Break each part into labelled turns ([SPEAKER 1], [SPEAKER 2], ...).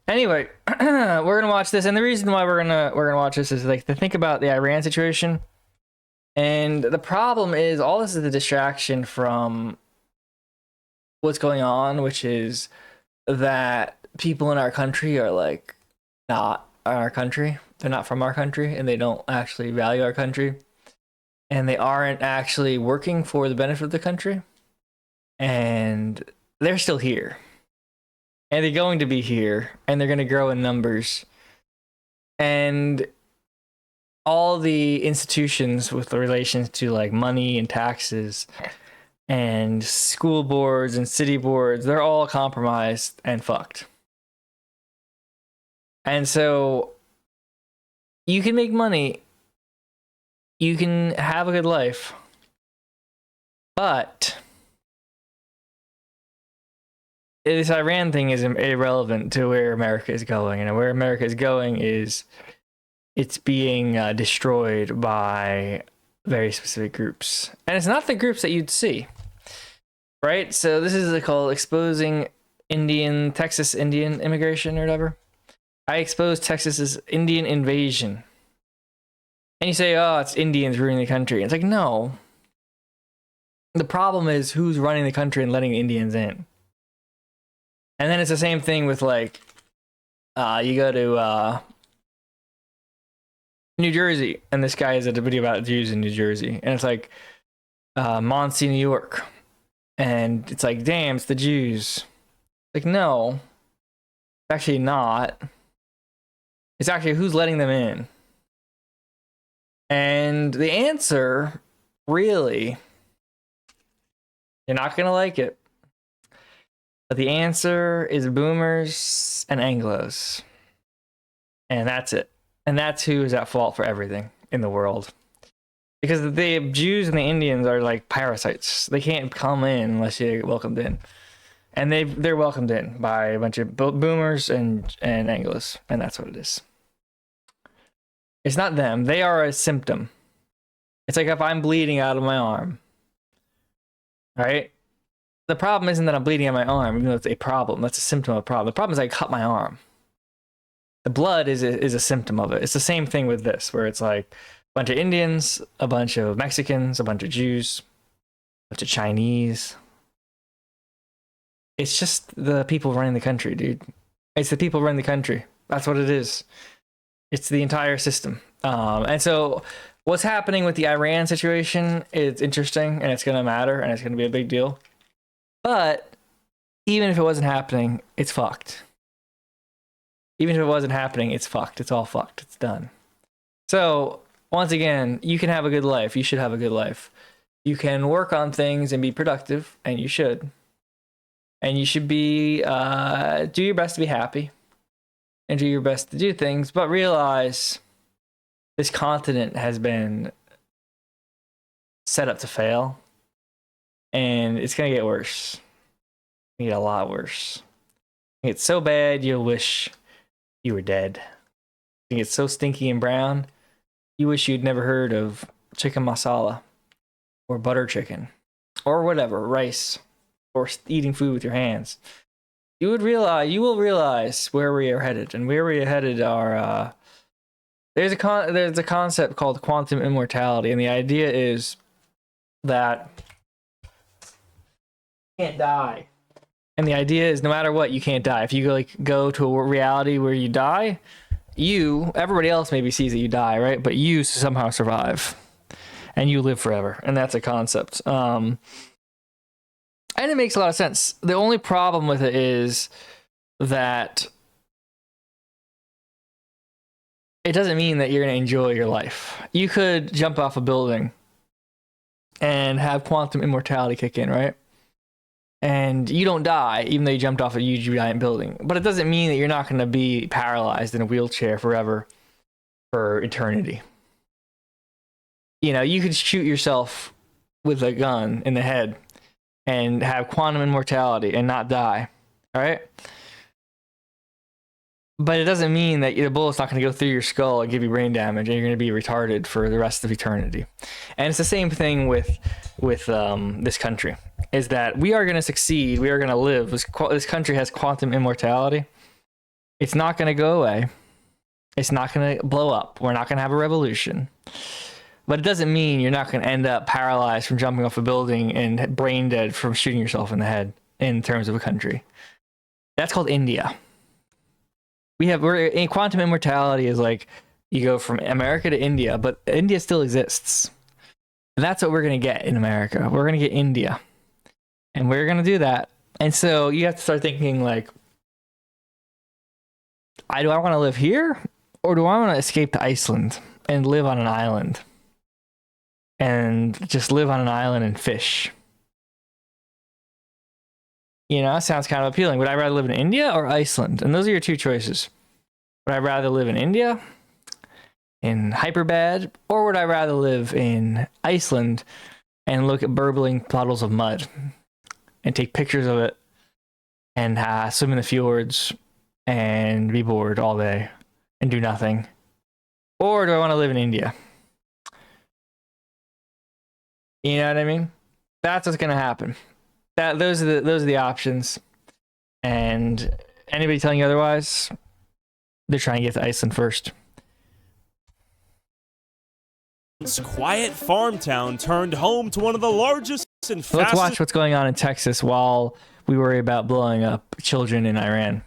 [SPEAKER 1] Anyway, we're gonna watch this, and the reason why we're gonna watch this is like to think about the Iran situation. And the problem is, all this is a distraction from what's going on, which is that people in our country are like not our country. They're not from our country, and they don't actually value our country, and they aren't actually working for the benefit of the country, and they're still here, and they're going to be here, and they're going to grow in numbers, and all the institutions with relations to like money and taxes and school boards and city boards, they're all compromised and fucked. And so you can make money, you can have a good life, but this Iran thing is irrelevant to where America is going. And where America is going is it's being destroyed by very specific groups. And it's not the groups that you'd see, right? So this is called exposing Texas Indian immigration or whatever. I exposed Texas's Indian invasion. And you say, oh, it's Indians ruining the country. It's like, no. The problem is who's running the country and letting the Indians in. And then it's the same thing with like, you go to New Jersey, and this guy has a video about Jews in New Jersey. And it's like, Muncie, New York. And it's like, damn, it's the Jews. Like, no. It's actually not. It's actually who's letting them in. And the answer, really, you're not going to like it. But the answer is boomers and Anglos. And that's it. And that's who is at fault for everything in the world. Because the Jews and the Indians are like parasites. They can't come in unless you get welcomed in. And they're welcomed in by a bunch of boomers and Anglos. And that's what it is. It's not them. They are a symptom. It's like if I'm bleeding out of my arm. Right? The problem isn't that I'm bleeding out of my arm, even though it's a problem. That's a symptom of a problem. The problem is I cut my arm. The blood is a symptom of it. It's the same thing with this, where it's like a bunch of Indians, a bunch of Mexicans, a bunch of Jews, a bunch of Chinese. It's just the people running the country, dude. It's the people running the country. That's what it is. It's the entire system. And so what's happening with the Iran situation is interesting, and it's going to matter, and it's going to be a big deal. But even if it wasn't happening, it's fucked. Even if it wasn't happening, it's fucked. It's all fucked. It's done. So, once again, you can have a good life. You should have a good life. You can work on things and be productive, and you should. And you should be, do your best to be happy. And do your best to do things, but realize this continent has been set up to fail. And it's going to get worse. It's going to get a lot worse. It's so bad, you'll wish you were dead. It's so stinky and brown, you wish you'd never heard of chicken masala or butter chicken or whatever, rice, or eating food with your hands. You will realize where we are headed, and where we are headed are there's a concept called quantum immortality, and the idea is that you can't die. And the idea is no matter what, you can't die. If you go to a reality where you die, everybody else maybe sees that you die, right? But you somehow survive, and you live forever, and that's a concept. And it makes a lot of sense. The only problem with it is that it doesn't mean that you're going to enjoy your life. You could jump off a building and have quantum immortality kick in, right? And you don't die, even though you jumped off a huge giant building. But it doesn't mean that you're not going to be paralyzed in a wheelchair forever, for eternity. You know, you could shoot yourself with a gun in the head and have quantum immortality and not die, all right? But it doesn't mean that the bullet's not going to go through your skull and give you brain damage, and you're going to be retarded for the rest of eternity. And it's the same thing with this country, is that we are going to succeed, we are going to live. This country has quantum immortality, It's not going to go away. It's not going to blow up. We're not going to have a revolution. But it doesn't mean you're not going to end up paralyzed from jumping off a building and brain dead from shooting yourself in the head in terms of a country. That's called India. We're in quantum immortality is like you go from America to India, but India still exists. And that's what we're going to get in America. We're going to get India. And we're going to do that. And so you have to start thinking like, do I want to live here? Or do I want to escape to Iceland and live on an island? And just live on an island and fish. You know, sounds kind of appealing. Would I rather live in India or Iceland? And those are your two choices. Would I rather live in India, in Hyperbad, or would I rather live in Iceland and look at burbling puddles of mud and take pictures of it and swim in the fjords and be bored all day and do nothing? Or do I want to live in India? You know what I mean? That's what's going to happen. Those are the options. And anybody telling you otherwise, they're trying to get to Iceland first.
[SPEAKER 2] This quiet farm town turned home to one of the largest and fastest.
[SPEAKER 1] Let's watch what's going on in Texas while we worry about blowing up children in Iran.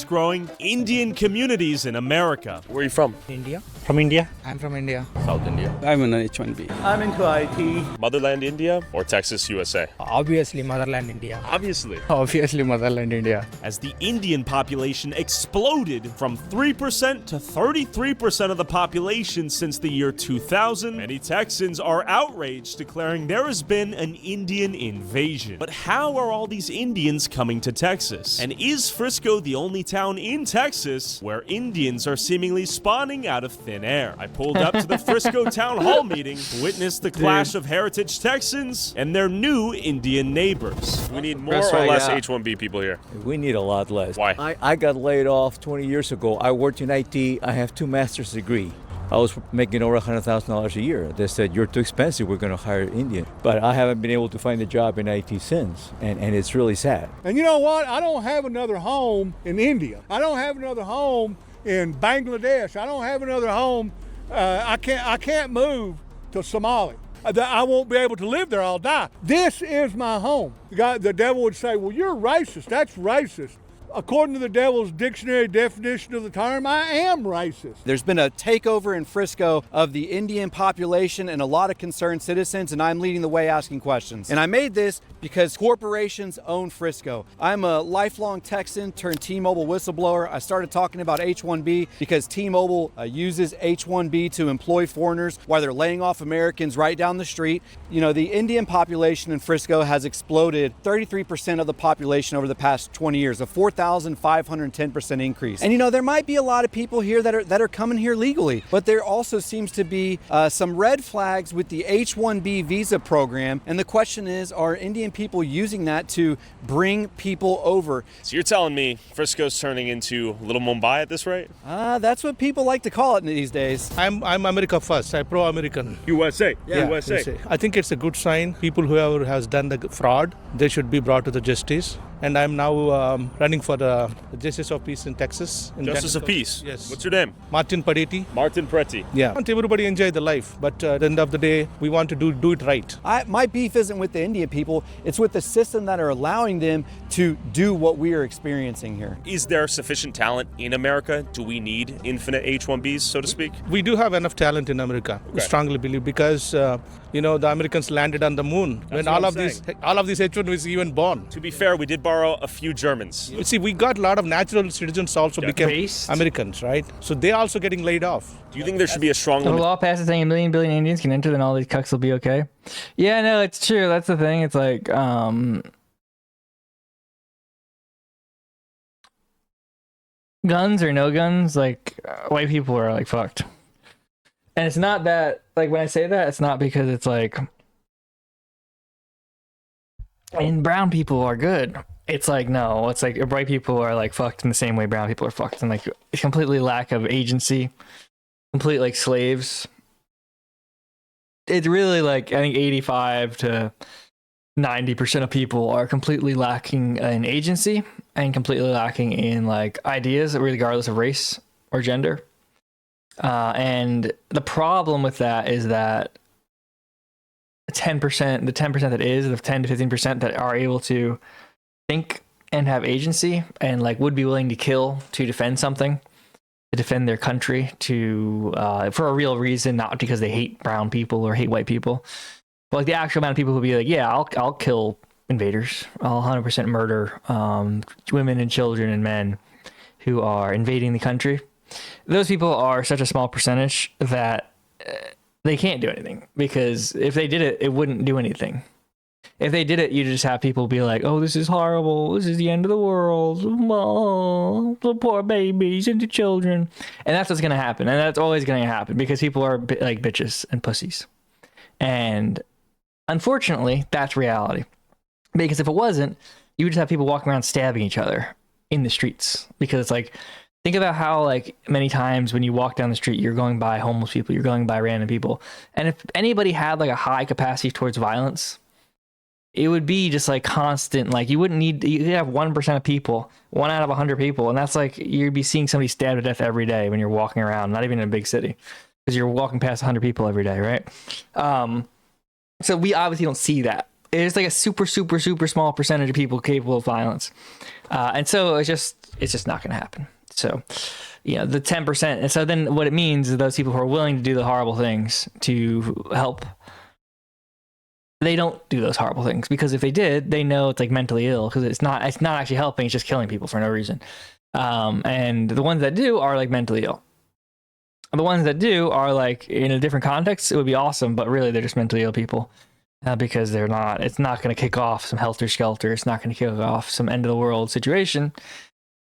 [SPEAKER 2] Growing Indian communities in America.
[SPEAKER 3] Where are you from?
[SPEAKER 4] India.
[SPEAKER 3] From India?
[SPEAKER 4] I'm from India.
[SPEAKER 3] South India.
[SPEAKER 4] I'm an H1B.
[SPEAKER 5] I'm into IT.
[SPEAKER 3] Motherland India or Texas, USA?
[SPEAKER 4] Obviously, Motherland India.
[SPEAKER 3] Obviously.
[SPEAKER 4] Obviously, Motherland India.
[SPEAKER 2] As the Indian population exploded from 3% to 33% of the population since the year 2000, many Texans are outraged, declaring there has been an Indian invasion. But how are all these Indians coming to Texas? And is Frisco the only town in Texas where Indians are seemingly spawning out of thin air? I pulled up to the Frisco Town Hall meeting to witness the clash of heritage Texans and their new Indian neighbors.
[SPEAKER 3] We need more or less H1B people here?
[SPEAKER 5] We need a lot less.
[SPEAKER 3] Why?
[SPEAKER 5] I got laid off 20 years ago. I worked in IT. I have 2 master's degrees. I was making over $100,000 a year. They said, you're too expensive, we're going to hire Indian. But I haven't been able to find a job in IT since, and it's really sad.
[SPEAKER 6] And you know what? I don't have another home in India. I don't have another home in Bangladesh. I don't have another home. I can't move to Somalia. I won't be able to live there. I'll die. This is my home. The devil would say, well, you're racist. That's racist. According to the devil's dictionary definition of the term, I am racist.
[SPEAKER 7] There's been a takeover in Frisco of the Indian population and a lot of concerned citizens, and I'm leading the way asking questions. And I made this because corporations own Frisco. I'm a lifelong Texan turned T-Mobile whistleblower. I started talking about H-1B because T-Mobile uses H-1B to employ foreigners while they're laying off Americans right down the street. You know, the Indian population in Frisco has exploded 33% of the population over the past 20 years, a 4,510% increase. And you know, there might be a lot of people here that are coming here legally, but there also seems to be some red flags with the H-1B visa program. And the question is, are Indian people using that to bring people over?
[SPEAKER 3] So you're telling me Frisco's turning into Little Mumbai at this rate?
[SPEAKER 7] That's what people like to call it these days.
[SPEAKER 6] I'm America first. I'm pro-American.
[SPEAKER 3] USA.
[SPEAKER 6] Yeah,
[SPEAKER 3] USA.
[SPEAKER 6] I think it's a good sign. People whoever has done the fraud, they should be brought to the justice. And I'm now running for the Justice of Peace in Texas.
[SPEAKER 3] Justice of Peace?
[SPEAKER 6] Yes.
[SPEAKER 3] What's your name?
[SPEAKER 6] Martin Paretti.
[SPEAKER 3] Martin Preti.
[SPEAKER 6] Yeah. I want everybody enjoy the life, but at the end of the day, we want to do it right.
[SPEAKER 7] My beef isn't with the Indian people. It's with the system that are allowing them to do what we are experiencing here.
[SPEAKER 3] Is there sufficient talent in America? Do we need infinite H-1Bs, so to speak?
[SPEAKER 6] We do have enough talent in America.
[SPEAKER 3] Okay.
[SPEAKER 6] We strongly believe because you know, the Americans landed on the moon when all of these H-1Bs even born.
[SPEAKER 3] To be fair, we did borrow a few Germans.
[SPEAKER 6] You see, we got a lot of natural citizens also became
[SPEAKER 1] Based.
[SPEAKER 6] Americans, right? So they're also getting laid off.
[SPEAKER 3] Do you think there should be a strong
[SPEAKER 1] If a
[SPEAKER 3] limit?
[SPEAKER 1] law passes saying 1 million billion Indians can enter, then all these cucks will be okay. Yeah, no, it's true. That's the thing. It's like, guns or no guns, like, white people are like fucked. And it's not that, like, when I say that, it's not because it's like, and brown people are good. It's like, no, it's like white people are like fucked in the same way brown people are fucked, and like completely lack of agency, complete like slaves. It's really like, I think 85 to 90% of people are completely lacking in agency, and completely lacking in like ideas, regardless of race or gender. And the problem with that is that 10%, the 10% that is, the 10 to 15% that are able to think and have agency and like would be willing to kill to defend something, to defend their country, to for a real reason, not because they hate brown people or hate white people, but like the actual amount of people who be like, yeah, I'll kill invaders, I'll 100% murder women and children and men who are invading the country. Those people are such a small percentage that they can't do anything, because if they did it, it wouldn't do anything. If they did it, you just have people be like, oh, this is horrible. This is the end of the world. Oh, the poor babies and the children. And that's what's going to happen. And that's always going to happen because people are like bitches and pussies. And unfortunately, that's reality. Because if it wasn't, you would just have people walking around stabbing each other in the streets. Because it's like, think about how like many times when you walk down the street, you're going by homeless people, you're going by random people. And if anybody had like a high capacity towards violence, it would be just like constant. Like you wouldn't need, you have 1% of people, 1 out of 100 people. And that's like, you'd be seeing somebody stabbed to death every day when you're walking around, not even in a big city, because you're walking past 100 people every day. Right. So we obviously don't see that. It's like a super, super, super small percentage of people capable of violence. And so it's just not going to happen. So, the 10%. And so then what it means is those people who are willing to do the horrible things to help, they don't do those horrible things, because if they did, they know it's like mentally ill, because it's not actually helping. It's just killing people for no reason. And the ones that do are like mentally ill. The ones that do are like in a different context. It would be awesome, but really they're just mentally ill people, because it's not going to kick off some helter skelter. It's not going to kick off some end of the world situation.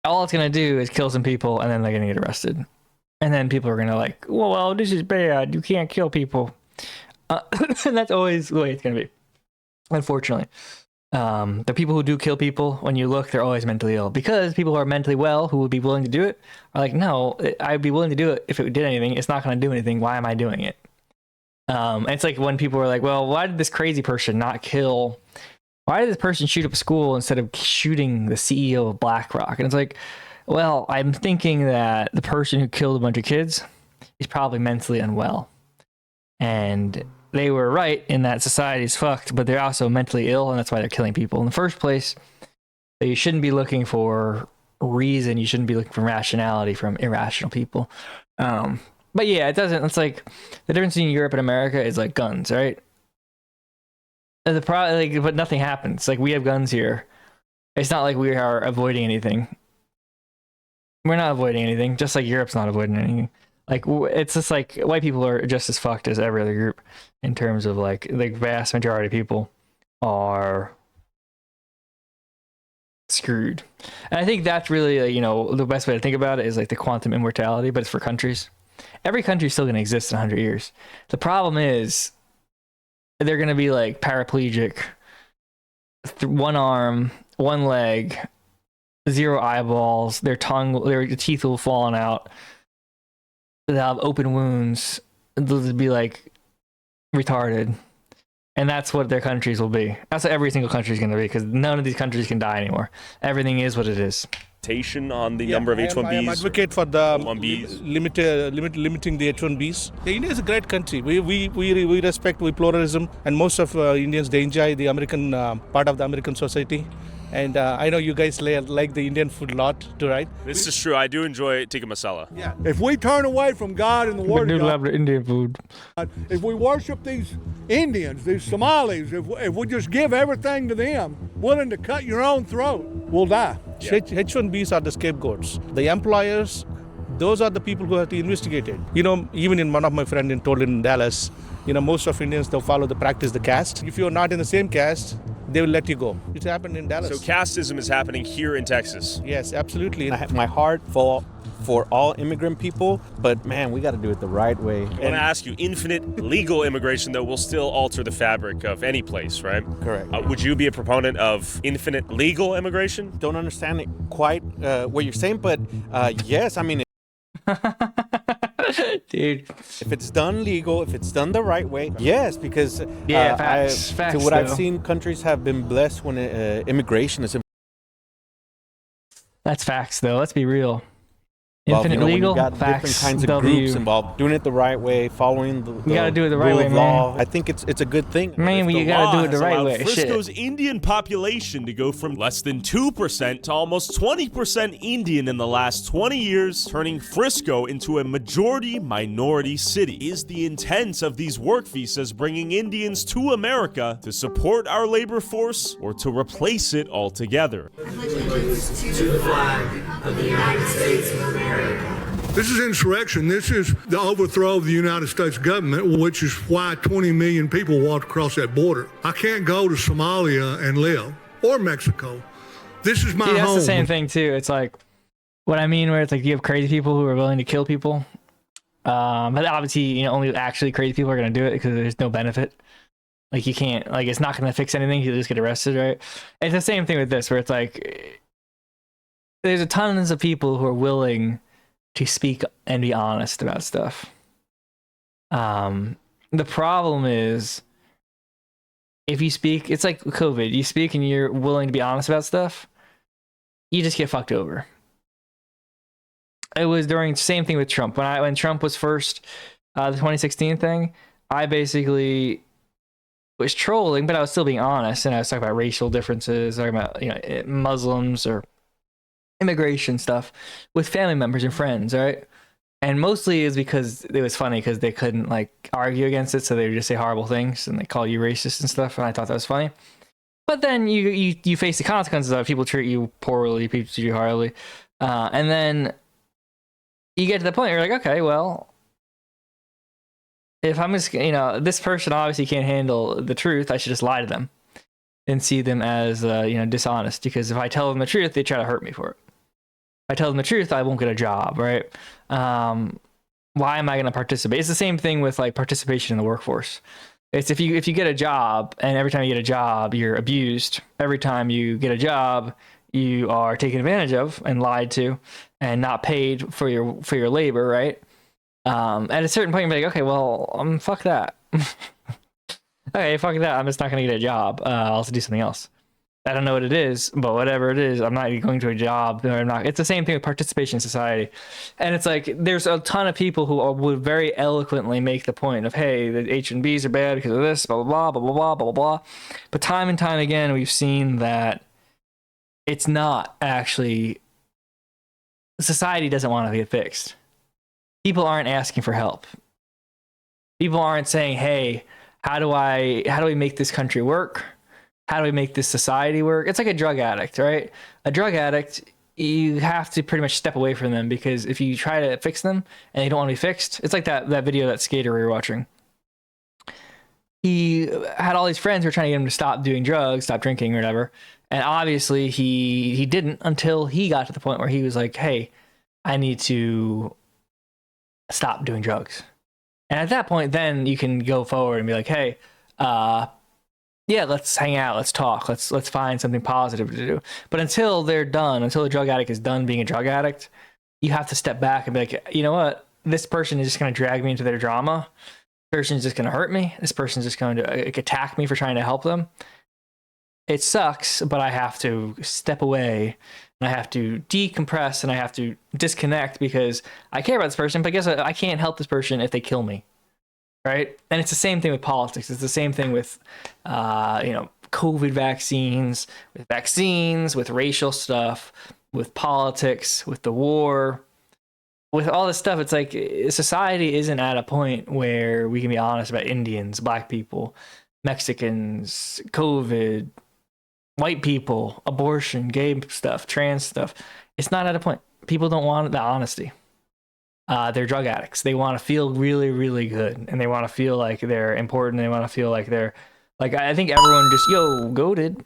[SPEAKER 1] All it's going to do is kill some people, and then they're going to get arrested. And then people are going to like, well, this is bad. You can't kill people. And that's always the way it's going to be. Unfortunately. The people who do kill people, when you look, they're always mentally ill. Because people who are mentally well, who would be willing to do it, are like, no, I'd be willing to do it if it did anything. It's not going to do anything. Why am I doing it? And it's like when people are like, well, why did this crazy person not kill... Why did this person shoot up a school instead of shooting the CEO of BlackRock? And it's like, well, I'm thinking that the person who killed a bunch of kids is probably mentally unwell. And they were right in that society's fucked, but they're also mentally ill, and that's why they're killing people in the first place. So you shouldn't be looking for reason. You shouldn't be looking for rationality from irrational people. But yeah, it's like the difference between Europe and America is like guns, right? But nothing happens. Like, we have guns here. It's not like we are avoiding anything. We're not avoiding anything, just like Europe's not avoiding anything. Like, it's just like white people are just as fucked as every other group in terms of like the vast majority of people are screwed. And I think that's really the best way to think about it is like the quantum immortality, but it's for countries. Every country is still going to exist in 100 years. The problem is they're going to be like paraplegic, 1 arm, 1 leg, 0 eyeballs, their teeth will fall out, they'll have open wounds, they'll be like retarded. And that's what their countries will be. That's what every single country is going to be, because none of these countries can die anymore. Everything is what it is.
[SPEAKER 3] On the number of H-1Bs?
[SPEAKER 8] I am advocate for the
[SPEAKER 3] H-1Bs.
[SPEAKER 8] limiting the H-1Bs. India is a great country. We respect pluralism, and most of Indians, they enjoy the American part of the American society. And I know you guys like the Indian food a lot too, right?
[SPEAKER 3] This is true. I do enjoy tikka masala.
[SPEAKER 6] Yeah. If we turn away from God and the Word of God,
[SPEAKER 1] love the Indian food.
[SPEAKER 6] if we worship these Indians, these Somalis, if we just give everything to them, willing to cut your own throat, we'll die.
[SPEAKER 8] Yeah. H-1Bs are the scapegoats. The employers, those are the people who have to investigate it. Even in one of my friends told in Dallas, most of Indians, they'll follow the practice, the caste. If you're not in the same caste, they will let you go. It happened in Dallas.
[SPEAKER 3] So casteism is happening here in Texas.
[SPEAKER 8] Yes, absolutely.
[SPEAKER 9] I have my heart for all immigrant people, but man, we got to do it the right way.
[SPEAKER 3] I want to ask you, infinite legal immigration, though, will still alter the fabric of any place, right?
[SPEAKER 9] Correct.
[SPEAKER 3] Would you be a proponent of infinite legal immigration?
[SPEAKER 9] Don't understand it quite what you're saying, but yes, I mean,
[SPEAKER 1] Dude,
[SPEAKER 9] if it's done legal, if it's done the right way, yes, because
[SPEAKER 1] facts,
[SPEAKER 9] to what I've
[SPEAKER 1] though.
[SPEAKER 9] seen, countries have been blessed when immigration is
[SPEAKER 1] That's facts, though. Let's be real.
[SPEAKER 9] Well,
[SPEAKER 1] Infinite
[SPEAKER 9] when
[SPEAKER 1] legal,
[SPEAKER 9] you got
[SPEAKER 1] facts,
[SPEAKER 9] different kinds of
[SPEAKER 1] W.
[SPEAKER 9] groups involved, doing it the right way, following the
[SPEAKER 1] You gotta do it the right
[SPEAKER 9] rule
[SPEAKER 1] way,
[SPEAKER 9] of
[SPEAKER 1] man.
[SPEAKER 9] law. I think it's a good thing.
[SPEAKER 1] Man,
[SPEAKER 2] The
[SPEAKER 1] you gotta
[SPEAKER 2] law
[SPEAKER 1] do it the
[SPEAKER 2] has
[SPEAKER 1] right
[SPEAKER 2] allowed
[SPEAKER 1] way.
[SPEAKER 2] Frisco's
[SPEAKER 1] Shit.
[SPEAKER 2] Indian population to go from less than 2% to almost 20% Indian in the last 20 years, turning Frisco into a majority-minority city. Is the intent of these work visas bringing Indians to America to support our labor force or to replace it altogether?
[SPEAKER 6] This is insurrection. This is the overthrow of the United States government, which is why 20 million people walked across that border. I can't go to Somalia and live, or Mexico. This is my
[SPEAKER 1] See, that's
[SPEAKER 6] home.
[SPEAKER 1] the same thing, too. It's like, what I mean, where it's like you have crazy people who are willing to kill people. But obviously, only actually crazy people are going to do it because there's no benefit. Like, you can't, like, it's not going to fix anything. You'll just get arrested, right? It's the same thing with this, where it's like, there's a tons of people who are willing to speak and be honest about stuff. The problem is, if you speak, it's like COVID. You speak and you're willing to be honest about stuff, you just get fucked over. It was during same thing with Trump. When Trump was first, the 2016 thing, I basically was trolling, but I was still being honest, and I was talking about racial differences, talking about Muslims or immigration stuff with family members and friends, right? And mostly is because it was funny because they couldn't like argue against it, so they would just say horrible things and they call you racist and stuff, and I thought that was funny. But then you face the consequences of it. People treat you poorly, people treat you horribly, and then you get to the point where you're like, okay, well, if I'm just, this person obviously can't handle the truth, I should just lie to them and see them as dishonest, because if I tell them the truth, they try to hurt me for it. If I tell them the truth, I won't get a job, right? Why am I going to participate? It's the same thing with like participation in the workforce. It's if you get a job, and every time you get a job, you're abused. Every time you get a job, you are taken advantage of and lied to and not paid for your labor, right? At a certain point, you're like, okay, well, fuck that. Okay, fuck that. I'm just not going to get a job. I'll also do something else. I don't know what it is, but whatever it is, I'm not going to a job. I'm not. It's the same thing with participation in society. And it's like, there's a ton of people who would very eloquently make the point of, hey, the H-1Bs are bad because of this, blah, blah, blah, blah, blah, blah, blah, blah. But time and time again, we've seen that it's not actually, society doesn't want to get fixed. People aren't asking for help. People aren't saying, hey, how do we make this country work? How do we make this society work? It's like a drug addict, right? A drug addict, you have to pretty much step away from them, because if you try to fix them and they don't want to be fixed, it's like that video, that skater we were watching. He had all these friends who were trying to get him to stop doing drugs, stop drinking or whatever. And obviously he didn't, until he got to the point where he was like, hey, I need to stop doing drugs. And at that point, then you can go forward and be like, hey, yeah, let's hang out, let's talk, let's find something positive to do. But until they're done, until the drug addict is done being a drug addict, you have to step back and be like, you know what? This person is just going to drag me into their drama. This person is just going to hurt me. This person is just going to attack me for trying to help them. It sucks, but I have to step away, and I have to decompress, and I have to disconnect, because I care about this person, but guess what? I can't help this person if they kill me. Right? And it's the same thing with politics. It's the same thing with, COVID vaccines, with racial stuff, with politics, with the war, with all this stuff. It's like society isn't at a point where we can be honest about Indians, black people, Mexicans, COVID, white people, abortion, gay stuff, trans stuff. It's not at a point. People don't want the honesty. They're drug addicts. They want to feel really, really good, and they want to feel like they're important. They want to feel like they're like, I think everyone just, goated.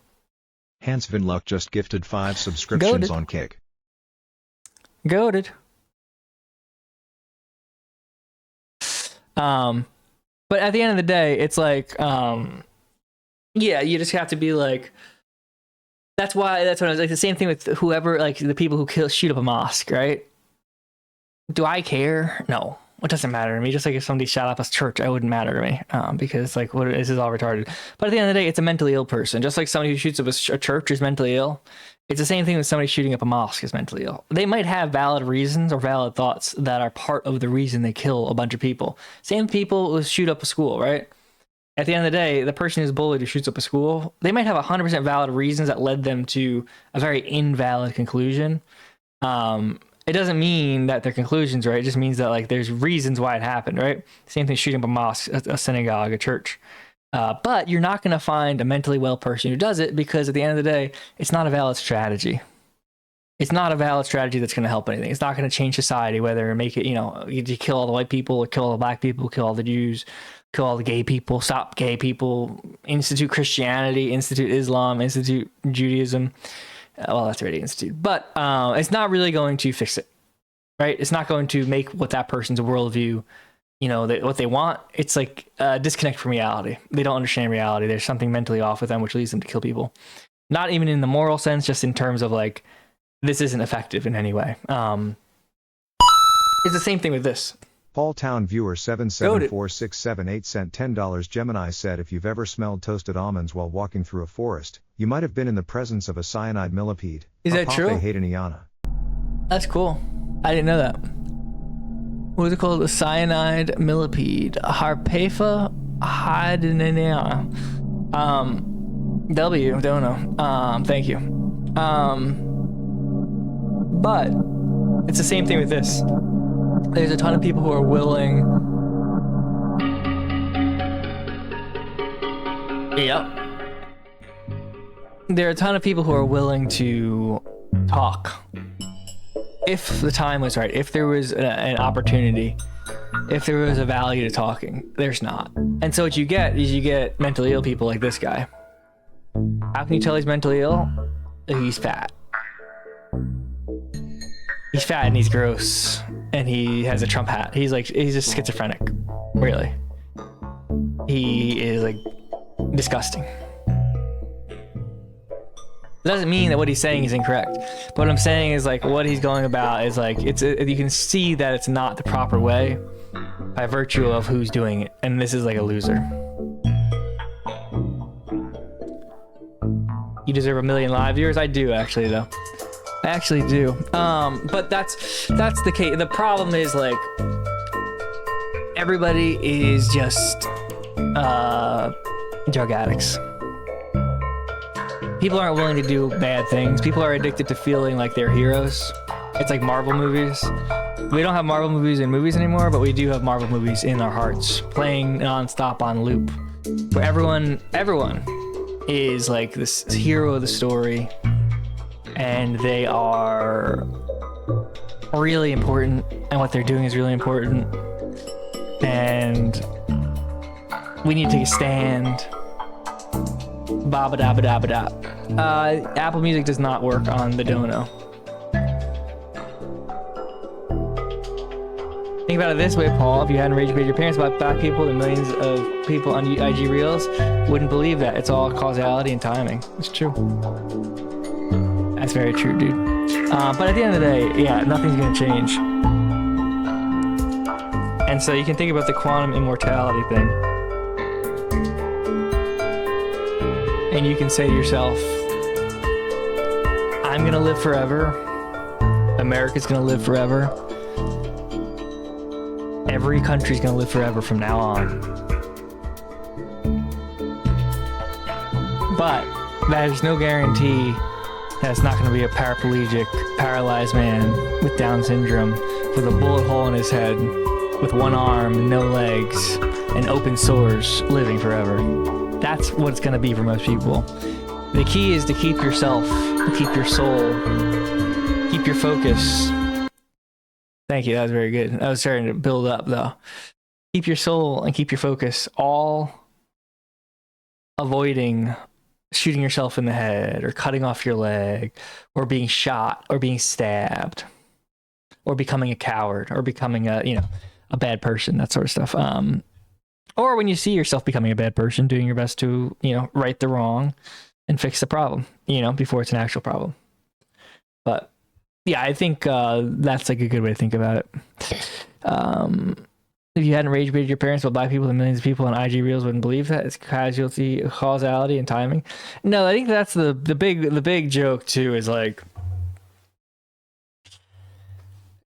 [SPEAKER 10] Hans Van Luck just gifted 5 subscriptions on Kick.
[SPEAKER 1] Goated. But at the end of the day, it's like, you just have to be like, that's what I was like, the same thing with whoever, like the people who shoot up a mosque, right? Do I care? No. It doesn't matter to me. Just like if somebody shot up a church, it wouldn't matter to me because like this is all retarded. But at the end of the day, it's a mentally ill person. Just like somebody who shoots up a church is mentally ill. It's the same thing with somebody shooting up a mosque is mentally ill. They might have valid reasons or valid thoughts that are part of the reason they kill a bunch of people. Same people who shoot up a school, right? At the end of the day, the person who's bullied who shoots up a school, they might have 100% valid reasons that led them to a very invalid conclusion. It doesn't mean that their conclusions, right? It just means that like there's reasons why it happened, right? Same thing shooting up a mosque, a synagogue, a church. But you're not going to find a mentally well person who does it because at the end of the day, it's not a valid strategy. It's not a valid strategy that's going to help anything. It's not going to change society, whether make it, you kill all the white people, or kill all the black people, kill all the Jews, kill all the gay people, stop gay people, institute Christianity, institute Islam, institute Judaism. Well, that's already instituted. But it's not really going to fix it, right? It's not going to make what that person's worldview, what they want. It's like a disconnect from reality. They don't understand reality. There's something mentally off with them, which leads them to kill people. Not even in the moral sense, just in terms of like, this isn't effective in any way. It's the same thing with this.
[SPEAKER 10] Paul Town Viewer 774678 sent $10. Gemini said if you've ever smelled toasted almonds while walking through a forest, you might have been in the presence of a cyanide millipede.
[SPEAKER 1] Is that true? That's cool. I didn't know that. What was it called? The cyanide millipede. Harpapha hydinina. W, don't know. Thank you. But it's the same thing with this. There's a ton of people who are willing. Yep. There are a ton of people who are willing to talk. If the time was right, if there was an opportunity, if there was a value to talking, there's not. And so what you get is you get mentally ill people like this guy. How can you tell he's mentally ill? He's fat. He's fat and he's gross and he has a Trump hat. He's just schizophrenic, really. He is like disgusting. It doesn't mean that what he's saying is incorrect. But what I'm saying is like what he's going about is like you can see that it's not the proper way by virtue of who's doing it, and this is like a loser. You deserve 1 million live viewers. I do actually though. I actually do. But that's the case. The problem is like everybody is just drug addicts. People aren't willing to do bad things. People are addicted to feeling like they're heroes. It's like Marvel movies. We don't have Marvel movies in movies anymore, but we do have Marvel movies in our hearts, playing nonstop on loop. Where everyone is like this hero of the story, and they are really important, and what they're doing is really important, and we need to take a stand. Ba-ba-da-ba-da-ba-da. Apple Music does not work on the Dono. Think about it this way, Paul. If you hadn't rage your parents about black people, the millions of people on IG Reels wouldn't believe that. It's all causality and timing. It's true. That's very true, dude. But at the end of the day, yeah, nothing's gonna change. And so you can think about the quantum immortality thing. And you can say to yourself, I'm gonna live forever. America's gonna live forever. Every country's gonna live forever from now on. But there's no guarantee that it's not gonna be a paraplegic, paralyzed man with Down syndrome, with a bullet hole in his head, with one arm, no legs, and open sores, living forever. That's what it's gonna be for most people. The key is to keep yourself, keep your soul, keep your focus. Thank you, that was very good. I was starting to build up though. Keep your soul and keep your focus, all avoiding shooting yourself in the head or cutting off your leg or being shot or being stabbed or becoming a coward or becoming a bad person, that sort of stuff. Or when you see yourself becoming a bad person, doing your best to, right the wrong and fix the problem, before it's an actual problem. But yeah, I think that's like a good way to think about it. If you hadn't rage baited your parents, will black people and millions of people on IG Reels wouldn't believe that. It's causality, and timing. No, I think that's the big joke too. Is like,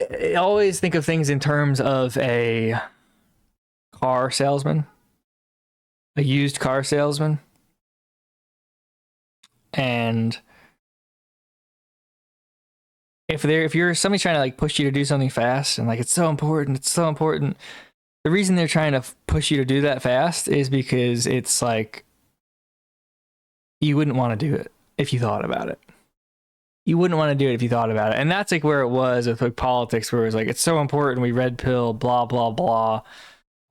[SPEAKER 1] I always think of things in terms of a car salesman, a used car salesman, and if you're somebody trying to like push you to do something fast and like it's so important, the reason they're trying to push you to do that fast is because it's like you wouldn't want to do it if you thought about it. You wouldn't want to do it if you thought about it. And that's like where it was with like politics, where it was like, it's so important, we red pill blah blah blah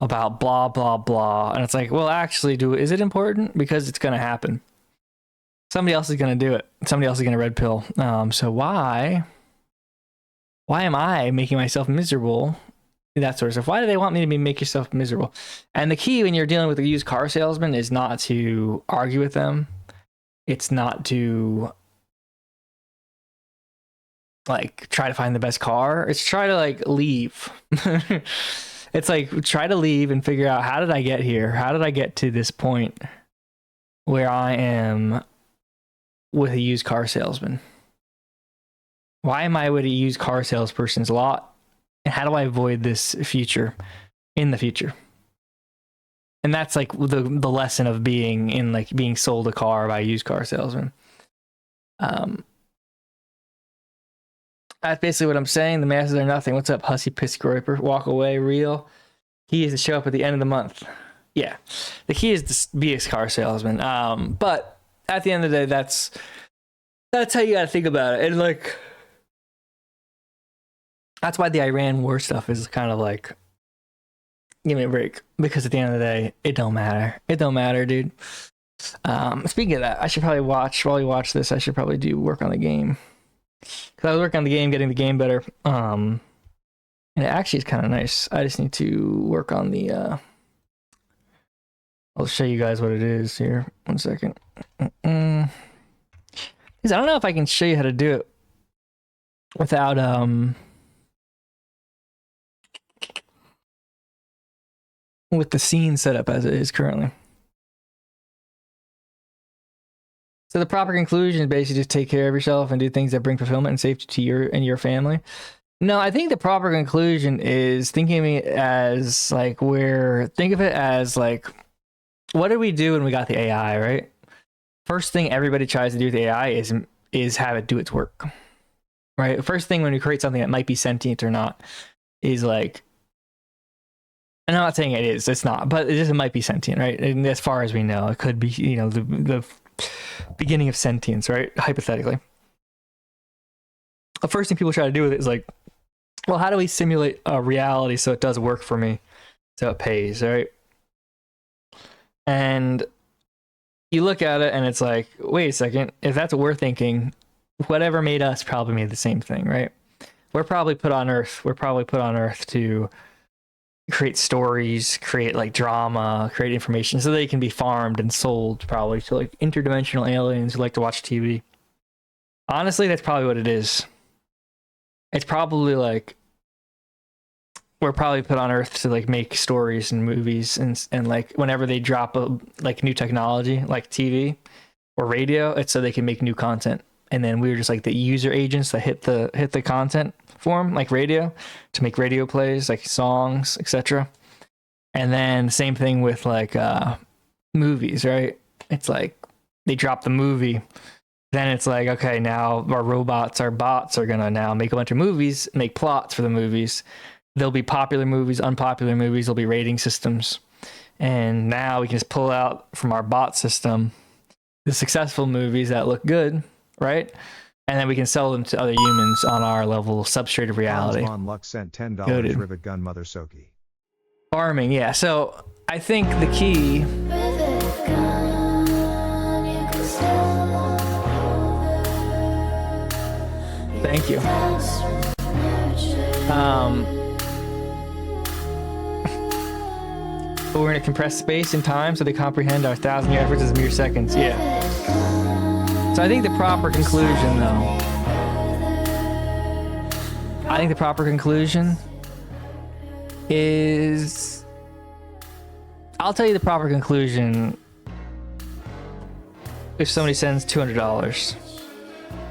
[SPEAKER 1] about blah blah blah, and it's like, well, actually, is it important? Because it's going to happen. Somebody else is going to do it. Somebody else is going to red pill. So why am I making myself miserable? That sort of stuff. Why do they want me to make yourself miserable? And the key when you're dealing with a used car salesman is not to argue with them. It's not to like try to find the best car. It's try to like leave. It's like try to leave and figure out, how did I get here? How did I get to this point where I am with a used car salesman? Why am I with a used car salesperson's lot? And how do I avoid this future in the future? And that's like the lesson of being sold a car by a used car salesman. That's basically what I'm saying. The masses are nothing. What's up, hussy piss groper? Walk away, real. Key is to show up at the end of the month. Yeah, the key is to be a car salesman. But at the end of the day, that's how you gotta think about it. And like, that's why the Iran war stuff is kind of like, give me a break, because at the end of the day, it don't matter. It don't matter, dude. Speaking of that, I should probably while we watch this, I should probably do work on the game. Because I was working on the game, getting the game better. And it actually is kind of nice. I just need to work on the... I'll show you guys what it is here. 1 second. Because I don't know if I can show you how to do it without... with the scene set up as it is currently. So the proper conclusion is basically just take care of yourself and do things that bring fulfillment and safety to you and your family. No, I think the proper conclusion is thinking of it as like think of it as like, what did we do when we got the AI, right? First thing everybody tries to do with the AI is have it do its work, right? First thing when you create something that might be sentient or not is like, and I'm not saying it is, it's not, but it might be sentient, right? And as far as we know, it could be, the beginning of sentience, right? Hypothetically. The first thing people try to do with it is like, well, how do we simulate a reality so it does work for me, so it pays, right? And you look at it and it's like, wait a second, if that's what we're thinking, whatever made us probably made the same thing, right? We're probably put on Earth to create stories, create like drama, create information so they can be farmed and sold probably to like interdimensional aliens who like to watch TV. Honestly, that's probably what it is. It's probably like we're probably put on Earth to like make stories and movies and like whenever they drop like new technology like TV or radio, it's so they can make new content. And then we were just like the user agents that hit the content form, like radio, to make radio plays, like songs, etc. And then same thing with like movies, right? It's like they drop the movie, then it's like, okay, now our bots are gonna now make a bunch of movies, make plots for the movies. There'll be popular movies, unpopular movies, there'll be rating systems. And now we can just pull out from our bot system the successful movies that look good, right? And then we can sell them to other humans on our level substrate of reality.
[SPEAKER 10] Von Lux sent $10
[SPEAKER 1] Goated.
[SPEAKER 10] Rivet Gun Mother Soki.
[SPEAKER 1] Farming, yeah. So I think the key... Thank you. But we're going to compress space and time so they comprehend our 1,000-year efforts as mere seconds. Yeah. So I think the proper conclusion, though, is, I'll tell you the proper conclusion if somebody sends $200.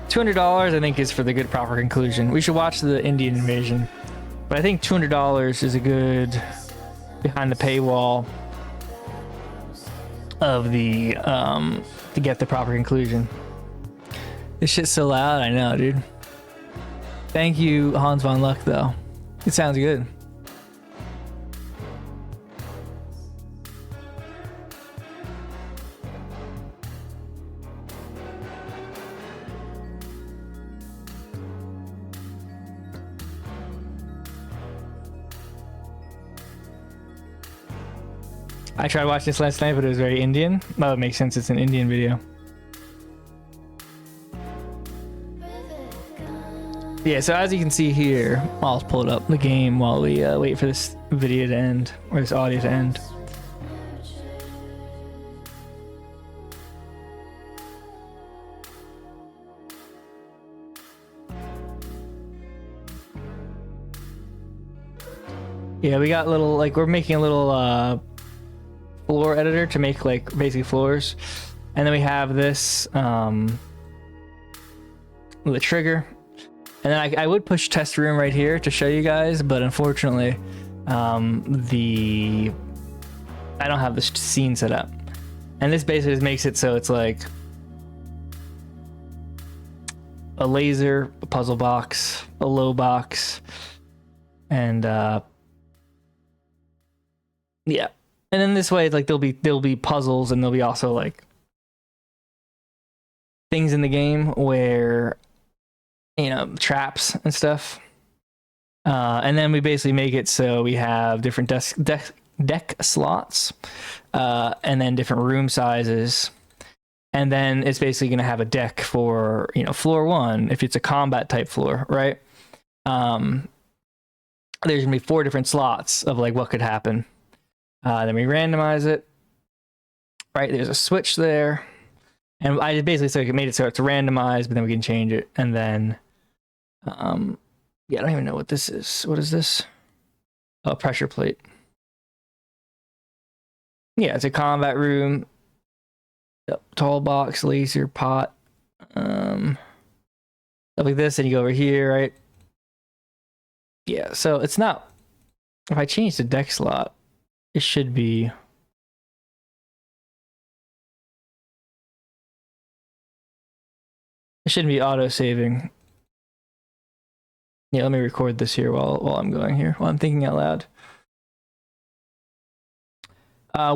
[SPEAKER 1] $200 I think is for the good proper conclusion. We should watch the Indian invasion, but I think $200 is a good behind the paywall of the to get the proper conclusion. This shit's so loud, I know, dude. Thank you, Hans von Luck, though. It sounds good. I tried watching this last night, but it was very Indian. Well, it makes sense. It's an Indian video. Yeah, so as you can see here, I'll pull it up the game while we wait for this video to end, or this audio to end. Yeah, we got little, like, we're making a little floor editor to make, like, basic floors. And then we have this, the trigger. And then I would push test room right here to show you guys, but unfortunately, I don't have the scene set up. And this basically just makes it so it's like a laser, a puzzle box, a low box, and yeah. And then this way, like, there'll be puzzles, and there'll be also like things in the game where, you know, traps and stuff. And then we basically make it so we have different deck slots, and then different room sizes. And then it's basically going to have a deck for, you know, floor 1 if it's a combat type floor, right? There's going to be 4 different slots of like what could happen. Then we randomize it. Right, there's a switch there. And I basically made it so it's randomized, but then we can change it. And then yeah, I don't even know what this is. What is this? Oh, pressure plate. Yeah, it's a combat room. Yep, tall box, laser, pot. Stuff like this, and you go over here, right? Yeah, so it's not, if I change the deck slot, it should be, it shouldn't be auto saving. Yeah, let me record this here while I'm going here, while I'm thinking out loud.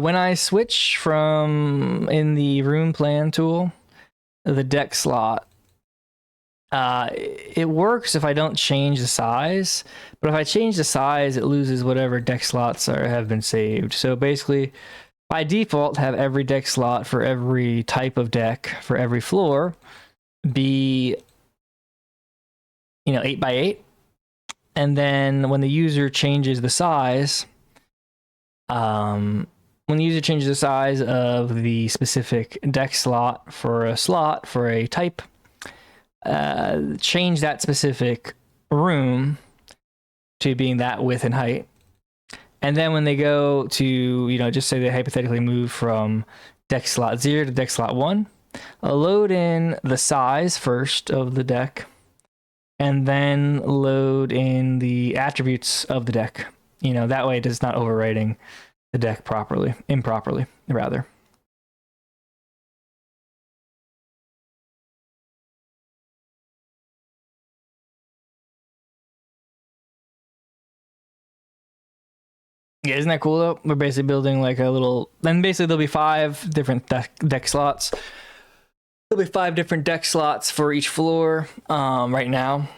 [SPEAKER 1] When I switch from in the room plan tool, the deck slot, it works if I don't change the size, but if I change the size, it loses whatever deck slots have been saved. So basically, by default, have every deck slot for every type of deck for every floor be, you know, 8x8. And then when the user changes the size, when the user changes the size of the specific deck slot for a type, change that specific room to being that width and height. And then when they go to, you know, just say they hypothetically move from deck slot 0 to deck slot 1, load in the size first of the deck, and then load in the attributes of the deck. You know, that way it is not overwriting the deck improperly, rather. Yeah, isn't that cool though? We're basically building like a little, then basically there'll be 5 different deck slots. There'll be 5 different deck slots for each floor. Right now,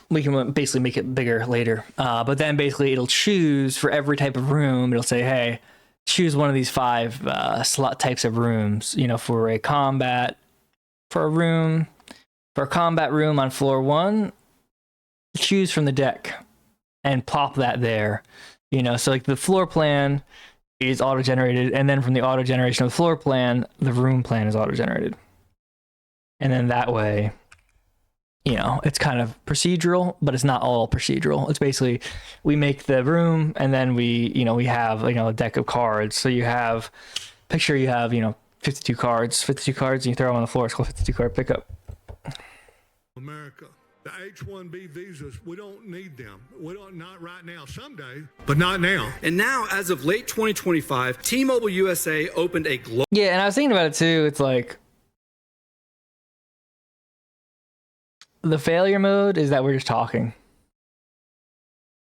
[SPEAKER 1] we can basically make it bigger later. But then basically it'll choose for every type of room. It'll say, hey, choose one of these 5 slot types of rooms. You know, for a combat room on floor 1, choose from the deck and plop that there. You know, so like the floor plan is auto-generated, and then from the auto-generation of the floor plan, the room plan is auto-generated. And then that way, you know, it's kind of procedural, but it's not all procedural. It's basically we make the room and then we have, a deck of cards. So you have, picture you have, 52 cards, and you throw them on the floor. It's called 52 card pickup.
[SPEAKER 6] America. The H-1B visas, we don't need them. Not right now, someday, but not now.
[SPEAKER 7] And now, as of late 2025, T-Mobile USA opened a global...
[SPEAKER 1] Yeah, and I was thinking about it too. It's like, the failure mode is that we're just talking.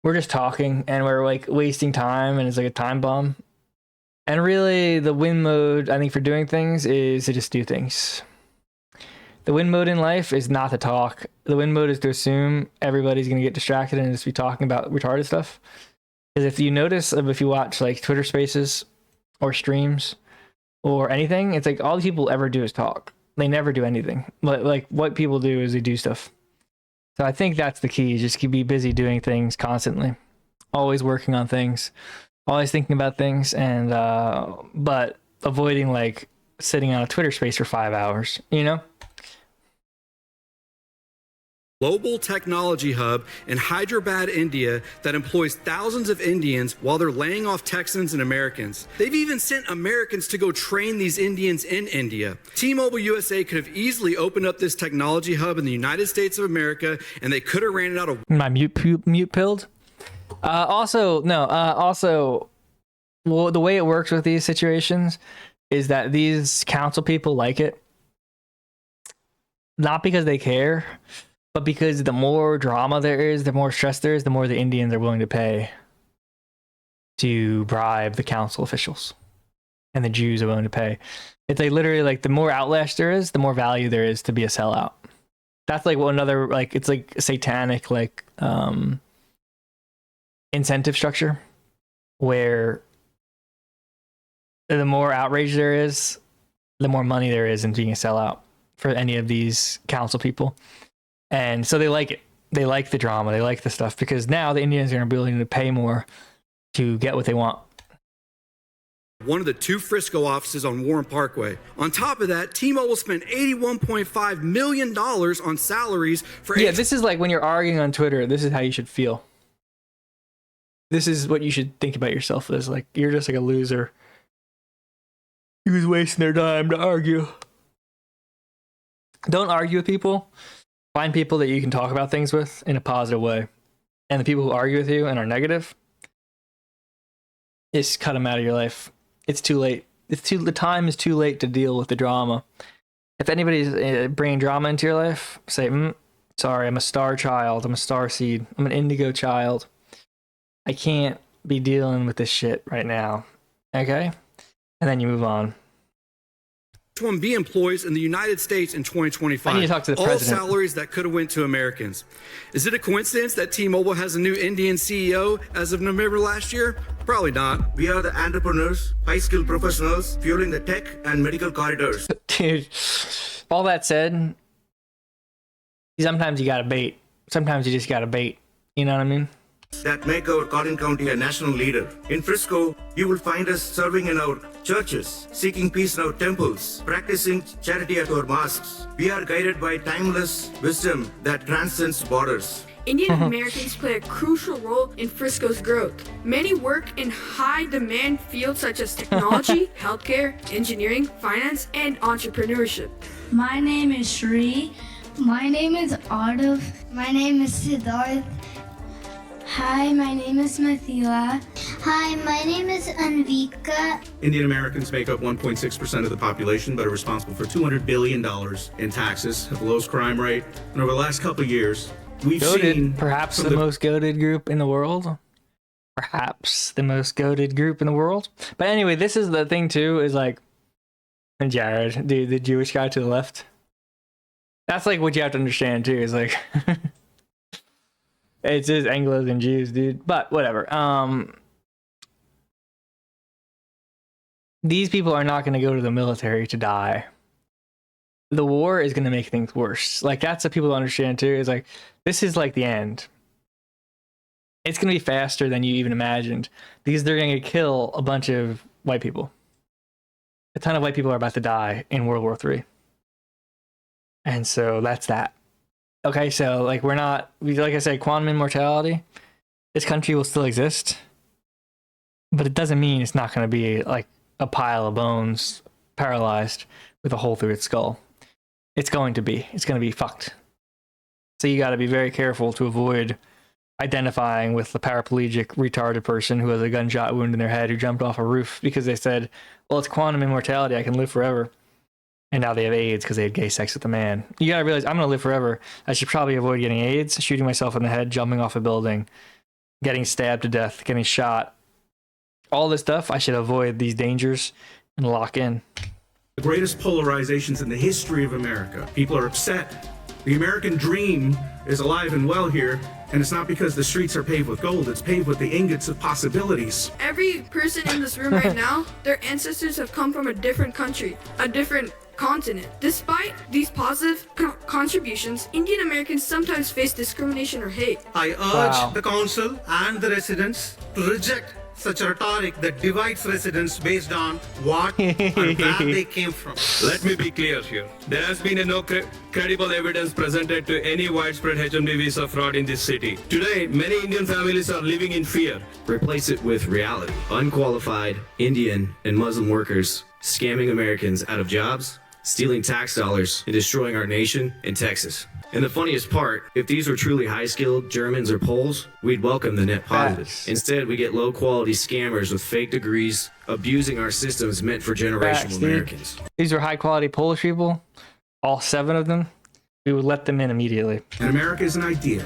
[SPEAKER 1] We're just talking and we're like wasting time, and it's like a time bomb. And really, the win mode, I think, for doing things is to just do things. The win mode in life is not to talk. The win mode is to assume everybody's going to get distracted and just be talking about retarded stuff. Because if you notice, if you watch like Twitter Spaces or streams or anything, it's like all people ever do is talk. They never do anything. But like what people do is they do stuff. So I think that's the key. Just be busy doing things constantly, always working on things, always thinking about things, and but avoiding like sitting on a Twitter Space for 5 hours.
[SPEAKER 7] global technology hub in Hyderabad, India that employs thousands of Indians while they're laying off Texans and Americans. They've even sent Americans to go train these Indians in India. T-Mobile USA could have easily opened up this technology hub in the United States of America, and they could have ran it out of...
[SPEAKER 1] My mute pilled? Also, well, the way it works with these situations is that these council people like it. Not because they care, but because the more drama there is, the more stress there is, the more the Indians are willing to pay to bribe the council officials. And the Jews are willing to pay. It's like literally like the more outlash there is, the more value there is to be a sellout. That's like another, like, it's like satanic, like, incentive structure where the more outrage there is, the more money there is in being a sellout for any of these council people. And so they like it. They like the drama. They like the stuff because now the Indians are going to be willing to pay more to get what they want.
[SPEAKER 7] One of the two Frisco offices on Warren Parkway. On top of that, T-Mobile spent $81.5 million on salaries for...
[SPEAKER 1] Yeah, this is like when you're arguing on Twitter, this is how you should feel. This is what you should think about yourself as. Like, you're just like a loser who's wasting their time to argue. Don't argue with people. Find people that you can talk about things with in a positive way. And the people who argue with you and are negative, just cut them out of your life. It's too late. The time is too late to deal with the drama. If anybody's bringing drama into your life, say, sorry, I'm a star child. I'm a star seed. I'm an indigo child. I can't be dealing with this shit right now. Okay? And then you move on.
[SPEAKER 7] H-1B employees in the United States in 2025.
[SPEAKER 1] I need to talk to the president.
[SPEAKER 7] All salaries that could have went to Americans. Is it a coincidence that T-Mobile has a new Indian CEO as of November last year? Probably not.
[SPEAKER 11] We are the entrepreneurs, high-skilled professionals, fueling the tech and medical corridors.
[SPEAKER 1] Dude, all that said, sometimes you gotta bait. Sometimes you just gotta bait. You know what I mean?
[SPEAKER 11] That make our Cotton County a national leader. In Frisco, you will find us serving in our churches, seeking peace in our temples, practicing charity at our mosques. We are guided by timeless wisdom that transcends borders.
[SPEAKER 12] Indian Americans play a crucial role in Frisco's growth. Many work in high-demand fields such as technology, healthcare, engineering, finance, and entrepreneurship.
[SPEAKER 13] My name is Shri. My name is Ardav. My name is Siddharth. Hi, my name is Mathila.
[SPEAKER 14] Hi, my name is Anvika.
[SPEAKER 15] Indian Americans make up 1.6% of the population, but are responsible for $200 billion in taxes, have the lowest crime rate. And over the last couple of years, we've seen...
[SPEAKER 1] Perhaps the most goated group in the world. Perhaps the most goated group in the world. But anyway, this is the thing too, is like... And Jared, dude, the Jewish guy to the left. That's like what you have to understand too, is like... It's just Anglos and Jews, dude. But whatever. These people are not going to go to the military to die. The war is going to make things worse. Like, that's what people understand too. Is like, this is like the end. It's going to be faster than you even imagined because they're going to kill a bunch of white people. A ton of white people are about to die in World War III. And so that's that. Okay, so like like I said, quantum immortality. This country will still exist, but it doesn't mean it's not going to be like a pile of bones, paralyzed with a hole through its skull. It's going to be. It's going to be fucked. So you got to be very careful to avoid identifying with the paraplegic, retarded person who has a gunshot wound in their head who jumped off a roof because they said, well, it's quantum immortality. I can live forever. And now they have AIDS because they had gay sex with a man. You got to realize, I'm going to live forever. I should probably avoid getting AIDS, shooting myself in the head, jumping off a building, getting stabbed to death, getting shot. All this stuff, I should avoid these dangers and lock in.
[SPEAKER 15] The greatest polarizations in the history of America. People are upset. The American dream is alive and well here, and it's not because the streets are paved with gold, it's paved with the ingots of possibilities.
[SPEAKER 12] Every person in this room right now, their ancestors have come from a different country, a different continent. Despite these positive contributions, Indian Americans sometimes face discrimination or hate.
[SPEAKER 11] I urge the council and the residents to reject such a rhetoric that divides residents based on what and where they came from.
[SPEAKER 16] Let me be clear here. There has been no credible evidence presented to any widespread HMD visa fraud in this city. Today, many Indian families are living in fear.
[SPEAKER 17] Replace it with reality. Unqualified Indian and Muslim workers scamming Americans out of jobs, stealing tax dollars, and destroying our nation in Texas. And the funniest part, if these were truly high-skilled Germans or Poles, we'd welcome the net positives. Instead, we get low-quality scammers with fake degrees, abusing our systems meant for generational Americans.
[SPEAKER 1] These are high-quality Polish people, all 7 of them. We would let them in immediately.
[SPEAKER 15] And America is an idea.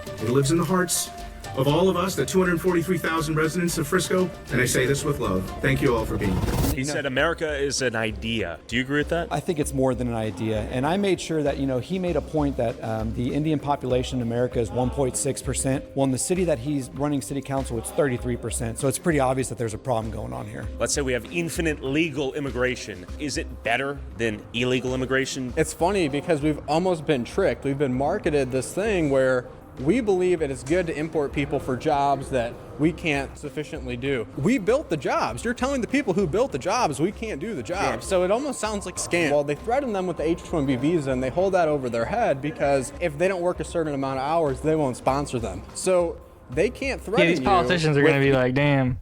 [SPEAKER 15] It lives in the hearts of all of us, the 243,000 residents of Frisco, and I say this with love. Thank you all for being here.
[SPEAKER 3] He said America is an idea. Do you agree with that?
[SPEAKER 7] I think it's more than an idea. And I made sure that, he made a point that the Indian population in America is 1.6%. Well, in the city that he's running city council, it's 33%. So it's pretty obvious that there's a problem going on here.
[SPEAKER 3] Let's say we have infinite legal immigration. Is it better than illegal immigration?
[SPEAKER 18] It's funny because we've almost been tricked. We've been marketed this thing where we believe it is good to import people for jobs that we can't sufficiently do. We built the jobs. You're telling the people who built the jobs we can't do the jobs. Yeah. So it almost sounds like a scam. Well, they threaten them with the H-1B visa and they hold that over their head because if they don't work a certain amount of hours, they won't sponsor them. So they can't threaten you.
[SPEAKER 1] Yeah, these politicians are going to be like, damn,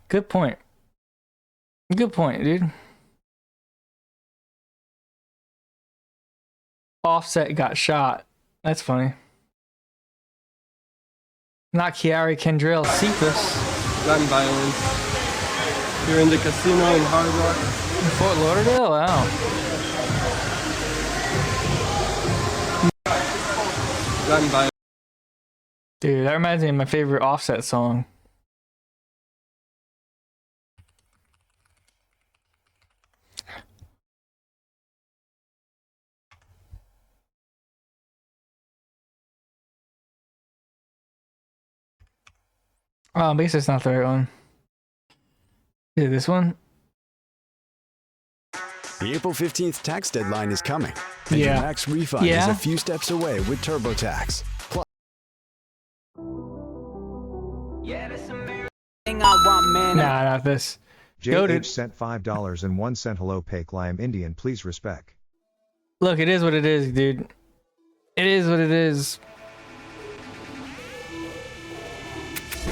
[SPEAKER 1] good point. Good point, dude. Offset got shot. That's funny. Not Chiari Kendrill, Cephas.
[SPEAKER 19] Gun violence. You're in the casino in Hard Rock.
[SPEAKER 1] In Fort Lauderdale? Wow.
[SPEAKER 19] Gun violence.
[SPEAKER 1] Dude, that reminds me of my favorite Offset song. Oh, I guess it's not the right one. Is it this one?
[SPEAKER 20] The April 15th tax deadline is coming. And your max refund is a few steps away with TurboTax. Plus,
[SPEAKER 1] Nah, not this.
[SPEAKER 10] JH sent $5.01. Hello, Pake Lime Indian. Please respect.
[SPEAKER 1] Look, it is what it is, dude. It is what it is.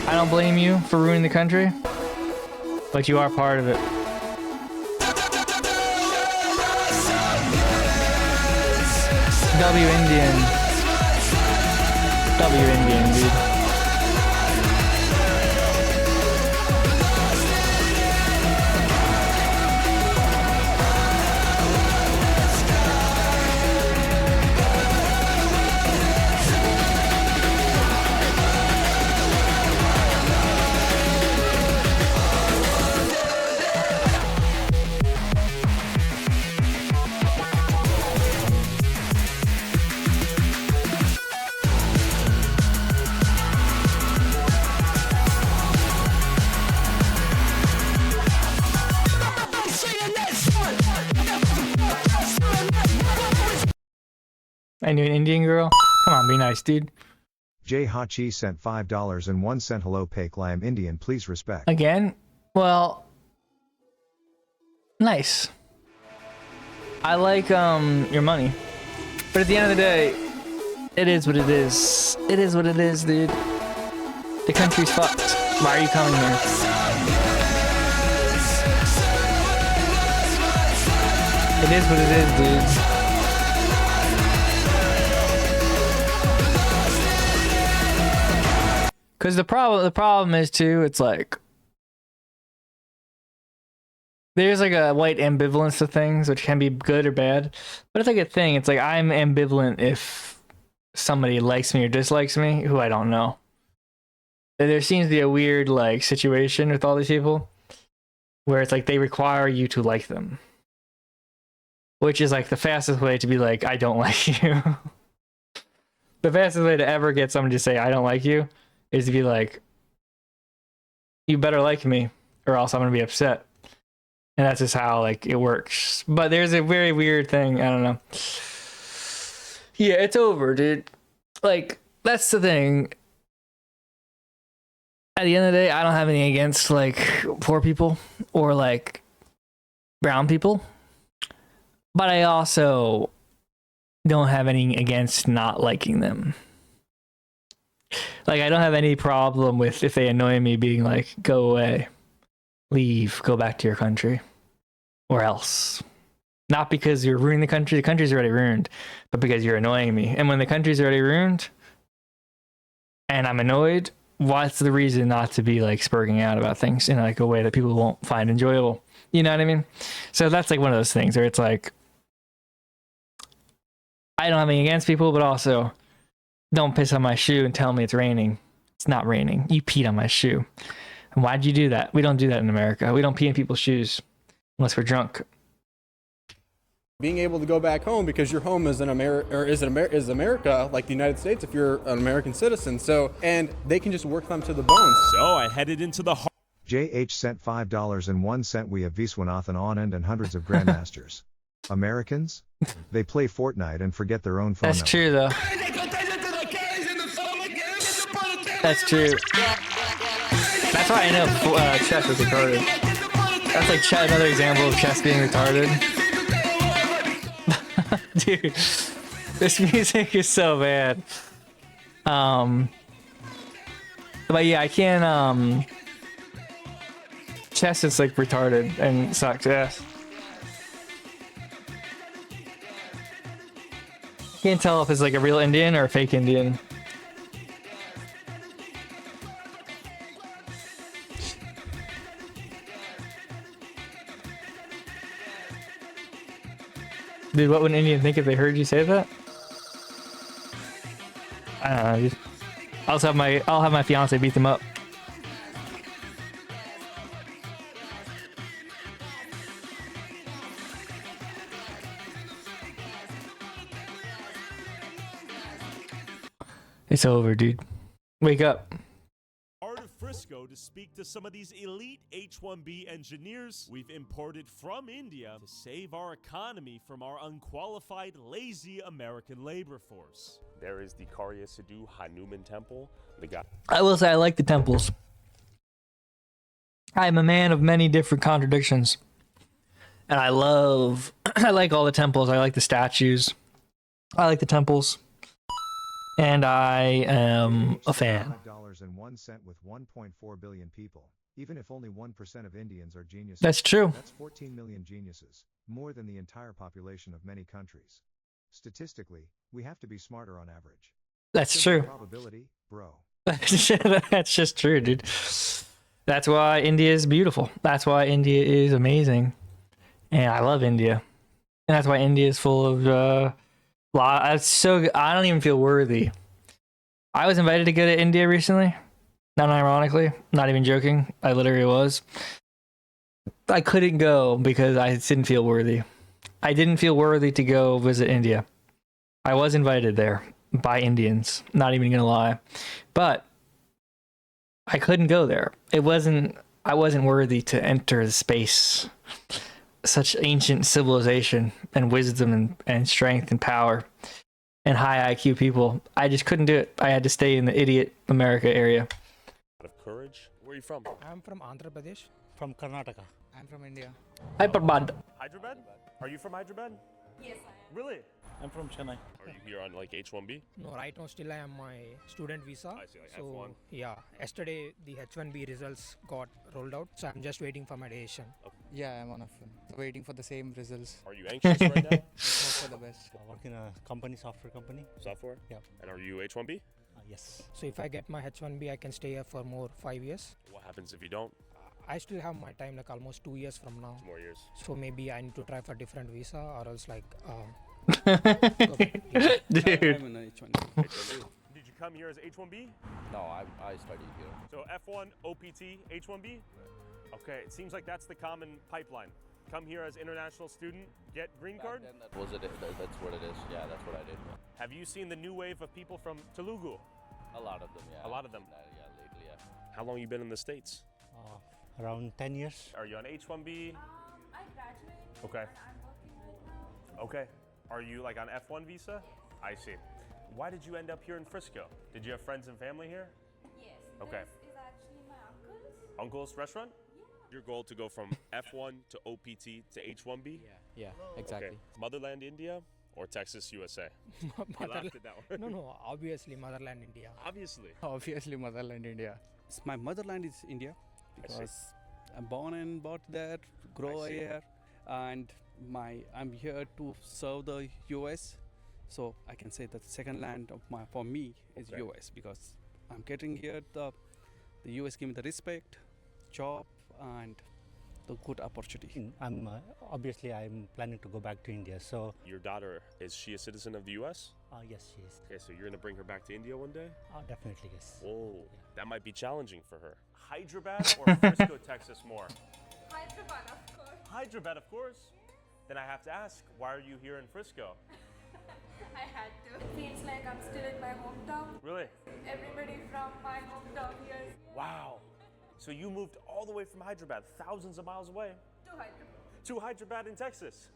[SPEAKER 1] I don't blame you for ruining the country, but you are part of it. W Indian. W Indian, dude. And you're an Indian girl? Come on, be nice, dude.
[SPEAKER 10] J Hachi sent $5.01. Hello, Pake Lime Indian. Please respect.
[SPEAKER 1] Again? Well, nice. I like your money. But at the end of the day, It is what it is. It is what it is, dude. The country's fucked. Why are you coming here? It is what it is, dude. Because the problem is too, it's like there's like a white ambivalence to things, which can be good or bad. But it's like a thing. It's like I'm ambivalent if somebody likes me or dislikes me, who I don't know. There seems to be a weird like situation with all these people where it's like they require you to like them, which is like the fastest way to be like, I don't like you. The fastest way to ever get somebody to say I don't like you is to be like, you better like me or else I'm gonna be upset. And that's just how like it works. But there's a very weird thing, I don't know. Yeah, it's over, dude. Like, that's the thing. At the end of the day, I don't have anything against like poor people or like brown people. But I also don't have anything against not liking them. Like, I don't have any problem with if they annoy me being like, go away, leave, go back to your country, or else. Not because you're ruining the country's already ruined, but because you're annoying me. And when the country's already ruined, and I'm annoyed, what's the reason not to be like spurging out about things in like a way that people won't find enjoyable? You know what I mean? So that's like one of those things where it's like, I don't have anything against people, but also don't piss on my shoe and tell me it's raining. It's not raining. You peed on my shoe. And why'd you do that? We don't do that in America. We don't pee in people's shoes unless we're drunk.
[SPEAKER 18] Being able to go back home because your home is in America, like the United States, if you're an American citizen. So, and they can just work them to the bone.
[SPEAKER 2] So I headed into the
[SPEAKER 10] JH sent $5.01. We have Viswanathan Anand and hundreds of grandmasters. Americans? They play Fortnite and forget their own phone
[SPEAKER 1] That's
[SPEAKER 10] number.
[SPEAKER 1] true, though. That's true. That's why I know chess is retarded. That's like another example of chess being retarded. Dude, this music is so bad. But yeah, I can't, chess is like retarded and sucks ass. Can't tell if it's like a real Indian or a fake Indian. Dude, what would an Indian think if they heard you say that? I don't know. Dude. I'll have my fiance beat them up. It's over, dude. Wake up.
[SPEAKER 2] Art of Frisco to speak to some of these elite H-1B engineers we've imported from India to save our economy from our unqualified, lazy American labor force.
[SPEAKER 3] There is the Karya Sidhu Hanuman Temple.
[SPEAKER 1] I will say I like the temples. I am a man of many different contradictions. And I like all the temples. I like the statues. I like the temples. And I am a fan.
[SPEAKER 10] $5.01 with 1.4 billion people. Even if only 1% of Indians are geniuses.
[SPEAKER 1] That's true.
[SPEAKER 10] That's 14 million geniuses, more than the entire population of many countries. Statistically, we have to be smarter on average.
[SPEAKER 1] That's true.
[SPEAKER 10] Probability, bro.
[SPEAKER 1] That's just true, dude. That's why India is beautiful. That's why India is amazing. And I love India. And that's why India is full of I don't even feel worthy. I was invited to go to India recently. Not ironically, not even joking. I literally was. I couldn't go because I didn't feel worthy. I didn't feel worthy to go visit India. I was invited there by Indians, not even gonna lie. But I couldn't go there. I wasn't worthy to enter the space. Such ancient civilization and wisdom and strength and power and high IQ people. I just couldn't do it. I had to stay in the idiot America area.
[SPEAKER 3] Out of courage. Where are you from?
[SPEAKER 4] I'm from Andhra Pradesh. From Karnataka. I'm from India.
[SPEAKER 1] Hyderabad.
[SPEAKER 3] Hyderabad? Are you from Hyderabad?
[SPEAKER 12] Yes, I am.
[SPEAKER 2] Really?
[SPEAKER 21] I'm from Chennai.
[SPEAKER 3] Are you here on like H1B?
[SPEAKER 22] No, right now still I am my student visa.
[SPEAKER 3] I see, like
[SPEAKER 22] so
[SPEAKER 3] F1.
[SPEAKER 22] yeah, yesterday the H1B results got rolled out, so I'm just waiting for my decision.
[SPEAKER 4] Yeah, I'm one of them. Waiting for the same results.
[SPEAKER 3] Are you anxious right now?
[SPEAKER 4] Hope for the best.
[SPEAKER 21] I work in a company, software company.
[SPEAKER 3] Software?
[SPEAKER 21] Yeah.
[SPEAKER 3] And are you H1B?
[SPEAKER 21] Yes.
[SPEAKER 22] So if I get my H1B, I can stay here for more 5 years.
[SPEAKER 3] What happens if you don't?
[SPEAKER 22] I still have my time, like almost 2 years from now.
[SPEAKER 3] 2 more years.
[SPEAKER 22] So maybe I need to try for different visa, or else like.
[SPEAKER 1] Dude.
[SPEAKER 21] I'm an H1B.
[SPEAKER 2] Did you come here as H1B?
[SPEAKER 23] No, I studied here.
[SPEAKER 2] So F1, OPT, H1B? Okay, it seems like that's the common pipeline. Come here as international student, get green card?
[SPEAKER 23] Then that was it. That's what it is. Yeah, that's what I did.
[SPEAKER 2] Have you seen the new wave of people from Telugu?
[SPEAKER 23] A lot of them, yeah.
[SPEAKER 2] A lot of them?
[SPEAKER 23] Yeah, lately, yeah.
[SPEAKER 3] How long you been in the States?
[SPEAKER 21] Around 10 years.
[SPEAKER 2] Are you on H1B?
[SPEAKER 12] I graduated.
[SPEAKER 2] Okay.
[SPEAKER 12] And I'm working right now.
[SPEAKER 2] Okay. Are you like on F1 visa? I see. Why did you end up here in Frisco? Did you have friends and family here?
[SPEAKER 12] Yes.
[SPEAKER 2] Okay.
[SPEAKER 12] This is actually my uncle's.
[SPEAKER 2] Uncle's restaurant?
[SPEAKER 3] Your goal to go from F1 to OPT to H1B?
[SPEAKER 4] Yeah, exactly.
[SPEAKER 3] Okay. Motherland India or Texas, USA? You laughed at that one.
[SPEAKER 22] No, obviously motherland India.
[SPEAKER 3] Obviously.
[SPEAKER 4] Obviously, motherland India.
[SPEAKER 21] My motherland is India because I'm born and brought there, grow here, and I'm here to serve the US. So I can say that the second land of for me is US because I'm getting here. The US give me the respect, job, and the good opportunity. I'm I'm planning to go back to India. So
[SPEAKER 3] Your daughter, is she a citizen of the US?
[SPEAKER 21] yes, she is.
[SPEAKER 3] Okay, so you're gonna bring her back to India one day?
[SPEAKER 21] Definitely yes.
[SPEAKER 3] Whoa, that might be challenging for her.
[SPEAKER 2] Hyderabad or Frisco, Texas more?
[SPEAKER 12] Hyderabad, of course.
[SPEAKER 2] Hyderabad, of course. Then I have to ask, why are you here in Frisco?
[SPEAKER 12] I had to. Feels like I'm still in my hometown.
[SPEAKER 2] Really?
[SPEAKER 12] Everybody from my hometown here is
[SPEAKER 2] Wow. So you moved all the way from Hyderabad, thousands of miles away,
[SPEAKER 12] to Hyderabad.
[SPEAKER 2] to Hyderabad in Texas.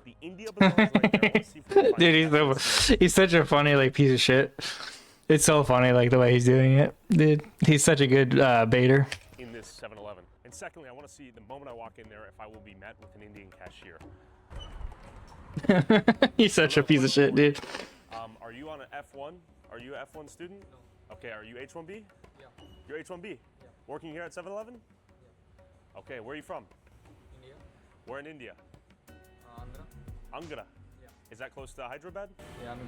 [SPEAKER 2] The India bazaar is right there. I wanna see if we can find
[SPEAKER 1] Dude, he's such a funny like piece of shit. It's so funny like the way he's doing it, dude. He's such a good baiter.
[SPEAKER 2] in this 7-Eleven. And secondly, I want to see the moment I walk in there if I will be met with an Indian cashier.
[SPEAKER 1] He's such a piece of shit, dude.
[SPEAKER 2] Are you on an F1? Are you an F1 student? No. Okay, are you H1B?
[SPEAKER 22] Yeah.
[SPEAKER 2] You're H1B?
[SPEAKER 22] Yeah.
[SPEAKER 2] Working here at 7-Eleven?
[SPEAKER 22] Yeah.
[SPEAKER 2] Okay, where are you from?
[SPEAKER 22] India.
[SPEAKER 2] Where in India?
[SPEAKER 22] Andhra.
[SPEAKER 2] Angara.
[SPEAKER 22] Yeah.
[SPEAKER 2] Is that close to Hyderabad?
[SPEAKER 22] Yeah, I'm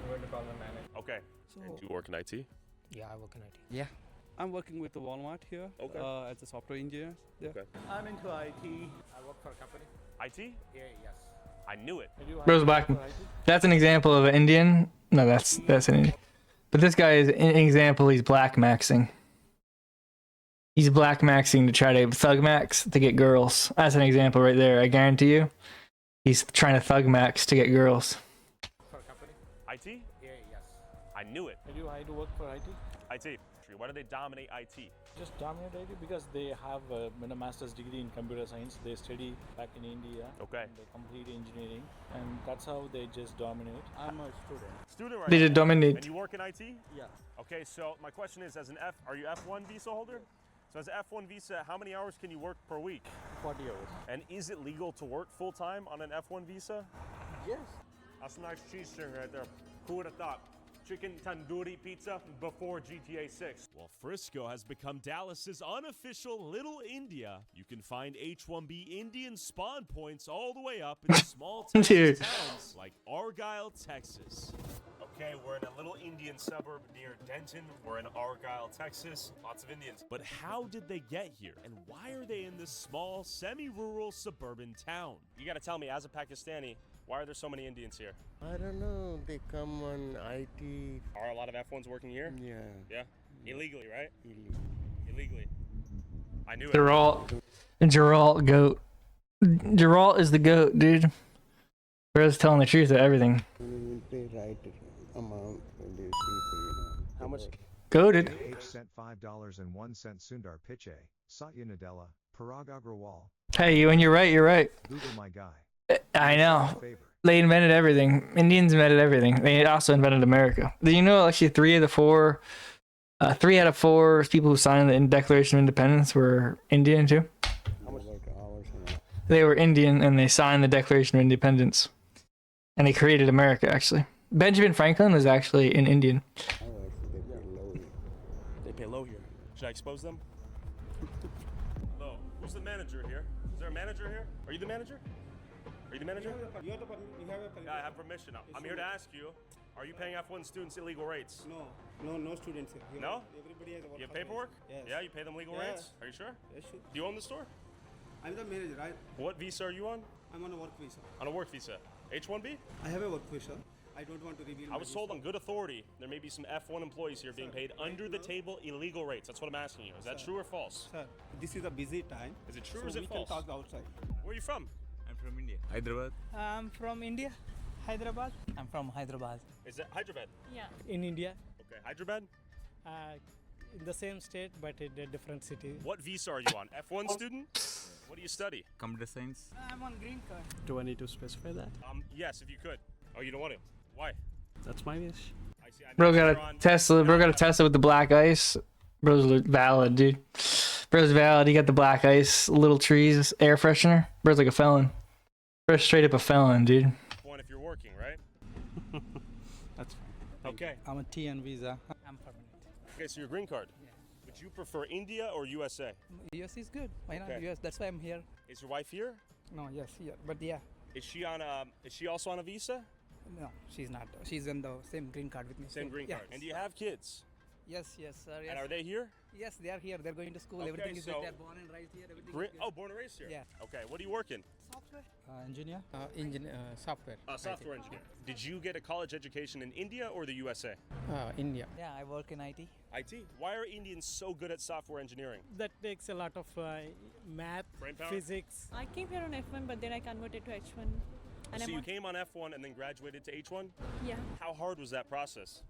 [SPEAKER 22] going to call my manager.
[SPEAKER 2] Okay.
[SPEAKER 22] So
[SPEAKER 3] Do you work in IT?
[SPEAKER 22] yeah, I work in IT.
[SPEAKER 4] Yeah.
[SPEAKER 21] I'm working with the Walmart here as a software engineer. Yeah.
[SPEAKER 3] Okay.
[SPEAKER 21] I'm into IT.
[SPEAKER 22] I work for a company.
[SPEAKER 2] IT?
[SPEAKER 22] Yeah, yes.
[SPEAKER 2] I knew it.
[SPEAKER 1] Bro's black. That's an example of an Indian. No, that's an Indian. But this guy is an example. He's black maxing. He's black maxing to try to thug max to get girls. That's an example right there. I guarantee you. He's trying to thug max to get girls.
[SPEAKER 22] For a company.
[SPEAKER 2] IT?
[SPEAKER 22] Yeah, yes.
[SPEAKER 2] I knew it.
[SPEAKER 21] I do work for IT.
[SPEAKER 2] IT. Why do they dominate IT?
[SPEAKER 21] Just dominate IT because they have a master's degree in computer science. They study back in India.
[SPEAKER 2] Okay.
[SPEAKER 21] And they complete engineering, and that's how they just dominate. I'm a student.
[SPEAKER 2] Student right
[SPEAKER 1] They
[SPEAKER 2] now.
[SPEAKER 1] just dominate.
[SPEAKER 2] And you work in IT?
[SPEAKER 21] Yeah.
[SPEAKER 2] Okay, so my question is, are you F1 visa holder? So as an F1 visa, how many hours can you work per week?
[SPEAKER 21] 40 hours.
[SPEAKER 2] And is it legal to work full time on an F1 visa?
[SPEAKER 21] Yes.
[SPEAKER 2] That's a nice cheese string right there. Who would have thought? Chicken tandoori pizza before GTA 6. Well, Frisco has become Dallas's unofficial Little India. You can find H1B Indian spawn points all the way up in small Texas towns like Argyle, Texas. Okay, we're in a little Indian suburb near Denton. We're in Argyle, Texas. Lots of Indians. But how did they get here? And why are they in this small, semi-rural suburban town? You gotta tell me, as a Pakistani, why are there so many Indians here?
[SPEAKER 24] I don't know. They come on IT.
[SPEAKER 3] Are a lot of F1s working here?
[SPEAKER 24] Yeah.
[SPEAKER 3] Yeah? Illegally, right?
[SPEAKER 24] Illegally.
[SPEAKER 3] I knew it.
[SPEAKER 1] Geralt goat. Geralt is the goat, dude. Bro's telling the truth of everything.
[SPEAKER 24] We will pay right amount for these people,
[SPEAKER 21] How much?
[SPEAKER 1] Goated.
[SPEAKER 10] H sent $5.01 Sundar Pichai, Satya Nadella, Parag Agrawal.
[SPEAKER 1] Hey, when you're right, you're right.
[SPEAKER 10] Google my guy.
[SPEAKER 1] I know. They invented everything. Indians invented everything. They also invented America. Do you know actually 3 out of 4 people who signed the Declaration of Independence were Indian too?
[SPEAKER 24] How much? Like hours and
[SPEAKER 1] They were Indian and they signed the Declaration of Independence. and they created America. Actually, Benjamin Franklin was actually an Indian.
[SPEAKER 2] They pay low here. Should I expose them? Low. Who's the manager here? Is there a manager here? Are you the manager? Are you the manager?
[SPEAKER 21] You have permission.
[SPEAKER 2] Yeah, I have permission. I'm here to ask you, are you paying F1 students illegal rates?
[SPEAKER 21] No students here.
[SPEAKER 2] No?
[SPEAKER 21] Everybody has a work.
[SPEAKER 2] You have paperwork?
[SPEAKER 21] Yes.
[SPEAKER 2] Yeah, you pay them legal rates? Are you sure?
[SPEAKER 21] Yes, sure.
[SPEAKER 2] Do you own the store?
[SPEAKER 21] I'm the manager, right?
[SPEAKER 2] What visa are you on?
[SPEAKER 21] I'm on a work visa.
[SPEAKER 2] On a work visa. H1B?
[SPEAKER 21] I have a work visa. I don't want to reveal.
[SPEAKER 2] I was told on good authority there may be some F1 employees here being paid under the table illegal rates. That's what I'm asking you. Is that true or false?
[SPEAKER 21] Sir, this is a busy time.
[SPEAKER 2] Is it true
[SPEAKER 21] so
[SPEAKER 2] or is it
[SPEAKER 21] we
[SPEAKER 2] false?
[SPEAKER 21] can talk outside.
[SPEAKER 2] Where are you from?
[SPEAKER 5] I'm from India. Hyderabad.
[SPEAKER 22] I'm from India, Hyderabad. I'm from Hyderabad.
[SPEAKER 2] Is that Hyderabad?
[SPEAKER 22] Yeah. In India,
[SPEAKER 2] Okay, Hyderabad?
[SPEAKER 22] in the same state but in a different city.
[SPEAKER 2] What visa are you on? F1 student? What do you study?
[SPEAKER 5] Computer science.
[SPEAKER 22] I'm on green card.
[SPEAKER 19] Do I need to specify that?
[SPEAKER 2] Yes, if you could. Oh, you don't want to? Why?
[SPEAKER 19] That's my wish.
[SPEAKER 2] I see.
[SPEAKER 1] Bro got a Tesla. Bro got a Tesla with the black ice. Bro's valid, dude. Bro's valid. He got the black ice, little trees, air freshener. Bro's like a felon. Bro's straight up a felon, dude.
[SPEAKER 2] One if you're working, right?
[SPEAKER 21] That's fine.
[SPEAKER 2] Okay.
[SPEAKER 21] I'm a TN visa.
[SPEAKER 22] I'm permanent.
[SPEAKER 2] Okay, so your green card.
[SPEAKER 22] Yeah.
[SPEAKER 2] Would you prefer India or USA?
[SPEAKER 22] US is good. Why not
[SPEAKER 2] Okay.
[SPEAKER 22] US? That's why I'm here.
[SPEAKER 2] Is your wife here?
[SPEAKER 22] No, yes, here. But yeah,
[SPEAKER 2] Is she on? Is she also on a visa?
[SPEAKER 22] no, she's not. She's on the same green card with me.
[SPEAKER 2] Same green card. And do you have kids?
[SPEAKER 22] Yes, sir. Yes.
[SPEAKER 2] And are they here?
[SPEAKER 22] Yes, they are here. They're going to school.
[SPEAKER 2] Okay,
[SPEAKER 22] Everything is
[SPEAKER 2] so-
[SPEAKER 22] good. They're born and raised here. Everything is good.
[SPEAKER 2] Oh, born and raised here.
[SPEAKER 22] Yeah.
[SPEAKER 2] Okay. What are you working?
[SPEAKER 22] Software.
[SPEAKER 21] Engineer?
[SPEAKER 22] Software.
[SPEAKER 2] Software engineer. Did you get a college education in India or the USA?
[SPEAKER 21] India.
[SPEAKER 22] Yeah, I work in IT.
[SPEAKER 2] IT. Why are Indians so good at software engineering?
[SPEAKER 22] That takes a lot of math,
[SPEAKER 2] Brain power?
[SPEAKER 22] physics.
[SPEAKER 6] I came here on F1, but then I converted to H1. And
[SPEAKER 2] So
[SPEAKER 6] I'm
[SPEAKER 2] you
[SPEAKER 6] on-
[SPEAKER 2] came on F1 and then graduated to H1?
[SPEAKER 6] Yeah,
[SPEAKER 2] How hard was that process?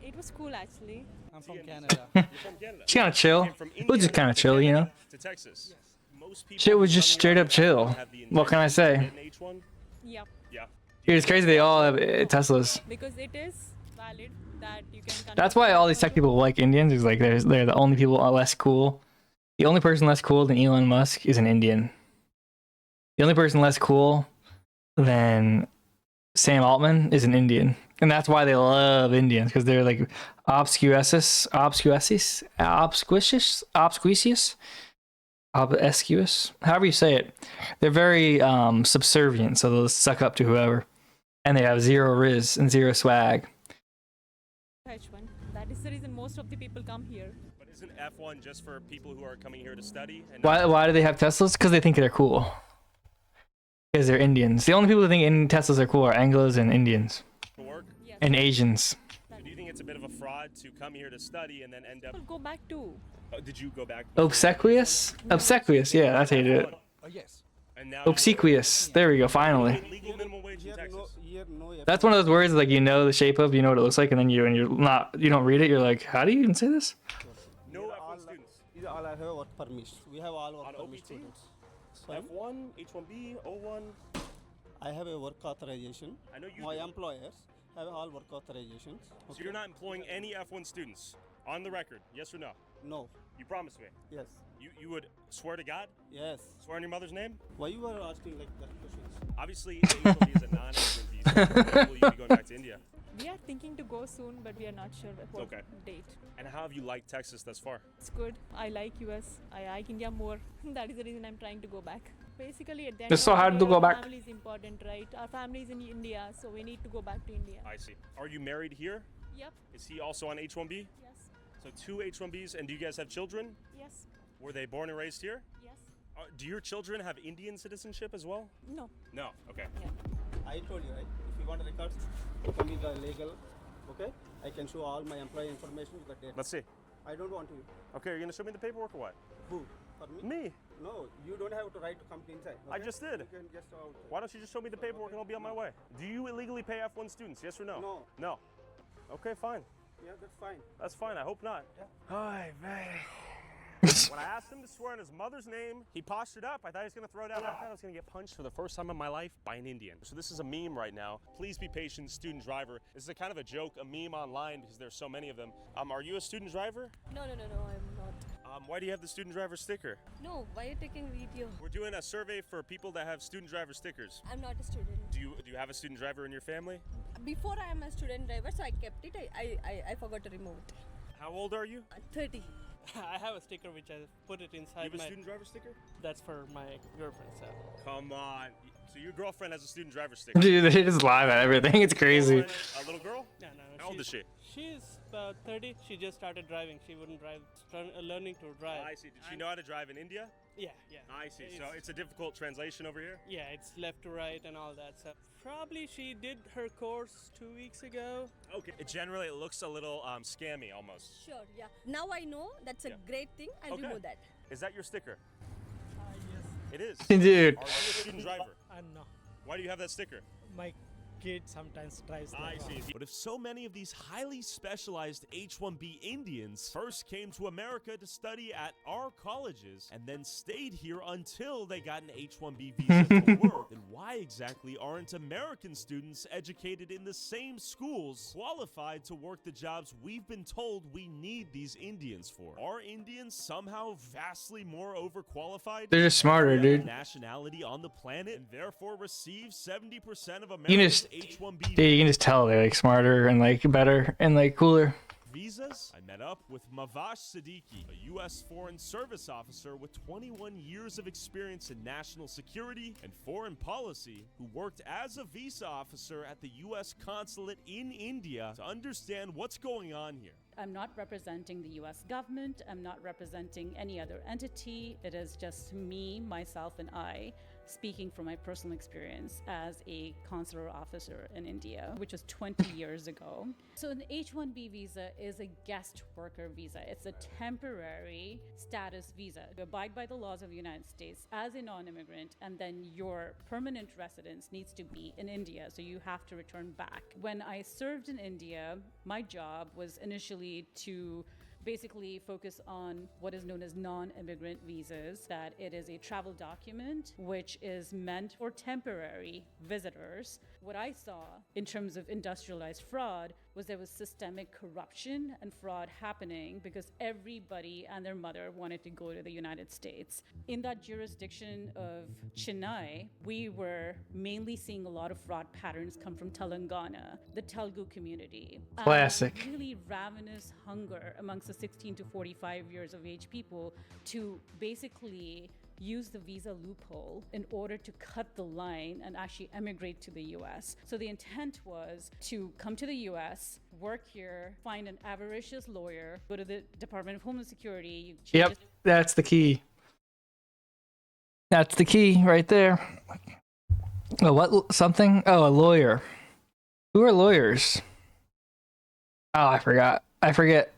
[SPEAKER 6] it was cool actually.
[SPEAKER 21] I'm from
[SPEAKER 2] TN.
[SPEAKER 21] Canada.
[SPEAKER 2] You're from Canada.
[SPEAKER 1] It's kind of chill.
[SPEAKER 2] Came from
[SPEAKER 1] It was just
[SPEAKER 2] India
[SPEAKER 1] kind of
[SPEAKER 2] to
[SPEAKER 1] chill, you know.
[SPEAKER 2] Canada to Texas. Most people
[SPEAKER 1] Shit was
[SPEAKER 2] who
[SPEAKER 1] just
[SPEAKER 2] come
[SPEAKER 1] straight
[SPEAKER 2] here
[SPEAKER 1] up chill.
[SPEAKER 2] have the
[SPEAKER 1] What can I say?
[SPEAKER 2] intention to get an H1.
[SPEAKER 6] Yeah,
[SPEAKER 2] Yeah.
[SPEAKER 1] Dude, it's crazy. They all have Teslas.
[SPEAKER 6] because it is valid that you can.
[SPEAKER 1] That's why all these tech people like Indians. Is like they're the only people less cool. The only person less cool than Elon Musk is an Indian. The only person less cool than Sam Altman is an Indian, and that's why they love Indians, because they're like obscuous, however you say it. They're very subservient, so they'll suck up to whoever, and they have zero riz and zero swag.
[SPEAKER 6] H1. That is the reason most of the people come here.
[SPEAKER 2] But isn't F1 just for people who are coming here to study? And
[SPEAKER 1] Why do they have Teslas? Because they think they're cool. Because they're Indians. The only people who think Teslas are cool are Anglos and Indians.
[SPEAKER 2] to work?
[SPEAKER 6] Yes.
[SPEAKER 1] And Asians.
[SPEAKER 2] So do you think it's a bit of a fraud to come here to study and then end up?
[SPEAKER 6] Go back too.
[SPEAKER 2] Did you go back?
[SPEAKER 1] Obsequious? Obsequious, yeah, that's how you do it.
[SPEAKER 21] Yes.
[SPEAKER 2] And now
[SPEAKER 1] Obsequious. There we go, finally.
[SPEAKER 2] legal minimum wage in Texas.
[SPEAKER 1] That's one of those words like you know the shape of, you know what it looks like, and then you don't read it, you're like, how do you even say this?
[SPEAKER 2] No F1 students.
[SPEAKER 21] These all I have work permits. We have all work
[SPEAKER 2] On
[SPEAKER 21] permit
[SPEAKER 2] OPT?
[SPEAKER 21] students.
[SPEAKER 2] F1, H1B, O1.
[SPEAKER 21] I have a work authorization.
[SPEAKER 2] I know you
[SPEAKER 21] My
[SPEAKER 2] do.
[SPEAKER 21] employers have all work authorizations.
[SPEAKER 2] So you're not employing any F1 students? On the record, yes or no?
[SPEAKER 21] No.
[SPEAKER 2] You promise me?
[SPEAKER 21] Yes.
[SPEAKER 2] You would swear to God?
[SPEAKER 21] Yes.
[SPEAKER 2] Swear on your mother's name?
[SPEAKER 21] Why you are asking like that questions?
[SPEAKER 2] Obviously, H1B is a non-immigrant visa. When will you be going back to India?
[SPEAKER 6] We are thinking to go soon, but we are not sure what
[SPEAKER 2] Okay.
[SPEAKER 6] date.
[SPEAKER 2] And how have you liked Texas thus far?
[SPEAKER 6] It's good. I like US. I like India more. That is the reason I'm trying to go back. Basically, at the end
[SPEAKER 1] It's so
[SPEAKER 6] of the
[SPEAKER 1] hard
[SPEAKER 6] day,
[SPEAKER 1] to go
[SPEAKER 6] our
[SPEAKER 1] back.
[SPEAKER 6] Family is important, right? Our family is in India, so we need to go back to India.
[SPEAKER 2] I see. Are you married here?
[SPEAKER 6] Yep.
[SPEAKER 2] Is he also on H1B?
[SPEAKER 6] Yes.
[SPEAKER 2] So 2 H1Bs, and do you guys have children?
[SPEAKER 6] Yes.
[SPEAKER 2] Were they born and raised here?
[SPEAKER 6] Yes.
[SPEAKER 2] Do your children have Indian citizenship as well?
[SPEAKER 6] No.
[SPEAKER 2] No. Okay.
[SPEAKER 21] I told you, right? If you want records, for me the legal, okay? I can show all my employee information with the date.
[SPEAKER 2] Let's see.
[SPEAKER 21] I don't want to.
[SPEAKER 2] Okay, you're gonna show me the paperwork or what?
[SPEAKER 21] Who? For me?
[SPEAKER 2] Me.
[SPEAKER 21] No, you don't have to right to come inside.
[SPEAKER 2] I
[SPEAKER 21] okay?
[SPEAKER 2] just did.
[SPEAKER 21] You can just out.
[SPEAKER 2] Why don't you just show me the paperwork and I'll be on my way? Do you illegally pay F1 students? Yes or no?
[SPEAKER 21] No.
[SPEAKER 2] No. Okay, fine.
[SPEAKER 21] Yeah, that's fine.
[SPEAKER 2] That's fine. I hope not.
[SPEAKER 21] Hi, man.
[SPEAKER 2] When I asked him to swear on his mother's name, he postured up. I thought he was going to throw it out. I thought I was going to get punched for the first time in my life by an Indian. So this is a meme right now. Please be patient, student driver. This is a kind of a joke, a meme online because there's so many of them. Are you a student driver?
[SPEAKER 6] No, I'm not.
[SPEAKER 3] Why do you have the student driver sticker?
[SPEAKER 8] No, why are you taking video?
[SPEAKER 3] We're doing a survey for people that have student driver stickers.
[SPEAKER 8] I'm not a student.
[SPEAKER 3] Do you have a student driver in your family?
[SPEAKER 8] Before I am a student driver, so I kept it. I forgot to remove it.
[SPEAKER 3] How old are you?
[SPEAKER 8] 30.
[SPEAKER 9] I have a sticker which I put it inside.
[SPEAKER 3] You have a student driver sticker?
[SPEAKER 9] That's for my girlfriend. So.
[SPEAKER 3] Come on. So your girlfriend has a student driver sticker?
[SPEAKER 1] Dude, they just lie about everything. It's crazy.
[SPEAKER 3] A little girl?
[SPEAKER 9] No.
[SPEAKER 3] How old is she?
[SPEAKER 9] She's about 30. She just started driving. She wouldn't drive, learning to drive.
[SPEAKER 3] I see. Did she know how to drive in India?
[SPEAKER 9] Yeah.
[SPEAKER 3] I see. So it's a difficult translation over here?
[SPEAKER 9] Yeah, it's left to right and all that. So probably she did her course 2 weeks ago.
[SPEAKER 3] Okay. Generally, it looks a little scammy almost.
[SPEAKER 8] Sure, yeah. Now I know that's a great thing. I'll remove that.
[SPEAKER 3] Is that your sticker?
[SPEAKER 9] Yes.
[SPEAKER 3] It is?
[SPEAKER 1] Dude.
[SPEAKER 3] Are you a student driver?
[SPEAKER 9] No.
[SPEAKER 3] Why do you have that sticker?
[SPEAKER 9] My kid sometimes drives.
[SPEAKER 3] I see. But if so many of these highly specialized H-1B Indians first came to America to study at our colleges and then stayed here until they got an H-1B visa to work, then why exactly aren't American students educated in the same schools qualified to work the jobs we've been told we need these Indians for? Are Indians somehow vastly more overqualified?
[SPEAKER 1] They're just smarter, dude.
[SPEAKER 3] Nationality on the planet and therefore receive 70% of
[SPEAKER 1] You
[SPEAKER 3] America's
[SPEAKER 1] just,
[SPEAKER 3] H-1B
[SPEAKER 1] dude, you can just tell they're like smarter and like better and like cooler.
[SPEAKER 3] visas. I met up with Mavash Siddiqui, a U.S. Foreign Service officer with 21 years of experience in national security and foreign policy, who worked as a visa officer at the U.S. consulate in India to understand what's going on here.
[SPEAKER 13] I'm not representing the US government. I'm not representing any other entity. It is just me, myself, and I speaking from my personal experience as a consular officer in India, which was 20 years ago. So an H-1B visa is a guest worker visa. It's a temporary status visa. You abide by the laws of the United States as a non-immigrant, and then your permanent residence needs to be in India, so you have to return back. When I served in India, my job was initially to basically focus on what is known as non-immigrant visas, that it is a travel document which is meant for temporary visitors. What I saw in terms of industrialized fraud was there was systemic corruption and fraud happening because everybody and their mother wanted to go to the United States. In that jurisdiction of Chennai, we were mainly seeing a lot of fraud patterns come from Telangana, the Telugu community.
[SPEAKER 1] Classic.
[SPEAKER 13] Really ravenous hunger amongst the 16 to 45 years of age people to basically use the visa loophole in order to cut the line and actually emigrate to the US. So the intent was to come to the US, work here, find an avaricious lawyer, go to the Department of Homeland Security.
[SPEAKER 1] Yep, that's the key. That's the key right there. Oh, what? Something? Oh, a lawyer. Who are lawyers? Oh, I forgot. I forget.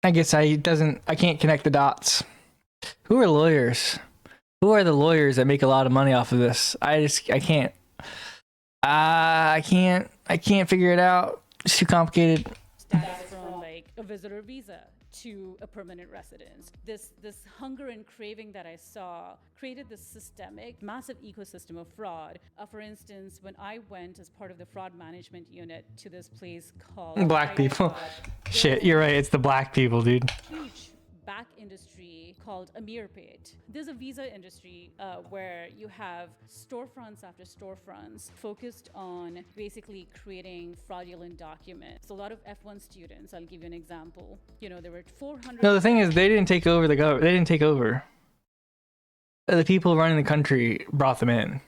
[SPEAKER 1] I guess I can't connect the dots. Who are lawyers? Who are the lawyers that make a lot of money off of this? I can't. I can't figure it out. It's too complicated.
[SPEAKER 13] From like a visitor visa to a permanent residence. This hunger and craving that I saw created this systemic, massive ecosystem of fraud. For instance, when I went as part of the fraud management unit to this place called
[SPEAKER 1] Black people. Shit, you're right. It's the black people, dude.
[SPEAKER 13] Huge back industry called Amirpet. There's a visa industry where you have storefronts after storefronts focused on basically creating fraudulent documents. A lot of F1 students, I'll give you an example. You know, there were 400...
[SPEAKER 1] No, the thing is, they didn't take over the government. They didn't take over. The people running the country brought them in.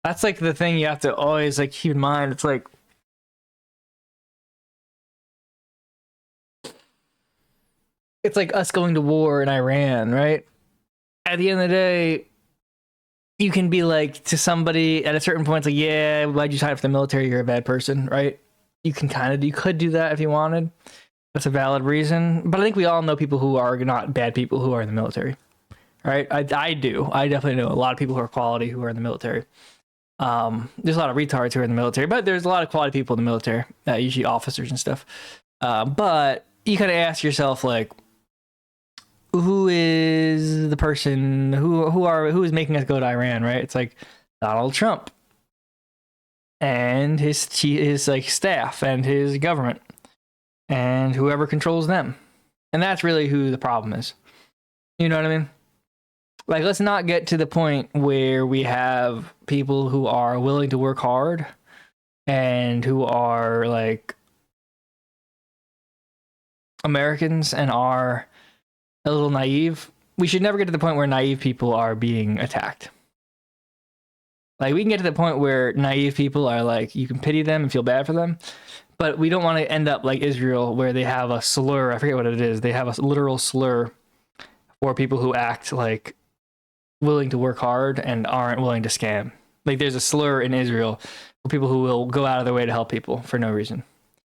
[SPEAKER 1] That's like the thing you have to always like keep in mind. It's like, it's like us going to war in Iran, right? At the end of the day, you can be like to somebody at a certain point, it's like, yeah, why'd you sign up for the military? You're a bad person, right? You could do that if you wanted. That's a valid reason. But I think we all know people who are not bad people who are in the military, right? I do. I definitely know a lot of people who are quality who are in the military. There's a lot of retards who are in the military, but there's a lot of quality people in the military, usually officers and stuff. But you kind of ask yourself, like, who is the person who is making us go to Iran, right? It's like Donald Trump and his like staff and his government and whoever controls them. And that's really who the problem is. You know what I mean? Like, let's not get to the point where we have people who are willing to work hard and who are like Americans and are a little naive. We should never get to the point where naive people are being attacked. Like, we can get to the point where naive people are like, you can pity them and feel bad for them, but we don't want to end up like Israel, where they have a slur. I forget what it is. They have a literal slur for people who act like willing to work hard and aren't willing to scam. Like, there's a slur in Israel for people who will go out of their way to help people for no reason.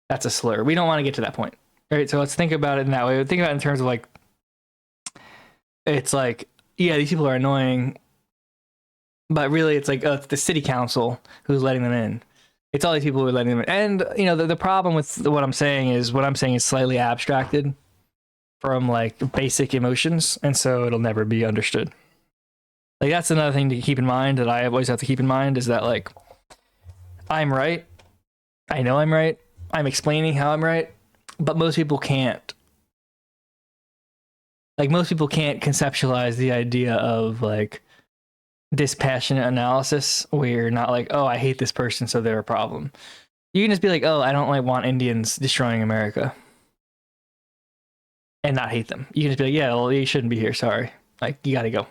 [SPEAKER 1] That's a slur. We don't want to get to that point. Right? So let's think about it in that way. Think about it in terms of like, it's like, yeah, these people are annoying, but really it's like, it's the city council who's letting them in. It's all these people who are letting them in. And, you know, the problem with what I'm saying is slightly abstracted from like basic emotions. And so it'll never be understood. Like, that's another thing to keep in mind, that I always have to keep in mind, is that like, I'm right. I know I'm right. I'm explaining how I'm right, but most people can't. Like, most people can't conceptualize the idea of like dispassionate analysis, where you're not like, oh, I hate this person, so they're a problem. You can just be like, oh, I don't like want Indians destroying America, and not hate them. You can just be like, yeah, well, you shouldn't be here. Sorry. Like, you got to go.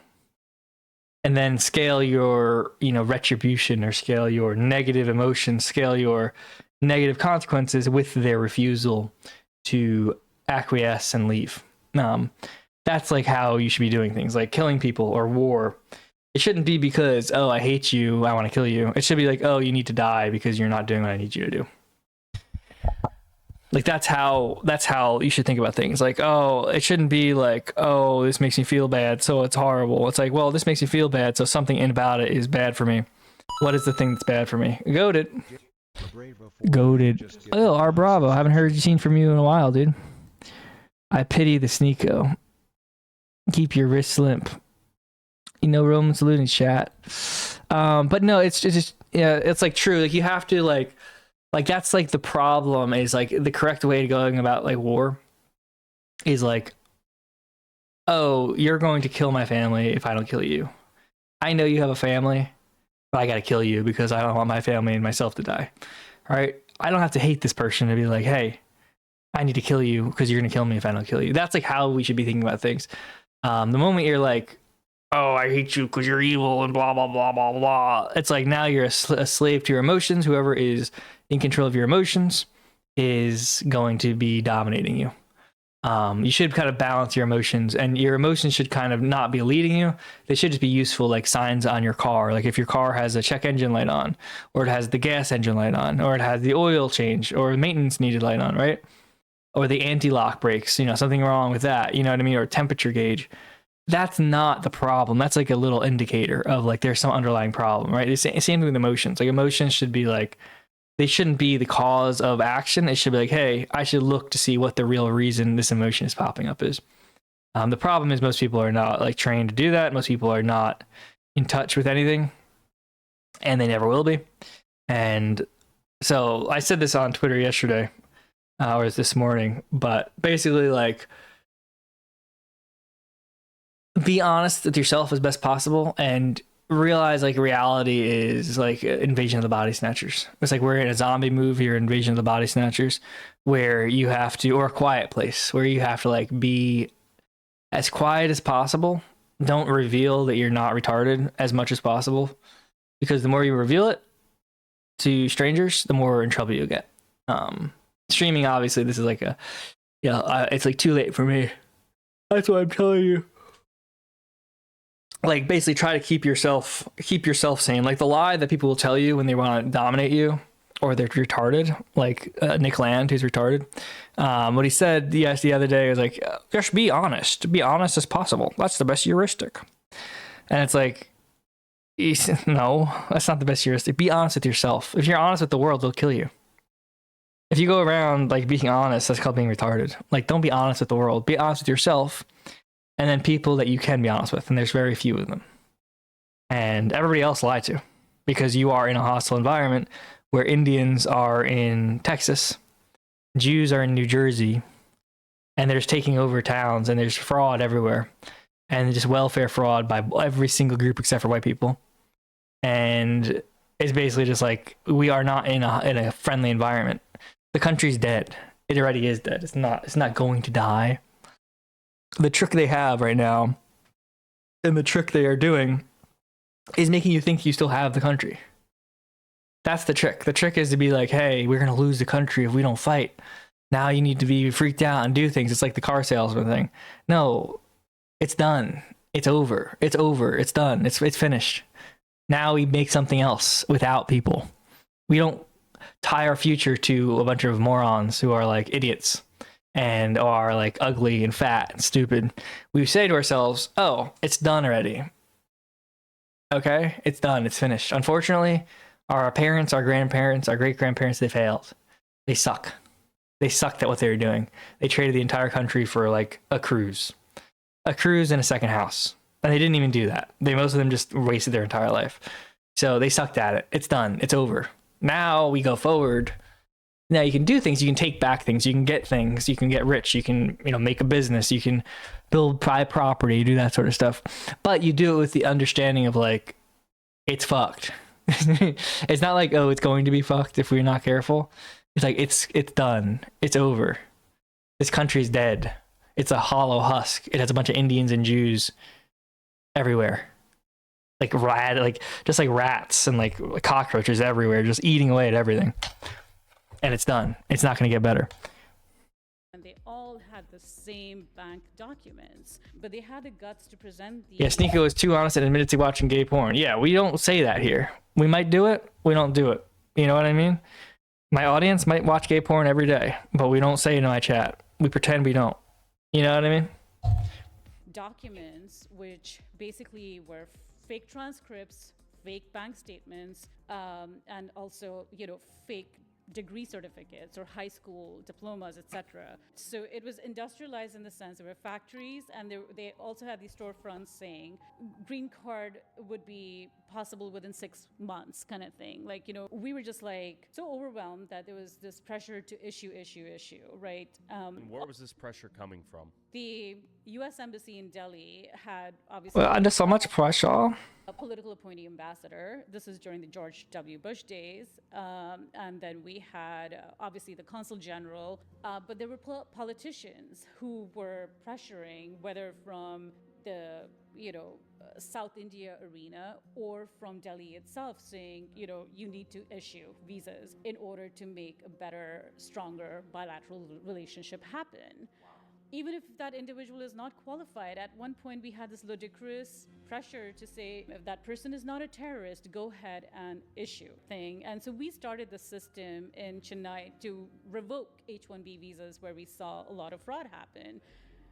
[SPEAKER 1] And then scale your, you know, retribution, or scale your negative emotions, scale your negative consequences with their refusal to acquiesce and leave. That's like how you should be doing things, like killing people or war. It shouldn't be because, oh, I hate you, I want to kill you. It should be like, oh, you need to die because you're not doing what I need you to do. Like, that's how you should think about things. Like, oh, it shouldn't be like, oh, this makes me feel bad, so it's horrible. It's like, well, this makes me feel bad, so something about it is bad for me. What is the thing that's bad for me? Goated. Oh, R Bravo, I haven't heard seen from you in a while, dude. I pity the sneako. Keep your wrists limp. You know, Roman saluting chat. But no, it's just, yeah, it's like true. Like, you have to like that's like the problem, is like the correct way to going about like war is like, oh, you're going to kill my family if I don't kill you. I know you have a family, but I got to kill you because I don't want my family and myself to die. All right. I don't have to hate this person to be like, hey, I need to kill you because you're going to kill me if I don't kill you. That's like how we should be thinking about things. The moment you're like, oh, I hate you because you're evil and blah, blah, blah, blah, blah. It's like, now you're a slave to your emotions. Whoever is in control of your emotions is going to be dominating you. You should kind of balance your emotions, and your emotions should kind of not be leading you. They should just be useful, like signs on your car. Like, if your car has a check engine light on, or it has the gas engine light on, or it has the oil change or maintenance needed light on, right? Or the anti-lock brakes, you know, something wrong with that, you know what I mean? Or temperature gauge. That's not the problem. That's like a little indicator of like there's some underlying problem, right? It's the same thing with emotions. Like, emotions should be like, they shouldn't be the cause of action. It should be like, hey, I should look to see what the real reason this emotion is popping up is. The problem is most people are not like trained to do that. Most people are not in touch with anything, and they never will be. And so I said this on Twitter yesterday, or this morning, but basically, like, be honest with yourself as best possible, and realize like reality is like Invasion of the Body Snatchers. It's like we're in a zombie movie or Invasion of the Body Snatchers, where you have to, or a quiet place, where you have to like be as quiet as possible. Don't reveal that you're not retarded as much as possible, because the more you reveal it to strangers, the more in trouble you get. Streaming, obviously, this is like a, it's like too late for me. That's what I'm telling you. Like, basically try to keep yourself sane. Like, the lie that people will tell you when they want to dominate you, or they're retarded, like Nick Land, who's retarded. What he said the other day was like, just be honest as possible. That's the best heuristic. And it's like, no, that's not the best heuristic. Be honest with yourself. If you're honest with the world, they'll kill you. If you go around like being honest, that's called being retarded. Like, don't be honest with the world. Be honest with yourself. And then people that you can be honest with, and there's very few of them. And everybody else lie to, because you are in a hostile environment where Indians are in Texas, Jews are in New Jersey, and they're just taking over towns, and there's fraud everywhere, and just welfare fraud by every single group except for white people. And it's basically just like, we are not in a friendly environment. The country's dead. It already is dead. It's not going to die. The trick they have right now, and the trick they are doing, is making you think you still have the country. That's the trick. The trick is to be like, hey, we're going to lose the country if we don't fight. Now you need to be freaked out and do things. It's like the car salesman thing. No, it's done. It's over. It's over. It's done. It's finished. Now we make something else without people. We don't tie our future to a bunch of morons who are like idiots and are like ugly and fat and stupid. We say to ourselves, oh, it's done already. Okay, it's done. It's finished. Unfortunately, our parents, our grandparents, our great-grandparents, they failed. They suck. They sucked at what they were doing. They traded the entire country for like a cruise and a second house. And they didn't even do that. Most of them just wasted their entire life. So they sucked at it. It's done. It's over. Now we go forward. Now you can do things. You can take back things. You can get things. You can get rich. You can, make a business. You can buy property, do that sort of stuff. But you do it with the understanding of like, it's fucked. It's not like, oh, it's going to be fucked if we're not careful. It's like, it's done. It's over. This country's dead. It's a hollow husk. It has a bunch of Indians and Jews everywhere. Just like rats and like cockroaches everywhere, just eating away at everything. And it's done. It's not going to get better.
[SPEAKER 13] And they all had the same bank documents, but they had the guts to present the...
[SPEAKER 1] Yeah, Sneeko was too honest and admitted to watching gay porn. Yeah, we don't say that here. We might do it. We don't do it. You know what I mean? My audience might watch gay porn every day, but we don't say it in my chat. We pretend we don't. You know what I mean?
[SPEAKER 13] Documents which basically were fake transcripts, fake bank statements, and also, fake degree certificates or high school diplomas, etc. So it was industrialized in the sense there were factories, and they also had these storefronts saying green card would be possible within 6 months, kind of thing. Like, we were just like so overwhelmed that there was this pressure to issue, right?
[SPEAKER 2] And where was this pressure coming from?
[SPEAKER 13] The U.S. Embassy in Delhi had obviously...
[SPEAKER 1] Well, under so much pressure.
[SPEAKER 13] A political appointee ambassador. This is during the George W. Bush days. And then we had, obviously, the consul general. But there were politicians who were pressuring, whether from the, South India arena or from Delhi itself, saying, you need to issue visas in order to make a better, stronger bilateral relationship happen. Even if that individual is not qualified, at one point we had this ludicrous pressure to say, if that person is not a terrorist, go ahead and issue thing. And so we started the system in Chennai to revoke H-1B visas where we saw a lot of fraud happen.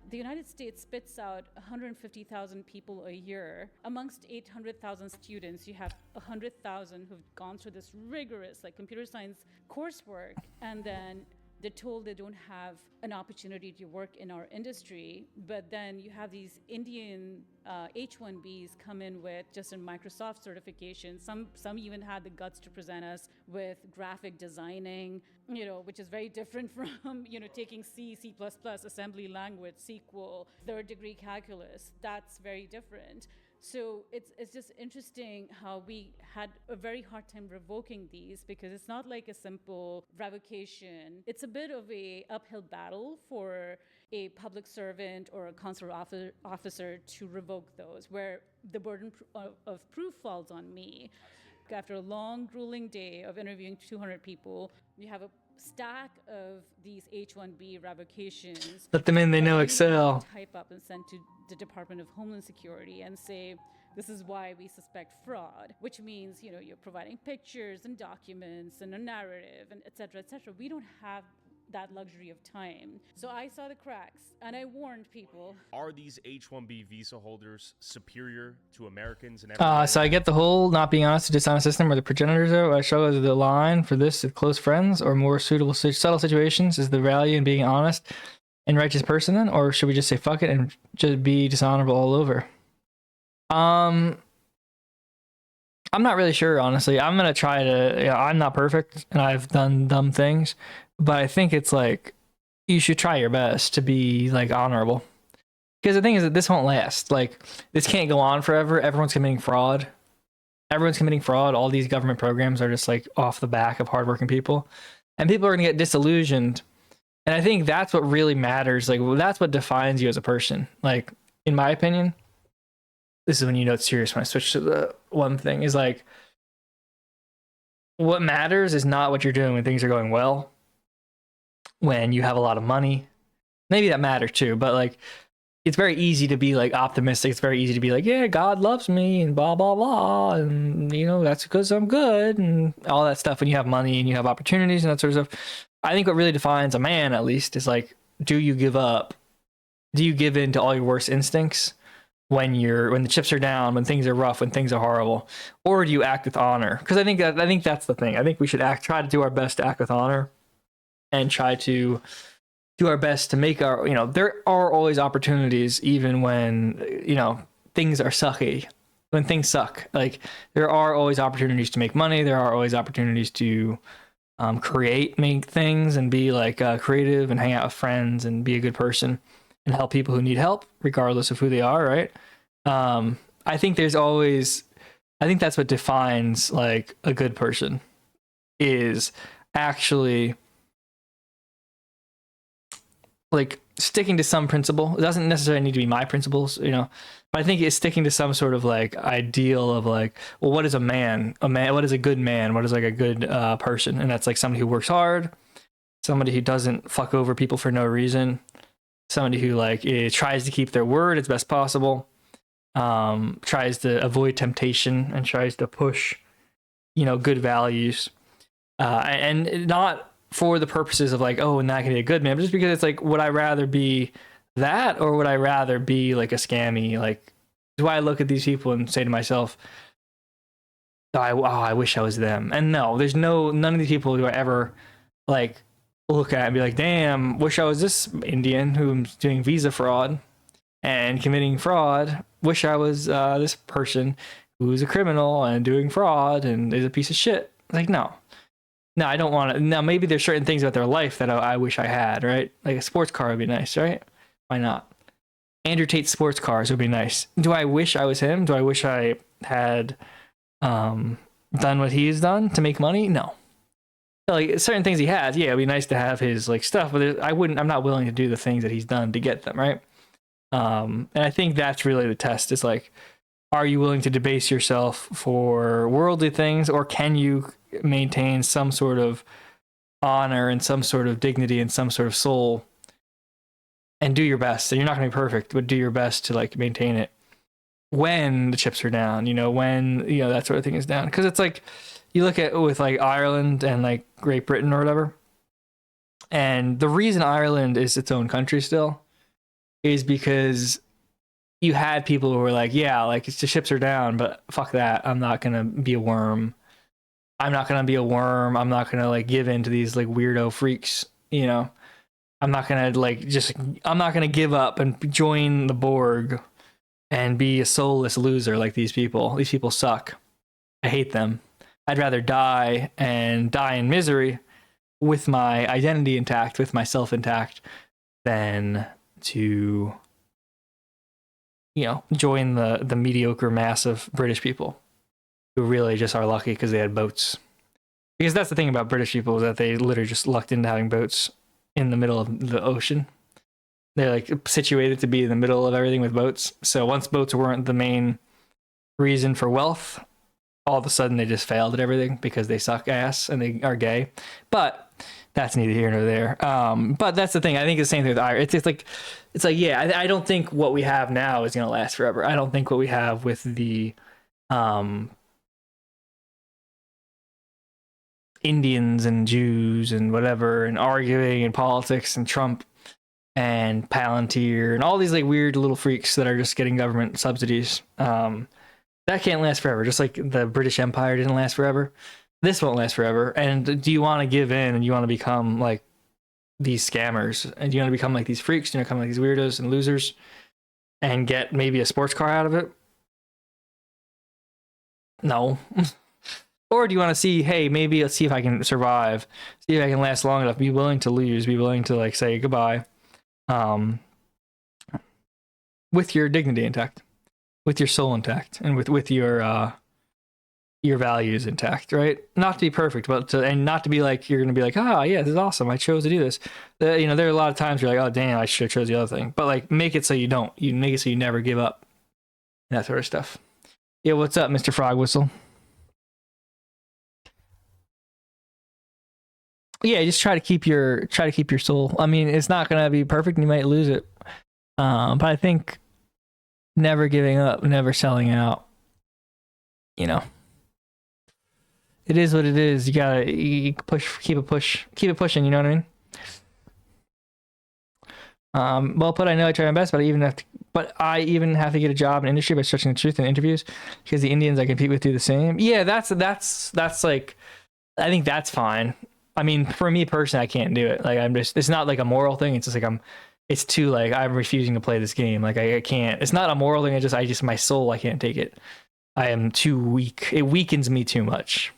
[SPEAKER 13] The United States spits out 150,000 people a year. Amongst 800,000 students, you have 100,000 who've gone through this rigorous, computer science coursework, and then they're told they don't have an opportunity to work in our industry. But then you have these Indian H-1Bs come in with just a Microsoft certification. Some even had the guts to present us with graphic designing, which is very different from, taking C, C++, assembly language, SQL, third degree calculus. That's very different. So it's just interesting how we had a very hard time revoking these, because it's not like a simple revocation. It's a bit of a uphill battle for a public servant or a consular officer to revoke those, where the burden of proof falls on me. After a long, grueling day of interviewing 200 people, you have a stack of these H-1B revocations.
[SPEAKER 1] Let them in, they know Excel.
[SPEAKER 13] Type up and send to the Department of Homeland Security and say, this is why we suspect fraud, which means, you're providing pictures and documents and a narrative and et cetera, et cetera. We don't have that luxury of time. So I saw the cracks and I warned people.
[SPEAKER 2] Are these H-1B visa holders superior to Americans? And
[SPEAKER 1] so I get the whole not being honest to dishonest system where the progenitors are. I show as the line for this at close friends or more suitable subtle situations is the value in being honest and righteous person then, or should we just say fuck it and just be dishonorable all over? I'm not really sure, honestly. I'm gonna try to. I'm not perfect, and I've done dumb things, but I think it's like you should try your best to be like honorable. Because the thing is that this won't last. Like, this can't go on forever. Everyone's committing fraud. All these government programs are just like off the back of hardworking people, and people are gonna get disillusioned. And I think that's what really matters. Like, well, that's what defines you as a person. Like, in my opinion, this is when you know it's serious. When I switch to the one thing is like, what matters is not what you're doing when things are going well, when you have a lot of money. Maybe that matters too, but like, it's very easy to be like optimistic. It's very easy to be like, yeah, God loves me and blah, blah, blah. And, you know, that's because I'm good and all that stuff. When you have money and you have opportunities and that sort of stuff. I think what really defines a man, at least, is like, do you give up? Do you give in to all your worst instincts when the chips are down, when things are rough, when things are horrible? Or do you act with honor? Because I think that's the thing. I think we should try to do our best to act with honor and try to do our best to make our, you know, there are always opportunities make things suck. Like, there are always opportunities to make money. There are always opportunities to make things and be like creative and hang out with friends and be a good person and help people who need help, regardless of who they are, right? I think that's what defines like a good person, is actually like sticking to some principle. It doesn't necessarily need to be my principles, you know, but I think it's sticking to some sort of like ideal of like, well, what is a man? What is a good man? What is like a good person? And that's like somebody who works hard, somebody who doesn't fuck over people for no reason, somebody who like tries to keep their word as best possible, tries to avoid temptation and tries to push, you know, good values, and not for the purposes of like, oh, and that can be a good man, but just because it's like, would I rather be that, or would I rather be like a scammy? Like, do I look at these people and say to myself, I wish I was them? And no, there's none of these people do I ever like look at and be like, damn, wish I was this Indian who's doing visa fraud and committing fraud. Wish I was this person who's a criminal and doing fraud and is a piece of shit. Like, no, I don't want to. Now, maybe there's certain things about their life that I wish I had, right? Like a sports car would be nice, right? Why not? Andrew Tate's sports cars would be nice. Do I wish I was him? Do I wish I had done what he's done to make money? No. Like, certain things he has, yeah, it'd be nice to have his like stuff, but I'm not willing to do the things that he's done to get them, right? And I think that's really the test, is like, are you willing to debase yourself for worldly things, or can you maintain some sort of honor and some sort of dignity and some sort of soul, and do your best? And you're not going to be perfect, but do your best to like maintain it when the chips are down, you know, when, you know, that sort of thing is down. Because it's like, you look at with like Ireland and like Great Britain or whatever, and the reason Ireland is its own country still is because you had people who were like, yeah, like, it's the ships are down, but fuck that, I'm not gonna be a worm. I'm not gonna like give in to these like weirdo freaks, you know. I'm not gonna give up and join the Borg and be a soulless loser like these people. These people suck. I hate them. I'd rather die in misery with my identity intact, with myself intact, than to, you know, join the mediocre mass of British people who really just are lucky because they had boats. Because that's the thing about British people, is that they literally just lucked into having boats in the middle of the ocean. They're like situated to be in the middle of everything with boats. So once boats weren't the main reason for wealth, all of a sudden they just failed at everything because they suck ass and they are gay. But that's neither here nor there. But that's the thing. I think it's the same thing with Irish. It's like, yeah, I don't think what we have now is going to last forever. I don't think what we have with the Indians and Jews and whatever, and arguing and politics and Trump and Palantir and all these like weird little freaks that are just getting government subsidies, that can't last forever. Just like the British Empire didn't last forever, this won't last forever. And do you want to give in and you want to become like these scammers, and do you want to become like these freaks, do you want to become like these weirdos and losers and get maybe a sports car out of it? No. Or do you want to see, hey, maybe let's see if I can survive, see if I can last long enough, be willing to lose, be willing to like say goodbye, with your dignity intact, with your soul intact, and with your values intact, right? Not to be perfect, but and not to be like, you're going to be like, oh yeah, this is awesome, I chose to do this. There are a lot of times you're like, oh damn, I should have chose the other thing. But like, make it so you don't. You make it so you never give up. That sort of stuff. Yeah, what's up, Mr. Frog Whistle? Yeah, just try to keep your soul. I mean, it's not gonna be perfect, and you might lose it. But I think never giving up, never selling out. It is what it is. You gotta keep it pushing. You know what I mean? Well put. I know I try my best, but I even have to get a job in industry by stretching the truth in interviews because the Indians I compete with do the same. Yeah, that's like, I think that's fine. I mean, for me personally, I can't do it. Like, it's not like a moral thing. It's just like I'm refusing to play this game. Like, I can't. It's not a moral thing. I just my soul, I can't take it. I am too weak. It weakens me too much.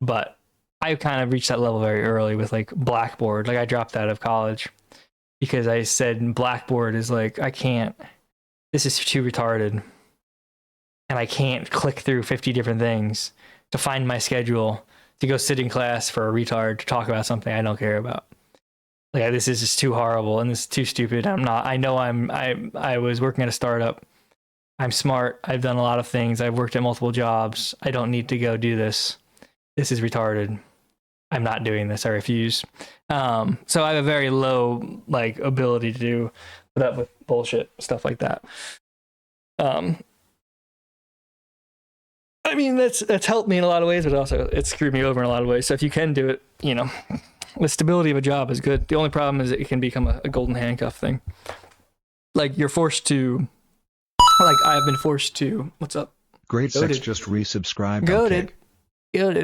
[SPEAKER 1] But I kind of reached that level very early with like Blackboard. Like, I dropped out of college because I said Blackboard is like, I can't. This is too retarded. And I can't click through 50 different things to find my schedule to go sit in class for a retard to talk about something I don't care about. Like, this is just too horrible and this is too stupid. I was working at a startup. I'm smart. I've done a lot of things. I've worked at multiple jobs. I don't need to go do this. This is retarded. I'm not doing this. I refuse. So I have a very low like ability to put up with bullshit, stuff like that. I mean, that's helped me in a lot of ways, but also it screwed me over in a lot of ways. So if you can do it, the stability of a job is good. The only problem is it can become a golden handcuff thing. Like, you're forced to, like, I've been forced to, what's up?
[SPEAKER 10] Great Sex just resubscribed.
[SPEAKER 1] Goated.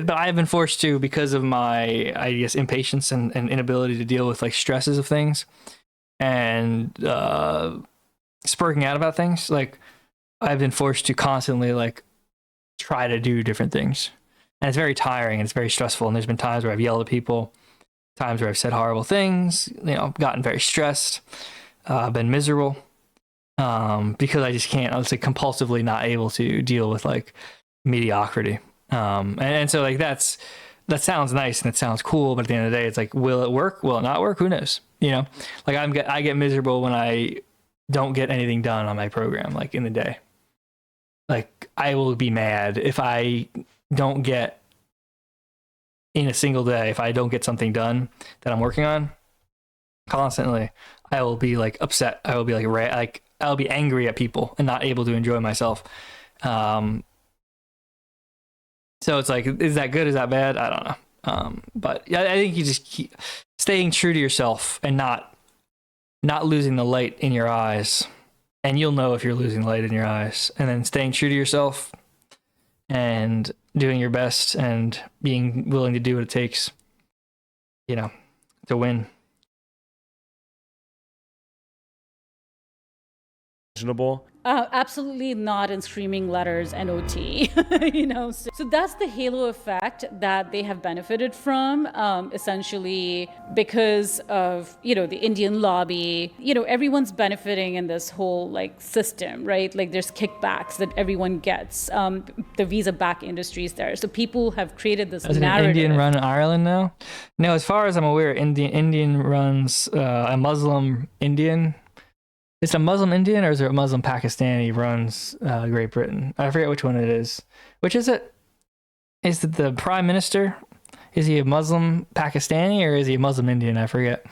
[SPEAKER 1] But I've been forced to because of my, I guess, impatience and inability to deal with like stresses of things and spurring out about things. Like, I've been forced to constantly like try to do different things, and it's very tiring and it's very stressful. And there's been times where I've yelled at people, times where I've said horrible things, gotten very stressed, been miserable, because I just can't. I was like compulsively not able to deal with like mediocrity. And so like that sounds nice and it sounds cool, but at the end of the day, it's like, will it work? Will it not work? Who knows? Like I get miserable when I don't get anything done on my program, like in the day. Like, I will be mad if I don't get in a single day, if I don't get something done that I'm working on constantly, I will be like upset. I will be like I'll be angry at people and not able to enjoy myself. So it's like, is that good? Is that bad? I don't know. But yeah, I think you just keep staying true to yourself and not losing the light in your eyes. And you'll know if you're losing light in your eyes. And then staying true to yourself and doing your best and being willing to do what it takes, to win.
[SPEAKER 13] Absolutely not in screaming letters and OT, So that's the halo effect that they have benefited from, essentially because of, the Indian lobby. Everyone's benefiting in this whole like system, right? Like, there's kickbacks that everyone gets. The visa back industry is there. So people have created this narrative.
[SPEAKER 1] Is it Indian run Ireland now? No, as far as I'm aware, Indian runs a Muslim Indian. Is it a Muslim Indian or is it a Muslim Pakistani runs Great Britain? I forget which one it is. Which is it? Is it the Prime Minister? Is he a Muslim Pakistani or is he a Muslim Indian? I forget.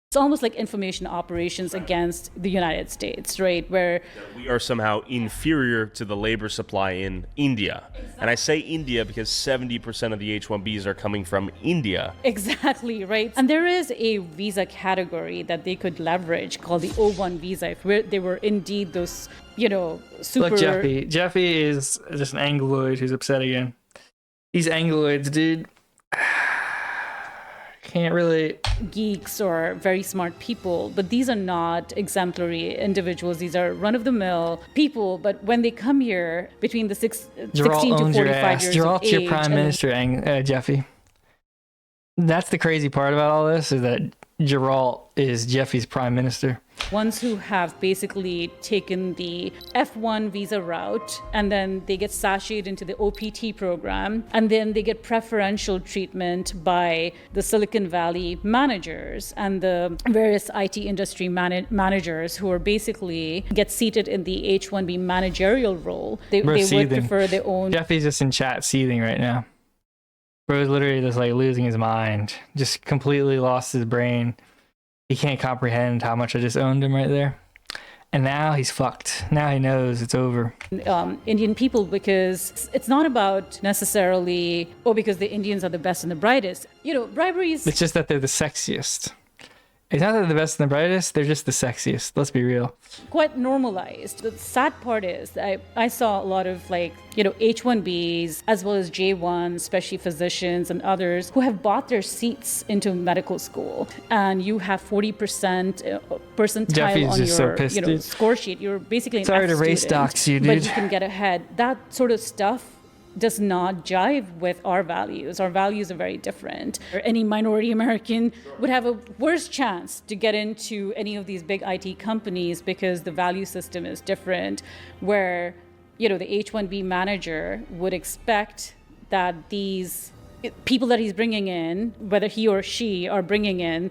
[SPEAKER 13] It's almost like information operations against the United States, right? Where
[SPEAKER 2] we are somehow inferior to the labor supply in India. Exactly. And I say India because 70% of the H-1Bs are coming from India.
[SPEAKER 13] Exactly, right? And there is a visa category that they could leverage called the O1 visa, where they were indeed those, super...
[SPEAKER 1] Look, Jeffy. Jeffy is just an Angloid who's upset again. These Angloids, dude. can't really
[SPEAKER 13] geeks or very smart people, but these are not exemplary individuals. These are run-of-the-mill people, but when they come here between the 16 to 45 years
[SPEAKER 1] Geralt's
[SPEAKER 13] of age,
[SPEAKER 1] your prime minister, Jeffy. That's the crazy part about all this, is that Geralt is Jeffy's prime minister.
[SPEAKER 13] Ones who have basically taken the F1 visa route, and then they get sashayed into the OPT program, and then they get preferential treatment by the Silicon Valley managers and the various IT industry managers who are basically get seated in the H-1B managerial role. They would prefer their own.
[SPEAKER 1] Jeffy's just in chat seething right now. Bro's literally just like losing his mind, just completely lost his brain. He can't comprehend how much I just owned him right there. And now he's fucked. Now he knows it's over.
[SPEAKER 13] Indian people, because it's not about necessarily, because the Indians are the best and the brightest. You know, briberies.
[SPEAKER 1] It's just that they're the sexiest. It's not that they're the best and the brightest, they're just the sexiest. Let's be real.
[SPEAKER 13] Quite normalized. The sad part is that I saw a lot of H-1Bs as well as J-1s, especially physicians and others who have bought their seats into medical school. And you have 40% percentile on your score sheet. You're basically an
[SPEAKER 1] Sorry
[SPEAKER 13] F
[SPEAKER 1] to race
[SPEAKER 13] student,
[SPEAKER 1] docs you, dude.
[SPEAKER 13] but you can get ahead. That sort of stuff does not jive with our values. Our values are very different. Any minority American would have a worse chance to get into any of these big IT companies because the value system is different, where, the H-1B manager would expect that these people that he's bringing in, whether he or she are bringing in,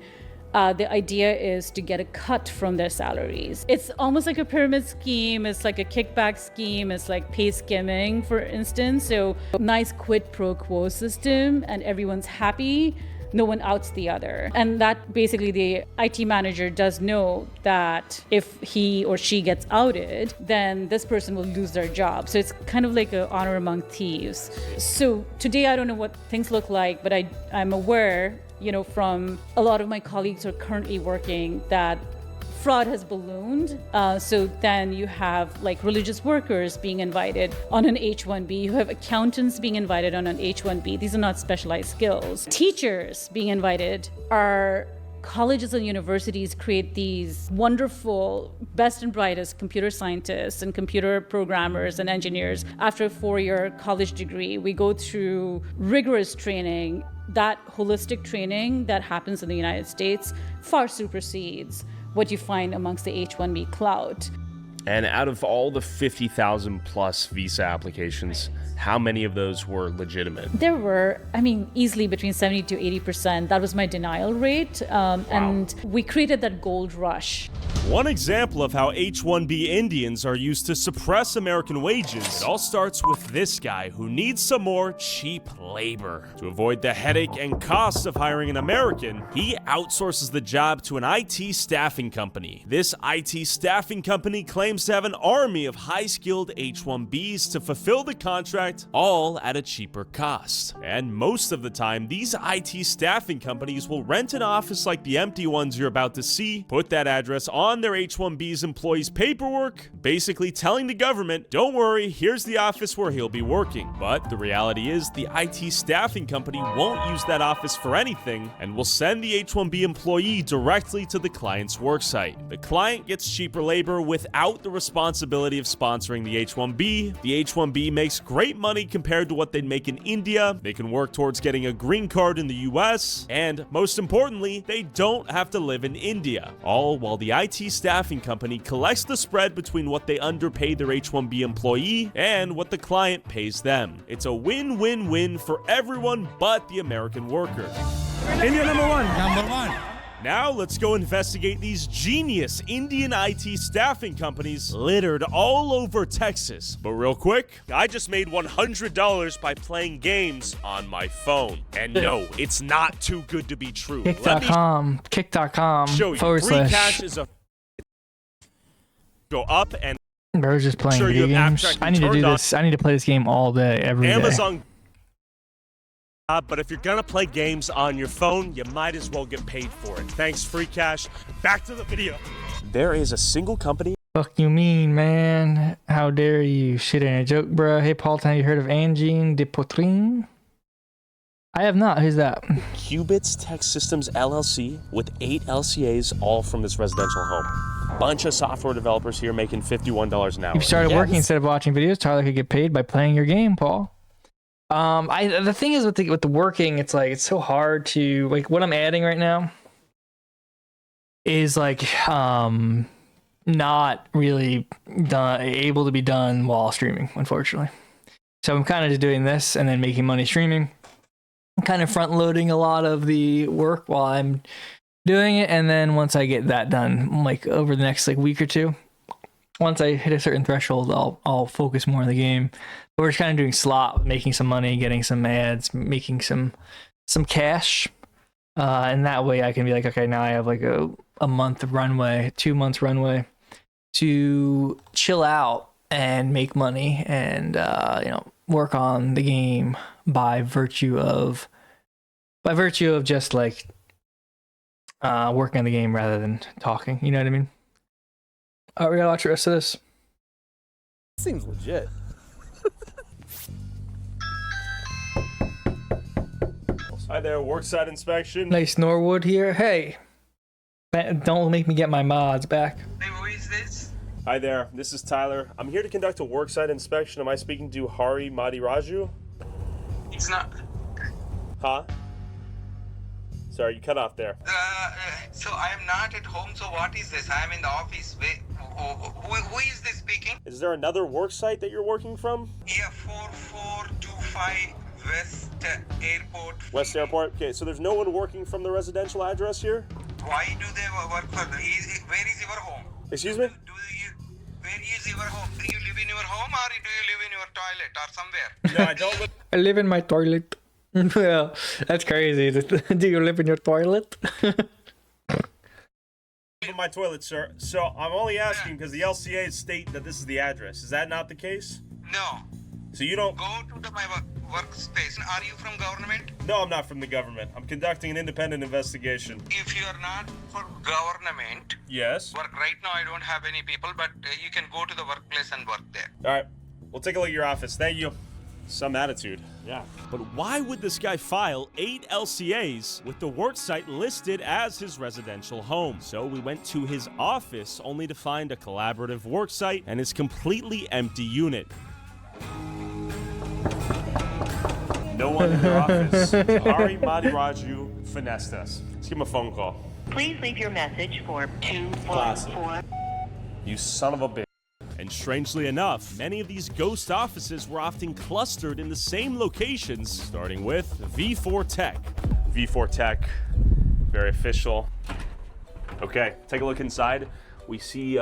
[SPEAKER 13] the idea is to get a cut from their salaries. It's almost like a pyramid scheme. It's like a kickback scheme. It's like pay skimming, for instance. So nice quid pro quo system, and everyone's happy. No one outs the other. And that basically the IT manager does know that if he or she gets outed, then this person will lose their job. So it's kind of like an honor among thieves. So today, I don't know what things look like, but I'm aware, from a lot of my colleagues who are currently working, that fraud has ballooned. So then you have religious workers being invited on an H-1B. You have accountants being invited on an H-1B. These are not specialized skills. Teachers being invited. Our colleges and universities create these wonderful, best and brightest computer scientists and computer programmers and engineers. After a 4-year college degree, we go through rigorous training. That holistic training that happens in the United States far supersedes what you find amongst the H-1B clout.
[SPEAKER 2] And out of all the 50,000 plus visa applications, how many of those were legitimate?
[SPEAKER 13] There were, easily between 70 to 80%. That was my denial rate. And we created that gold rush.
[SPEAKER 2] One example of how H-1B Indians are used to suppress American wages, it all starts with this guy who needs some more cheap labor. To avoid the headache and costs of hiring an American, he outsources the job to an IT staffing company. This IT staffing company claims to have an army of high-skilled H-1Bs to fulfill the contract, all at a cheaper cost. And most of the time, these IT staffing companies will rent an office like the empty ones you're about to see, put that address on their H-1B's employees' paperwork, basically telling the government, don't worry, here's the office where he'll be working. But the reality is, the IT staffing company won't use that office for anything and will send the H-1B employee directly to the client's worksite. The client gets cheaper labor without the responsibility of sponsoring the H-1B. The H-1B makes great money compared to what they'd make in India. They can work towards getting a green card in the US, and most importantly, they don't have to live in India. All while the IT staffing company collects the spread between what they underpay their H-1B employee and what the client pays them. It's a win-win-win for everyone but the American worker.
[SPEAKER 15] India number one.
[SPEAKER 2] Now let's go investigate these genius Indian IT staffing companies littered all over Texas. But real quick, I just made $100 by playing games on my phone. And no, it's not too good to be true.
[SPEAKER 1] Kick.com
[SPEAKER 2] show you.
[SPEAKER 1] /
[SPEAKER 2] Free cash is a go up and
[SPEAKER 1] Bro's just playing video games. I need to do this. I need to play this game all day, every day.
[SPEAKER 2] Amazon. But if you're gonna play games on your phone, you might as well get paid for it. Thanks, free cash. Back to the video. There is a single company.
[SPEAKER 1] Fuck you mean, man? How dare you? Shit ain't a joke, bro. Hey, Paul, have you heard of Angine de Poitrine? I have not. Who's that?
[SPEAKER 2] Qubits Tech Systems LLC with 8 LCAs, all from this residential home. Bunch of software developers here making $51 an hour.
[SPEAKER 1] You started working instead of watching videos. Tyler could get paid by playing your game, Paul. The thing is with the working, it's like it's so hard to like what I'm adding right now is like not really able to be done while streaming, unfortunately. So I'm kind of just doing this and then making money streaming. I'm kind of front loading a lot of the work while I'm doing it, and then once I get that done, like over the next like week or two, once I hit a certain threshold, I'll focus more on the game. But we're just kind of doing slot, making some money, getting some ads, making some cash, and that way I can be like, okay, now I have like a month of runway, 2 months runway to chill out and make money and work on the game by virtue of just like working on the game rather than talking. You know what I mean? All right, we gotta watch the rest of this.
[SPEAKER 18] Seems legit.
[SPEAKER 2] Hi there, worksite inspection.
[SPEAKER 1] Nice Norwood here. Hey, don't make me get my mods back.
[SPEAKER 11] Hey, who is this?
[SPEAKER 2] Hi there, this is Tyler. I'm here to conduct a worksite inspection. Am I speaking to Hari Madiraju?
[SPEAKER 11] It's not.
[SPEAKER 2] Huh? Sorry, you cut off there.
[SPEAKER 11] So I am not at home, so what is this? I am in the office. Who is this speaking?
[SPEAKER 2] Is there another worksite that you're working from?
[SPEAKER 11] Yeah, 4425 West Airport.
[SPEAKER 2] West Airport? Okay, so there's no one working from the residential address here?
[SPEAKER 11] Why do they work for where is your home?
[SPEAKER 2] Excuse me?
[SPEAKER 11] Where is your home? Do you live in your home or do you live in your toilet or somewhere?
[SPEAKER 2] No, I don't live.
[SPEAKER 1] I live in my toilet. Well, that's crazy. Do you live in your toilet?
[SPEAKER 2] In my toilet, sir. So I'm only asking because the LCAs state that this is the address. Is that not the case?
[SPEAKER 11] No.
[SPEAKER 2] So you don't
[SPEAKER 11] go to my workspace. Are you from government?
[SPEAKER 2] No, I'm not from the government. I'm conducting an independent investigation.
[SPEAKER 11] If you are not for government,
[SPEAKER 2] yes.
[SPEAKER 11] Work right now. I don't have any people, but you can go to the workplace and work there.
[SPEAKER 2] All right, we'll take a look at your office. Thank you. Some attitude. Yeah. But why would this guy file 8 LCAs with the worksite listed as his residential home? So we went to his office only to find a collaborative worksite and his completely empty unit. No one in your office. Hari Madiraju finessed us. Let's give him a phone call.
[SPEAKER 14] Please leave your message for 214.
[SPEAKER 2] You son of a bitch. And strangely enough, many of these ghost offices were often clustered in the same locations, starting with V4 Tech. V4 Tech, very official. Okay, take a look inside. We see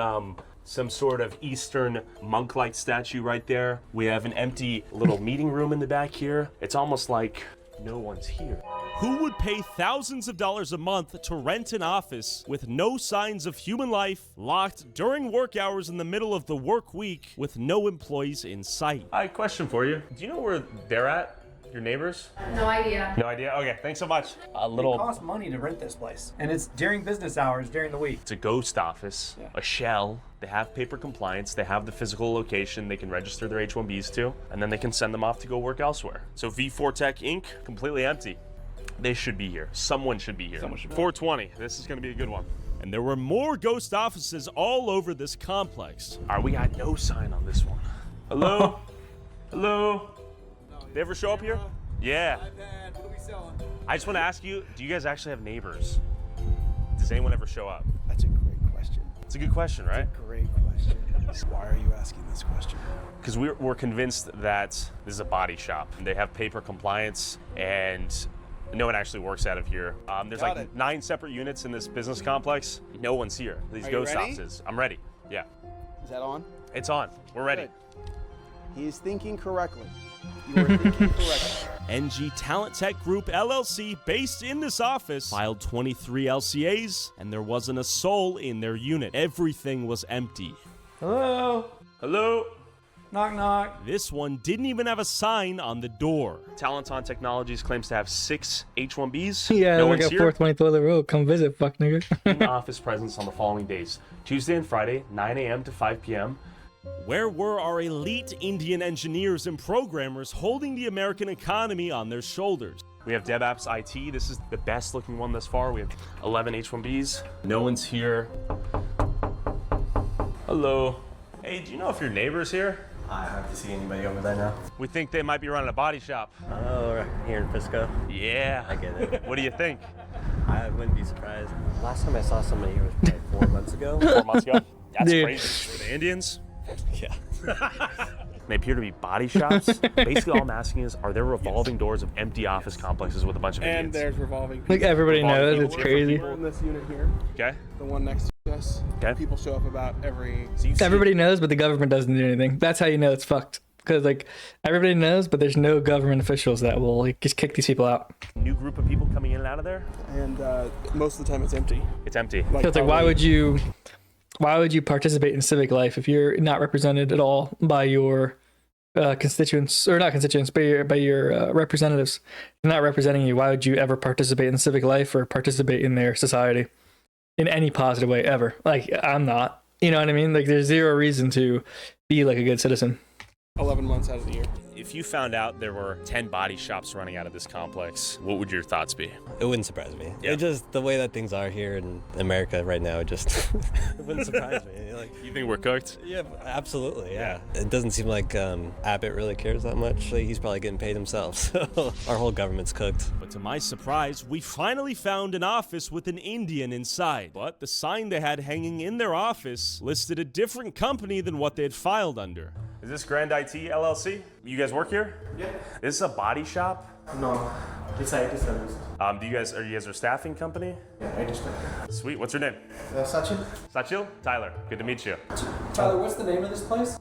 [SPEAKER 2] some sort of Eastern monk-like statue right there. We have an empty little meeting room in the back here. It's almost like no one's here.
[SPEAKER 3] Who would pay thousands of dollars a month to rent an office with no signs of human life, locked during work hours in the middle of the work week with no employees in sight?
[SPEAKER 2] Hi, question for you. Do you know where they're at? Your neighbors?
[SPEAKER 16] No idea.
[SPEAKER 2] No idea? Okay, thanks so much.
[SPEAKER 17] It costs money to rent this place, and it's during business hours during the week.
[SPEAKER 2] It's a ghost office, a shell. They have paper compliance. They have the physical location they can register their H-1Bs to, and then they can send them off to go work elsewhere. So V4 Tech Inc., completely empty. They should be here. Someone should be here. 420. This is going to be a good one.
[SPEAKER 3] And there were more ghost offices all over this complex.
[SPEAKER 2] All right, we got no sign on this one. Hello? Hello? They ever show up here? Yeah. I just want to ask you, do you guys actually have neighbors? Does anyone ever show up?
[SPEAKER 24] That's a great question.
[SPEAKER 2] It's a good question, right?
[SPEAKER 24] That's a great question. Why are you asking this question?
[SPEAKER 2] Because we're convinced that this is a body shop. They have paper compliance, and no one actually works out of here. There's like 9 separate units in this business complex. No one's here. These ghost offices. I'm ready. Yeah.
[SPEAKER 24] Is that on?
[SPEAKER 2] It's on. We're ready.
[SPEAKER 24] Good. He is thinking correctly. You are thinking correctly.
[SPEAKER 3] NG Talent Tech Group LLC, based in this office, filed 23 LCAs, and there wasn't a soul in their unit. Everything was empty.
[SPEAKER 1] Hello?
[SPEAKER 2] Hello?
[SPEAKER 1] Knock, knock.
[SPEAKER 3] This one didn't even have a sign on the door.
[SPEAKER 2] Talenton Technologies claims to have 6 H-1Bs.
[SPEAKER 1] Yeah,
[SPEAKER 2] no
[SPEAKER 1] we got 420 Toilet Road. Come visit, fuck nigga.
[SPEAKER 2] Office presence on the following days: Tuesday and Friday, 9 a.m. to 5 p.m.
[SPEAKER 3] Where were our elite Indian engineers and programmers holding the American economy on their shoulders?
[SPEAKER 2] We have DevApps IT. This is the best looking one thus far. We have 11 H1Bs. No one's here. Hello. Hey, do you know if your neighbor's here?
[SPEAKER 7] I hardly see anybody over there now.
[SPEAKER 2] We think they might be running a body shop.
[SPEAKER 7] Oh, here in Frisco?
[SPEAKER 2] Yeah.
[SPEAKER 7] I get it.
[SPEAKER 2] What do you think?
[SPEAKER 7] I wouldn't be surprised. Last time I saw somebody here was probably 4 months ago.
[SPEAKER 2] 4 months ago? That's
[SPEAKER 1] Dude.
[SPEAKER 2] crazy. Were they Indians?
[SPEAKER 7] Yeah.
[SPEAKER 2] They appear to be body shops. Basically, all I'm asking is, are there revolving doors of empty office complexes with a bunch of
[SPEAKER 18] And
[SPEAKER 2] Indians?
[SPEAKER 18] there's revolving people.
[SPEAKER 1] Like everybody
[SPEAKER 2] Revolving
[SPEAKER 1] knows,
[SPEAKER 2] people,
[SPEAKER 1] it's
[SPEAKER 2] different
[SPEAKER 1] crazy.
[SPEAKER 2] people.
[SPEAKER 18] We're in this unit here,
[SPEAKER 2] Okay.
[SPEAKER 18] the one next to us.
[SPEAKER 2] Okay.
[SPEAKER 18] People show up about every...
[SPEAKER 2] So you see-
[SPEAKER 1] Everybody knows, but the government doesn't do anything. That's how you know it's fucked. Because like everybody knows, but there's no government officials that will like just kick these people out.
[SPEAKER 2] New group of people coming in and out of there?
[SPEAKER 18] And most of the time it's empty.
[SPEAKER 2] It's empty.
[SPEAKER 1] So it's like, why would you participate in civic life if you're not represented at all by your constituents, or not constituents, by your representatives? They're not representing you. Why would you ever participate in civic life or participate in their society in any positive way ever? Like, I'm not. You know what I mean? Like, there's zero reason to be like a good citizen.
[SPEAKER 18] 11 months out of the year.
[SPEAKER 2] If you found out there were 10 body shops running out of this complex, what would your thoughts be?
[SPEAKER 7] It wouldn't surprise me.
[SPEAKER 2] Yeah.
[SPEAKER 7] It just, the way that things are here in America right now, it just it wouldn't surprise me. Like,
[SPEAKER 2] You think we're cooked?
[SPEAKER 7] yeah, absolutely, yeah. It doesn't seem like Abbott really cares that much. Like, he's probably getting paid himself, so our whole government's cooked.
[SPEAKER 2] But to my surprise, we finally found an office with an Indian inside. But the sign they had hanging in their office listed a different company than what they had filed under. Is this Grand IT LLC? You guys work here?
[SPEAKER 16] Yeah.
[SPEAKER 2] This is a body shop?
[SPEAKER 16] No, it's IT service.
[SPEAKER 2] Are you guys a staffing company?
[SPEAKER 16] Yeah, IT staffing.
[SPEAKER 2] Sweet. What's your name?
[SPEAKER 16] Sachin.
[SPEAKER 2] Sachil? Tyler. Good to meet you.
[SPEAKER 16] Tyler, what's the name of this place?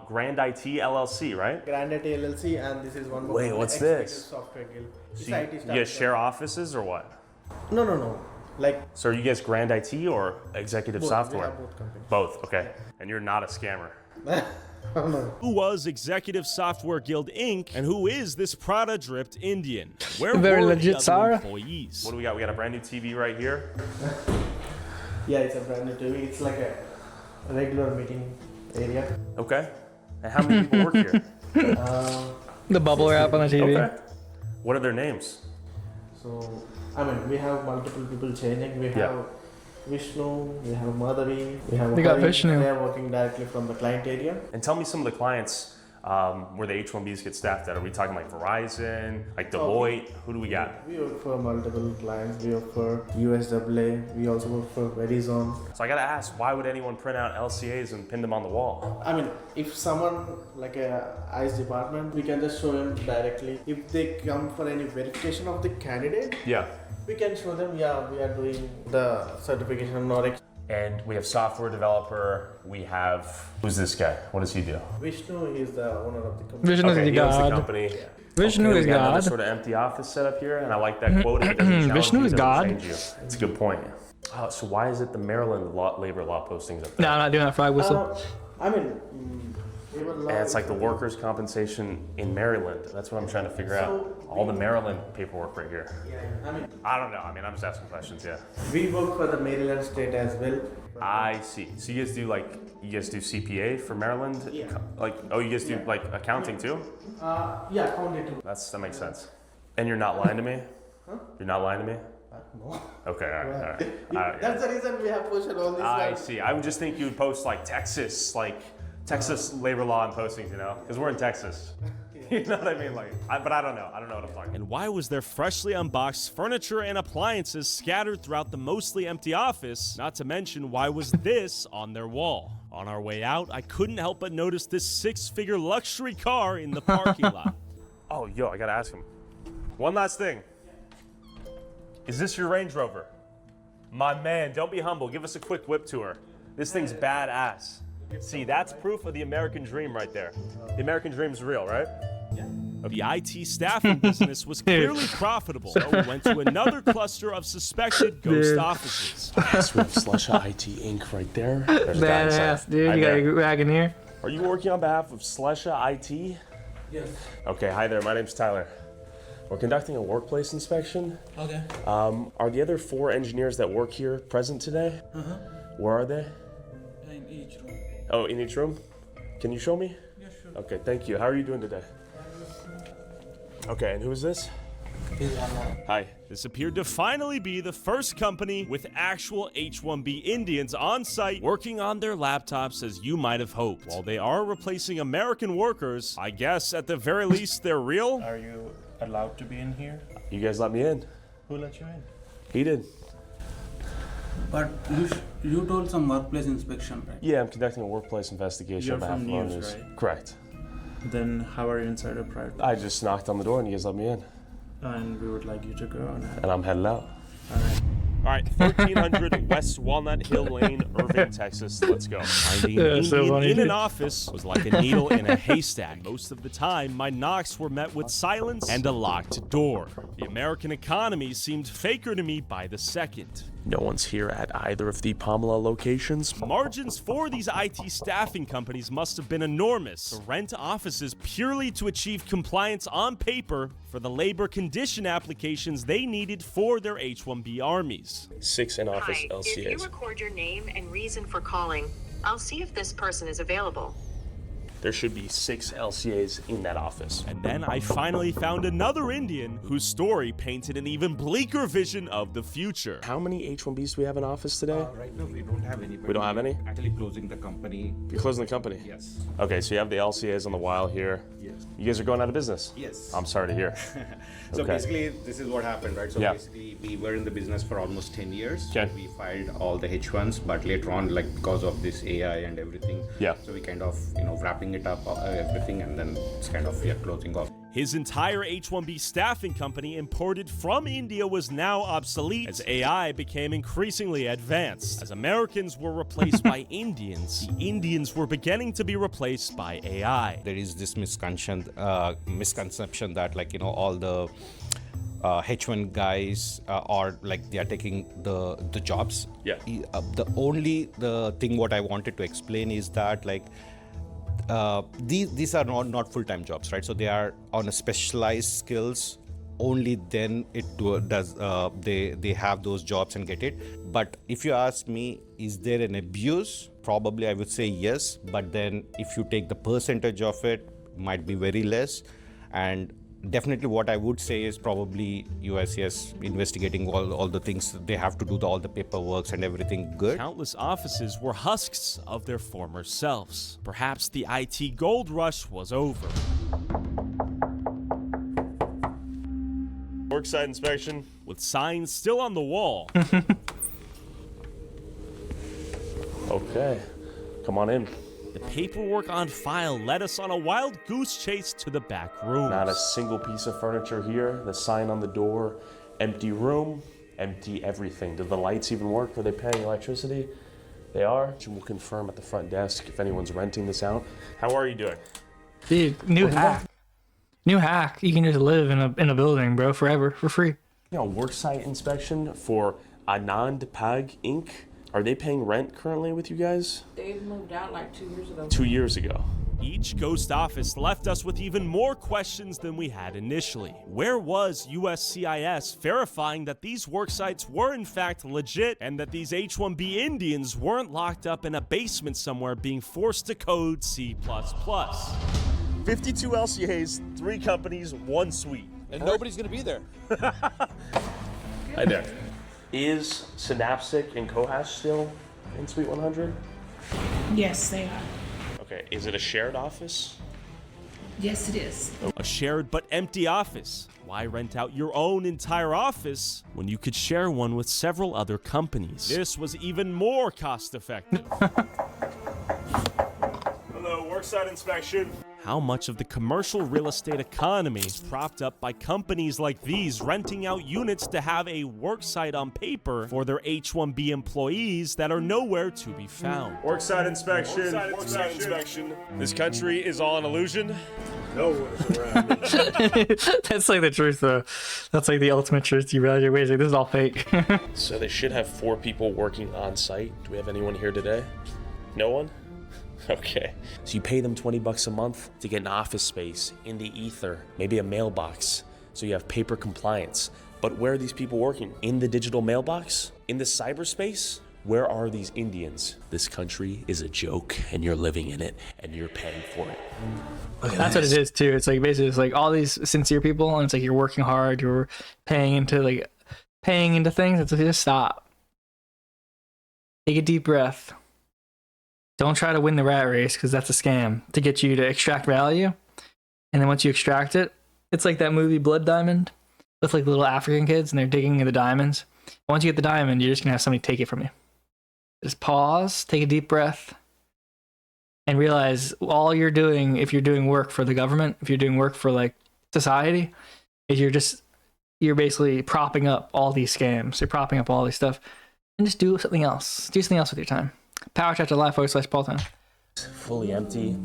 [SPEAKER 2] Grand IT LLC, right?
[SPEAKER 16] Grand IT LLC, and this is one more.
[SPEAKER 2] Wait, what's this?
[SPEAKER 16] Software Guild. It's
[SPEAKER 2] So
[SPEAKER 16] IT
[SPEAKER 2] you
[SPEAKER 16] staffing.
[SPEAKER 2] guys share offices or what?
[SPEAKER 16] No. Like,
[SPEAKER 2] So are you guys Grand IT or Executive
[SPEAKER 16] Both.
[SPEAKER 2] Software?
[SPEAKER 16] We have both companies.
[SPEAKER 2] Both, okay. And you're not a scammer.
[SPEAKER 16] oh no.
[SPEAKER 2] Who was Executive Software Guild Inc. and who is this Prada-dripped Indian? Where
[SPEAKER 1] Very
[SPEAKER 2] were
[SPEAKER 1] legit,
[SPEAKER 2] the other
[SPEAKER 1] Sarah.
[SPEAKER 2] employees? What do we got? We got a brand new TV right here.
[SPEAKER 16] Yeah, it's a brand new TV. It's like a regular meeting area.
[SPEAKER 2] Okay. And how many people work here?
[SPEAKER 1] The bubble wrap on the TV.
[SPEAKER 2] Okay. What are their names?
[SPEAKER 16] So, I mean, we have multiple people changing. We have
[SPEAKER 2] Yeah.
[SPEAKER 16] Vishnu, we have Madhavi, we have
[SPEAKER 1] We got
[SPEAKER 16] Hari.
[SPEAKER 1] Vishnu.
[SPEAKER 16] They are working directly from the client area.
[SPEAKER 2] And tell me some of the clients where the H-1Bs get staffed at. Are we talking like Verizon, like Deloitte? Who do we got?
[SPEAKER 16] We work for multiple clients. We work for USAA. We also work for Verizon.
[SPEAKER 2] So I gotta ask, why would anyone print out LCAs and pin them on the wall?
[SPEAKER 16] I mean, if someone like a ICE department, we can just show them directly. If they come for any verification of the candidate,
[SPEAKER 2] Yeah.
[SPEAKER 16] we can show them, yeah, we are doing the certification or
[SPEAKER 2] And we have software developer. We have, who's this guy? What does he do?
[SPEAKER 16] Vishnu is the owner of the company.
[SPEAKER 1] Vishnu
[SPEAKER 2] Okay,
[SPEAKER 1] is
[SPEAKER 2] he owns the
[SPEAKER 1] God.
[SPEAKER 2] company.
[SPEAKER 1] Vishnu
[SPEAKER 2] Okay,
[SPEAKER 1] is
[SPEAKER 2] we got another
[SPEAKER 1] God.
[SPEAKER 2] sort of empty office set up here, and I like that quote. If it doesn't challenge
[SPEAKER 1] Vishnu
[SPEAKER 2] you, it
[SPEAKER 1] is
[SPEAKER 2] doesn't
[SPEAKER 1] God.
[SPEAKER 2] change you. It's a good point. So why is it the Maryland labor law postings up there?
[SPEAKER 1] No, I'm not doing that flag whistle.
[SPEAKER 16] I mean, labor law
[SPEAKER 2] And it's
[SPEAKER 16] is-
[SPEAKER 2] like the workers' compensation in Maryland. That's what I'm trying to figure out. All the Maryland paperwork right here.
[SPEAKER 16] Yeah, I mean,
[SPEAKER 2] I don't know. I mean, I'm just asking questions. Yeah.
[SPEAKER 16] we work for the Maryland state as well.
[SPEAKER 2] I see. So you guys do CPA for Maryland?
[SPEAKER 16] Yeah.
[SPEAKER 2] You guys do like accounting too?
[SPEAKER 16] Yeah, county too.
[SPEAKER 2] That makes sense. And you're not lying to me?
[SPEAKER 16] Huh?
[SPEAKER 2] You're not lying to me?
[SPEAKER 16] No.
[SPEAKER 2] Okay, all right.
[SPEAKER 16] That's the reason we have posted all this.
[SPEAKER 2] I see. I would just think you would post like Texas labor law and postings, you know, because we're in Texas. You know what I mean? But I don't know. I don't know what I'm talking about. And why was there freshly unboxed furniture and appliances scattered throughout the mostly empty office? Not to mention, why was this on their wall? On our way out, I couldn't help but notice this 6-figure luxury car in the parking lot. Oh, I gotta ask him. One last thing. Is this your Range Rover? My man, don't be humble. Give us a quick whip tour. This thing's badass. See, that's proof of the American dream right there. The American dream's real, right? Yeah. The IT staffing business was clearly profitable, so we went to another cluster of suspected ghost offices. Yes, we have Slusha IT Inc. right there. There's a guy inside.
[SPEAKER 1] Badass, dude.
[SPEAKER 2] Hi
[SPEAKER 1] You got
[SPEAKER 2] there.
[SPEAKER 1] a wagon here.
[SPEAKER 2] Are you working on behalf of Slusha IT?
[SPEAKER 16] Yes.
[SPEAKER 2] Okay, hi there. My name's Tyler. We're conducting a workplace inspection.
[SPEAKER 16] Okay.
[SPEAKER 2] Are the other 4 engineers that work here present today?
[SPEAKER 16] Uh-huh.
[SPEAKER 2] Where are they?
[SPEAKER 16] In each room.
[SPEAKER 2] Oh, in each room? Can you show me?
[SPEAKER 16] Yeah, sure.
[SPEAKER 2] Okay, thank you. How are you doing today? Okay, and who is this? Hi. This appeared to finally be the first company with actual H-1B Indians on site working on their laptops as you might have hoped. While they are replacing American workers, I guess at the very least they're real.
[SPEAKER 4] Are you allowed to be in here?
[SPEAKER 2] You guys let me in.
[SPEAKER 4] Who let you in?
[SPEAKER 2] He did.
[SPEAKER 12] But you told some workplace inspection, right?
[SPEAKER 2] Yeah, I'm conducting a workplace investigation.
[SPEAKER 4] You're from News, right?
[SPEAKER 2] Correct.
[SPEAKER 4] Then how are you inside a private?
[SPEAKER 2] I just knocked on the door and you guys let me in.
[SPEAKER 4] And we would like you to go on.
[SPEAKER 2] And I'm heading out.
[SPEAKER 4] All right.
[SPEAKER 2] 1300 West Walnut Hill Lane, Irving, Texas. Let's go. Finding an Indian in an office was like a needle in a haystack. Most of the time, my knocks were met with silence and a locked door. The American economy seemed faker to me by the second. No one's here at either of the Pamela locations. Margins for these IT staffing companies must have been enormous. To rent offices purely to achieve compliance on paper for the labor condition applications they needed for their H-1B armies. 6 in-office
[SPEAKER 14] Hi,
[SPEAKER 2] LCAs.
[SPEAKER 14] if you record your name and reason for calling, I'll see if this person is available.
[SPEAKER 2] There should be 6 LCAs in that office. And then I finally found another Indian whose story painted an even bleaker vision of the future. How many H-1Bs do we have in office today?
[SPEAKER 20] Right now we don't have any.
[SPEAKER 2] We don't have any?
[SPEAKER 20] Actually closing the company.
[SPEAKER 2] You're closing the company?
[SPEAKER 20] Yes.
[SPEAKER 2] Okay, so you have the LCAs on the wile here.
[SPEAKER 20] Yes.
[SPEAKER 2] You guys are going out of business?
[SPEAKER 20] Yes.
[SPEAKER 2] I'm sorry to hear.
[SPEAKER 20] So
[SPEAKER 2] Okay.
[SPEAKER 20] basically this is what happened, right? So
[SPEAKER 2] Yeah.
[SPEAKER 20] basically we were in the business for almost 10 years.
[SPEAKER 2] Okay.
[SPEAKER 20] We filed all the H1s, but later on, like because of this AI and everything,
[SPEAKER 2] Yeah.
[SPEAKER 20] so we kind of, wrapping it up, everything, and then it's kind of, closing off.
[SPEAKER 2] His entire H-1B staffing company imported from India was now obsolete as AI became increasingly advanced. As Americans were replaced by Indians, the Indians were beginning to be replaced by AI.
[SPEAKER 23] There is this misconception that all the H1 guys are like they are taking the jobs.
[SPEAKER 2] Yeah.
[SPEAKER 23] The thing what I wanted to explain is that these are not full-time jobs, right? So they are on a specialized skills. Only then they have those jobs and get it. But if you ask me, is there an abuse? Probably I would say yes. But then if you take the percentage of it, might be very less. And definitely what I would say is probably USCIS investigating all the things they have to do, all the paperwork and everything good.
[SPEAKER 2] Countless offices were husks of their former selves. Perhaps the IT gold rush was over. Worksite inspection with signs still on the wall. Okay, come on in. The paperwork on file led us on a wild goose chase to the back room. Not a single piece of furniture here. The sign on the door, empty room, empty everything. Do the lights even work? Are they paying electricity? They are. We'll confirm at the front desk if anyone's renting this out. How are you doing?
[SPEAKER 1] Dude, new hack. New hack. You can just live in a building, bro, forever, for free.
[SPEAKER 2] Worksite inspection for Anand Pag Inc. Are they paying rent currently with you guys?
[SPEAKER 25] They moved out like 2 years ago.
[SPEAKER 2] 2 years ago. Each ghost office left us with even more questions than we had initially. Where was USCIS verifying that these work sites were in fact legit and that these H-1B Indians weren't locked up in a basement somewhere being forced to code C++? 52 LCAs, 3 companies, 1 suite.
[SPEAKER 23] And nobody's gonna be there.
[SPEAKER 2] Hi there. Is Synaptic and Cohas still in Suite 100?
[SPEAKER 25] Yes, they are.
[SPEAKER 2] Okay, is it a shared office?
[SPEAKER 25] Yes, it is.
[SPEAKER 2] A shared but empty office. Why rent out your own entire office when you could share one with several other companies? This was even more cost effective. Hello, worksite inspection. How much of the commercial real estate economy is propped up by companies like these renting out units to have a worksite on paper for their H-1B employees that are nowhere to be found? Worksite inspection. Worksite inspection. This country is all an illusion. No one's around.
[SPEAKER 1] That's like the truth, though. That's like the ultimate truth. You realize your ways like this is all fake.
[SPEAKER 2] So they should have 4 people working on site. Do we have anyone here today? No one? Okay. So you pay them $20 a month to get an office space in the ether, maybe a mailbox, so you have paper compliance. But where are these people working? In the digital mailbox? In the cyberspace?
[SPEAKER 3] Where are these Indians? This country is a joke, and you're living in it, and you're paying for it.
[SPEAKER 1] That's what it is too. It's like basically it's like all these sincere people, and it's like you're working hard, you're paying into things. It's like just stop. Take a deep breath. Don't try to win the rat race because that's a scam to get you to extract value. And then once you extract it, it's like that movie Blood Diamond with like little African kids and they're digging in the diamonds. Once you get the diamond, you're just gonna have somebody take it from you. Just pause, take a deep breath, and realize all you're doing, if you're doing work for the government, if you're doing work for like society, is you're basically propping up all these scams. You're propping up all these stuff. And just do something else. Do something else with your time. Power Chat to live/Paulton.
[SPEAKER 3] Fully empty.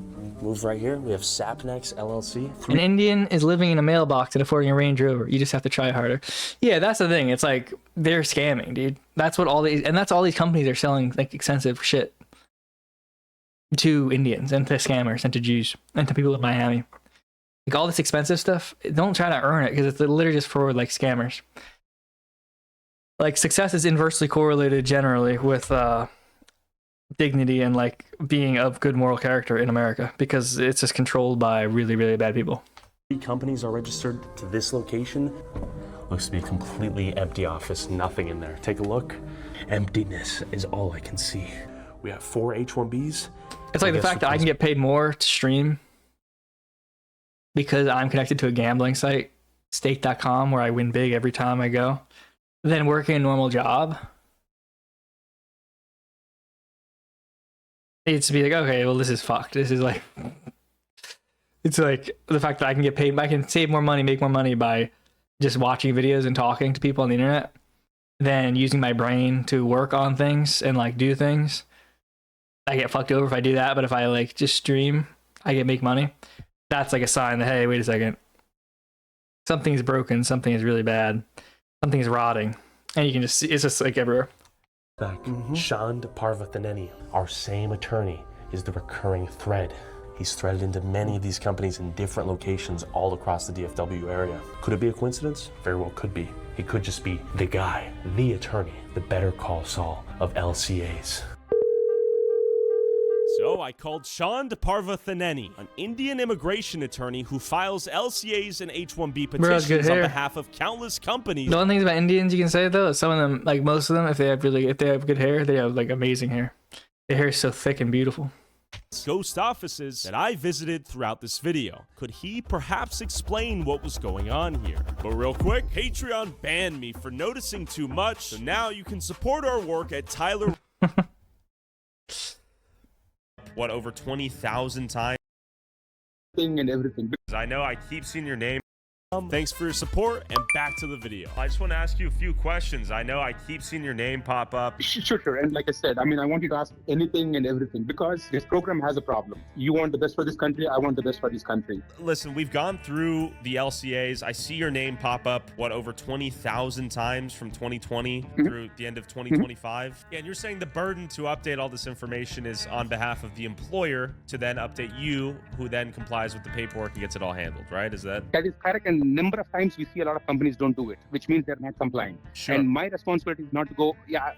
[SPEAKER 3] Move right here. We have Sapnex LLC.
[SPEAKER 1] An Indian is living in a mailbox and affording a Range Rover. You just have to try harder. Yeah, that's the thing. It's like they're scamming, dude. That's what all these companies are selling, like expensive shit to Indians and to scammers and to Jews and to people in Miami. Like all this expensive stuff. Don't try to earn it because it's literally just for like scammers. Like success is inversely correlated generally with dignity and like being of good moral character in America because it's just controlled by really, really bad people.
[SPEAKER 3] 3 companies are registered to this location. Looks to be a completely empty office, nothing in there. Take a look. Emptiness is all I can see. We have 4 H-1Bs.
[SPEAKER 1] It's like the fact that I can get paid more to stream because I'm connected to a gambling site, stake.com, where I win big every time I go, than working a normal job. It's to be like, okay, well, this is fucked. This is like, it's like the fact that I can get paid, I can save more money, make more money by just watching videos and talking to people on the internet than using my brain to work on things and like do things. I get fucked over if I do that, but if I like just stream, I can make money. That's like a sign that, hey, wait a second. Something's broken, something is really bad, something is rotting. And you can just see, it's just like everywhere.
[SPEAKER 3] Shand Parvathaneni, our same attorney, is the recurring thread. He's threaded into many of these companies in different locations all across the DFW area. Could it be a coincidence? Very well could be. He could just be the guy, the attorney, the Better Call Saul of LCAs. So I called Shand Parvathaneni, an Indian immigration attorney who files LCAs and H-1B petitions on behalf of countless companies.
[SPEAKER 1] The only things about Indians you can say though, is some of them, like most of them, if they have good hair, they have like amazing hair. Their hair is so thick and beautiful.
[SPEAKER 3] Ghost offices that I visited throughout this video. Could he perhaps explain what was going on here? But real quick, Patreon banned me for noticing too much, so now you can support our work at Tyler. What, over 20,000 times?
[SPEAKER 5] And everything.
[SPEAKER 3] I know I keep seeing your name. Thanks for your support, and back to the video. I just want to ask you a few questions. I know I keep seeing your name pop up.
[SPEAKER 5] Sure. And like I said, I mean, I want you to ask anything and everything because this program has a problem. You want the best for this country. I want the best for this country.
[SPEAKER 3] Listen, we've gone through the LCAs. I see your name pop up, what, over 20,000 times from 2020 through the end of 2025. Yeah, and you're saying the burden to update all this information is on behalf of the employer to then update you, who then complies with the paperwork and gets it all handled, right? Is that?
[SPEAKER 5] That is correct. And number of times we see a lot of companies don't do it, which means they're not complying.
[SPEAKER 3] Sure.
[SPEAKER 5] And my responsibility is not to go,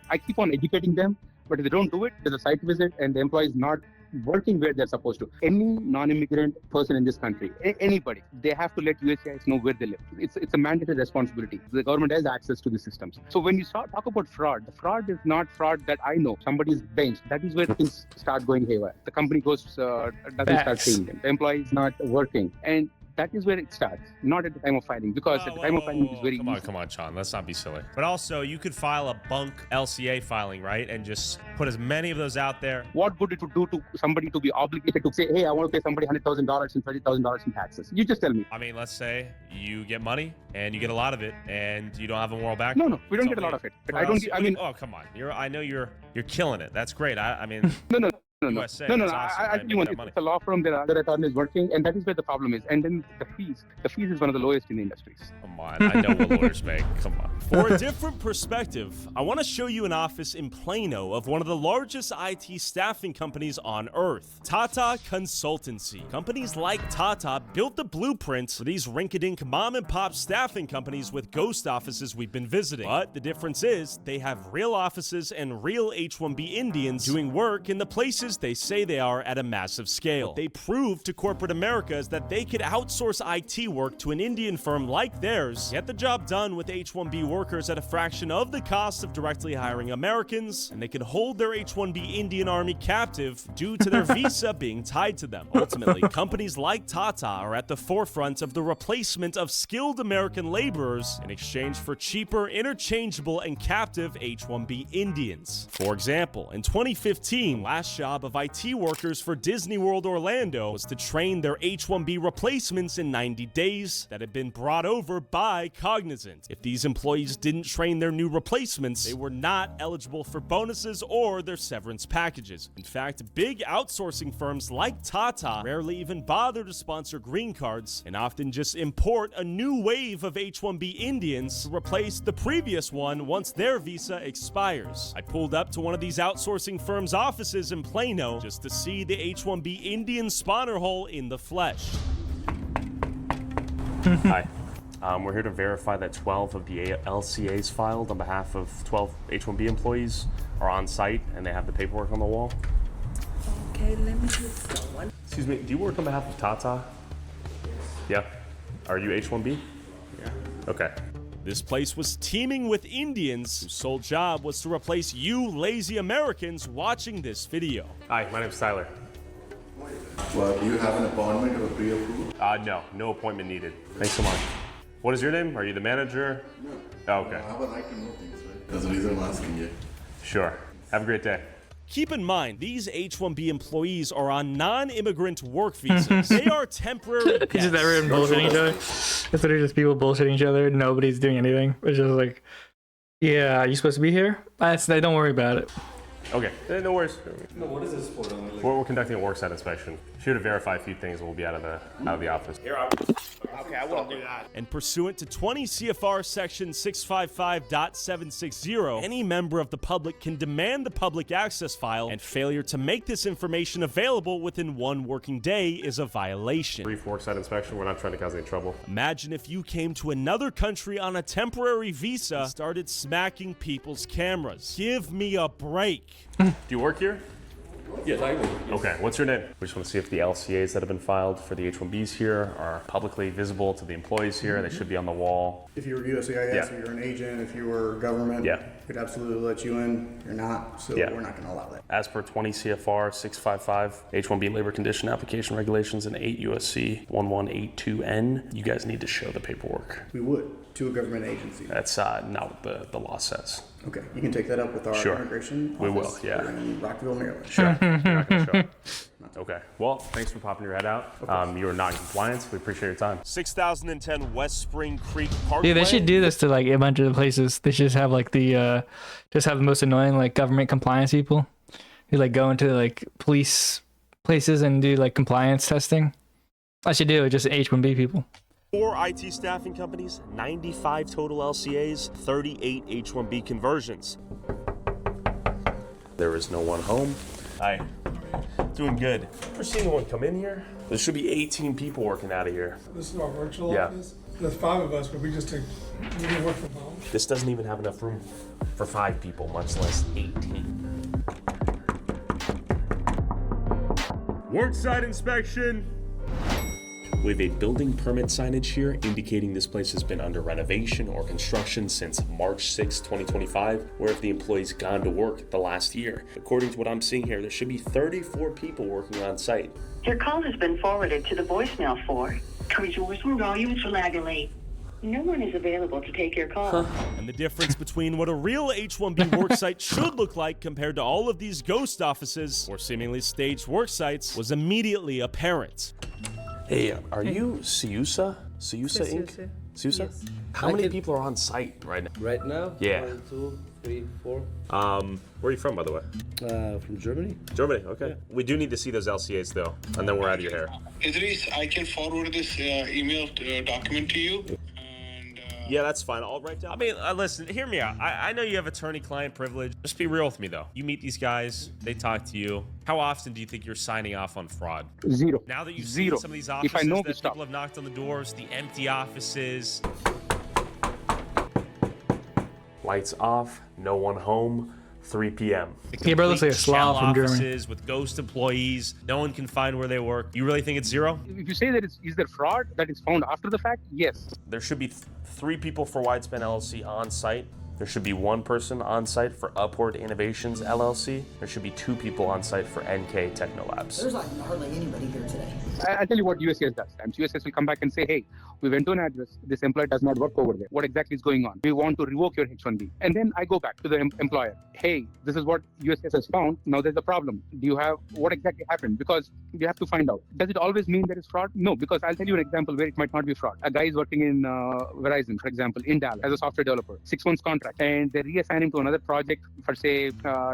[SPEAKER 5] I keep on educating them, but if they don't do it, there's a site visit and the employee is not working where they're supposed to. Any non-immigrant person in this country, anybody, they have to let USCIS know where they live. It's a mandatory responsibility. The government has access to the systems. So when you talk about fraud, the fraud is not fraud that I know. Somebody's benched. That is where things start going haywire. The company doesn't start paying them. The employee is not working. And that is where it starts, not at the time of filing, because at the time of filing it is very easy.
[SPEAKER 3] Come on, Sean, let's not be silly. But also, you could file a bunk LCA filing, right? And just put as many of those out there.
[SPEAKER 5] What good it would do to somebody to be obligated to say, hey, I want to pay somebody $100,000 and $30,000 in taxes? You just tell me.
[SPEAKER 3] I mean, let's say you get money and you get a lot of it and you don't have a moral background.
[SPEAKER 5] No, we don't get a lot of it. But I mean,
[SPEAKER 3] oh, come on. I know you're killing it. That's great. I mean,
[SPEAKER 5] no. No,
[SPEAKER 2] USA.
[SPEAKER 5] no.
[SPEAKER 2] That's awesome,
[SPEAKER 5] I
[SPEAKER 2] right?
[SPEAKER 5] think
[SPEAKER 2] Make that
[SPEAKER 5] it's a law firm that other attorney is working, and that is where the problem is. And then the fees is one of the lowest in the industries.
[SPEAKER 2] Come on, I know what lawyers make. Come on. For a different perspective, I want to show you an office in Plano of one of the largest IT staffing companies on earth, Tata Consultancy. Companies like Tata built the blueprint for these rink-a-dink mom-and-pop staffing companies with ghost offices we've been visiting. But the difference is they have real offices and real H-1B Indians doing work in the places they say they are at a massive scale. What they proved to corporate America is that they could outsource IT work to an Indian firm like theirs, get the job done with H-1B workers at a fraction of the cost of directly hiring Americans, and they could hold their H-1B Indian army captive due to their visa being tied to them. Ultimately, companies like Tata are at the forefront of the replacement of skilled American laborers in exchange for cheaper, interchangeable, and captive H-1B Indians. For example, in 2015, last job of IT workers for Disney World Orlando was to train their H-1B replacements in 90 days that had been brought over by Cognizant. If these employees didn't train their new replacements, they were not eligible for bonuses or their severance packages. In fact, big outsourcing firms like Tata rarely even bother to sponsor green cards and often just import a new wave of H-1B Indians to replace the previous one once their visa expires. I pulled up to one of these outsourcing firms' offices in Plano just to see the H-1B Indian spawner hole in the flesh.
[SPEAKER 3] Hi. We're here to verify that 12 of the LCAs filed on behalf of 12 H-1B employees are on site and they have the paperwork on the wall.
[SPEAKER 25] Okay, let me just someone.
[SPEAKER 3] Excuse me, do you work on behalf of Tata? Yeah. Are you H-1B?
[SPEAKER 4] Yeah.
[SPEAKER 3] Okay.
[SPEAKER 2] This place was teeming with Indians whose sole job was to replace you lazy Americans watching this video.
[SPEAKER 3] Hi, my name's Tyler.
[SPEAKER 6] Well, do you have an appointment or pre-approved?
[SPEAKER 3] No appointment needed. Thanks so much. What is your name? Are you the manager?
[SPEAKER 6] No.
[SPEAKER 3] Oh, okay.
[SPEAKER 6] I would like to know things, right? That's the reason I'm asking you.
[SPEAKER 3] Sure. Have a great day.
[SPEAKER 2] Keep in mind, these H-1B employees are on non-immigrant work visas. They are temporary
[SPEAKER 1] It's just everyone bullshitting each other. It's literally just people bullshitting each other. Nobody's doing anything. It's just like, yeah, are you supposed to be here? Don't worry about it.
[SPEAKER 3] Okay, no worries.
[SPEAKER 4] No, what is this for?
[SPEAKER 3] We're conducting a worksite inspection. Here to verify a few things, and we'll be out of the office.
[SPEAKER 5] Okay, I won't do that.
[SPEAKER 2] And pursuant to 20 CFR section 655.760, any member of the public can demand the public access file, and failure to make this information available within 1 working day is a violation.
[SPEAKER 3] Brief worksite inspection. We're not trying to cause any trouble.
[SPEAKER 2] Imagine if you came to another country on a temporary visa and started smacking people's cameras. Give me a break.
[SPEAKER 3] Do you work here?
[SPEAKER 4] Yes, I work.
[SPEAKER 3] Okay, what's your name? We just want to see if the LCAs that have been filed for the H-1Bs here are publicly visible to the employees here. They should be on the wall.
[SPEAKER 8] If you were USCIS,
[SPEAKER 3] Yeah.
[SPEAKER 8] if you're an agent, if you were government,
[SPEAKER 3] Yeah.
[SPEAKER 8] we'd absolutely let you in. You're not, so
[SPEAKER 3] Yeah.
[SPEAKER 8] we're not going to allow that.
[SPEAKER 3] As per 20 CFR 655, H-1B labor condition application regulations, and 8 USC 1182N, you guys need to show the paperwork.
[SPEAKER 8] We would, to a government agency.
[SPEAKER 3] That's not what the law says.
[SPEAKER 8] Okay, you can take that up with our
[SPEAKER 3] Sure.
[SPEAKER 8] immigration office.
[SPEAKER 3] We will, yeah.
[SPEAKER 8] We're in Rockville, Maryland.
[SPEAKER 3] Sure. You're not gonna show up. Okay. Well, thanks for popping your head out. You are not in compliance. We appreciate your time.
[SPEAKER 2] 6010 West Spring Creek Parkway.
[SPEAKER 1] Yeah, they should do this to like a bunch of the places. They should just have like the most annoying like government compliance people who like go into like police places and do like compliance testing. I should do it just H-1B people.
[SPEAKER 2] 4 IT staffing companies, 95 total LCAs, 38 H-1B conversions.
[SPEAKER 3] There is no one home.
[SPEAKER 2] Hi. Doing good.
[SPEAKER 3] Ever seen anyone come in here? There should be 18 people working out of here.
[SPEAKER 19] This is our virtual
[SPEAKER 3] Yeah.
[SPEAKER 19] office. There's 5 of us, but we can work from home.
[SPEAKER 3] This doesn't even have enough room for 5 people, much less 18.
[SPEAKER 2] Worksite inspection.
[SPEAKER 3] We have a building permit signage here indicating this place has been under renovation or construction since March 6, 2025, where if the employee's gone to work the last year. According to what I'm seeing here, there should be 34 people working on site.
[SPEAKER 14] Your call has been forwarded to the voicemail for no one is available to take your call.
[SPEAKER 2] And the difference between what a real H-1B worksite should look like compared to all of these ghost offices or seemingly staged worksites was immediately apparent.
[SPEAKER 3] Hey, are you Siusa? Siusa Inc.? Sousa?
[SPEAKER 9] Yes.
[SPEAKER 3] How many people are on site right now?
[SPEAKER 9] Right now?
[SPEAKER 3] Yeah.
[SPEAKER 9] 1, 2, 3, 4.
[SPEAKER 3] Where are you from, by the way?
[SPEAKER 9] From Germany.
[SPEAKER 3] Germany, okay. We do need to see those LCAs, though, and then we're out of your hair.
[SPEAKER 10] Idris, I can forward this email document to you.
[SPEAKER 3] Yeah, that's fine. I'll write down. I mean, listen, hear me out. I know you have attorney-client privilege. Just be real with me, though. You meet these guys, they talk to you. How often do you think you're signing off on fraud?
[SPEAKER 5] Zero.
[SPEAKER 3] Now that you've
[SPEAKER 5] Zero.
[SPEAKER 3] seen some of these offices
[SPEAKER 5] If I know
[SPEAKER 3] that people have knocked on the doors, the empty offices. Lights off, no one home, 3 p.m.
[SPEAKER 1] Yeah, bro, looks like a Slav from Germany.
[SPEAKER 3] Offices with ghost employees, no one can find where they work. You really think it's zero?
[SPEAKER 5] If you say that is there fraud that is found after the fact, yes.
[SPEAKER 3] There should be 3 people for Widespan LLC on site. There should be 1 person on site for Upward Innovations LLC. There should be 2 people on site for NK Technolabs.
[SPEAKER 13] There's like hardly anybody here today.
[SPEAKER 5] I'll tell you what USCIS does. USCIS will come back and say, hey, we went to an address. This employee does not work over there. What exactly is going on? We want to revoke your H-1B. And then I go back to the employer. Hey, this is what USCIS has found. Now there's a problem. Do you have, what exactly happened? Because you have to find out. Does it always mean there is fraud? No, because I'll tell you an example where it might not be fraud. A guy is working in Verizon, for example, in Dallas as a software developer, 6 months contract, and they reassign him to another project for, say,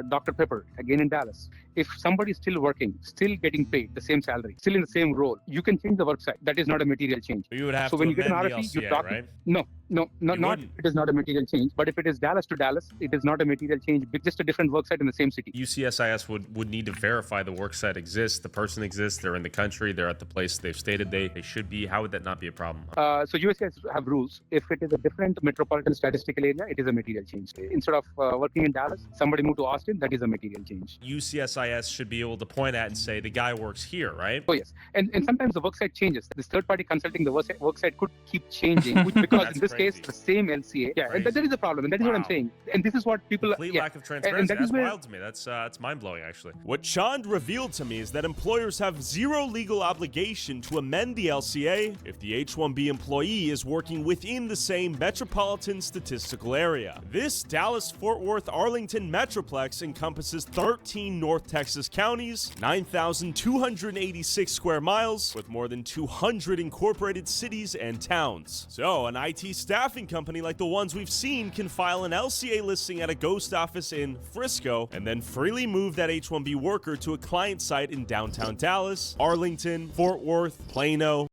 [SPEAKER 5] Dr. Pepper, again in Dallas. If somebody is still working, still getting paid the same salary, still in the same role, you can change the work site. That is not a material change.
[SPEAKER 3] You would have
[SPEAKER 5] so
[SPEAKER 3] to
[SPEAKER 5] when you get an
[SPEAKER 3] amend
[SPEAKER 5] RFP,
[SPEAKER 3] the
[SPEAKER 5] you
[SPEAKER 3] LCA,
[SPEAKER 5] talk.
[SPEAKER 3] right?
[SPEAKER 5] No, it is not a material change. But if it is Dallas to Dallas, it is not a material change. It's just a different work site in the same city.
[SPEAKER 3] UCSIS would need to verify the work site exists, the person exists, they're in the country, they're at the place they've stated they should be. How would that not be a problem?
[SPEAKER 5] So USCIS have rules. If it is a different metropolitan statistical area, it is a material change. Instead of working in Dallas, somebody moved to Austin, that is a material change.
[SPEAKER 3] UCSIS should be able to point at and say the guy works here, right?
[SPEAKER 5] Oh yes, and sometimes the work site changes. This third party consulting the work site could keep changing, because in this case, the same LCA. Yeah, and that is a problem, and that is what I'm saying. And this is what people.
[SPEAKER 3] Complete lack of transparency.
[SPEAKER 5] And that
[SPEAKER 3] That's
[SPEAKER 5] is where,
[SPEAKER 3] wild to me. That's mind blowing, actually.
[SPEAKER 2] What Chand revealed to me is that employers have zero legal obligation to amend the LCA if the H-1B employee is working within the same metropolitan statistical area. This Dallas-Fort Worth-Arlington metroplex encompasses 13 North Texas counties, 9,286 square miles, with more than 200 incorporated cities and towns. So an IT staffing company like the ones we've seen can file an LCA listing at a ghost office in Frisco and then freely move that H-1B worker to a client site in downtown Dallas, Arlington, Fort Worth, Plano,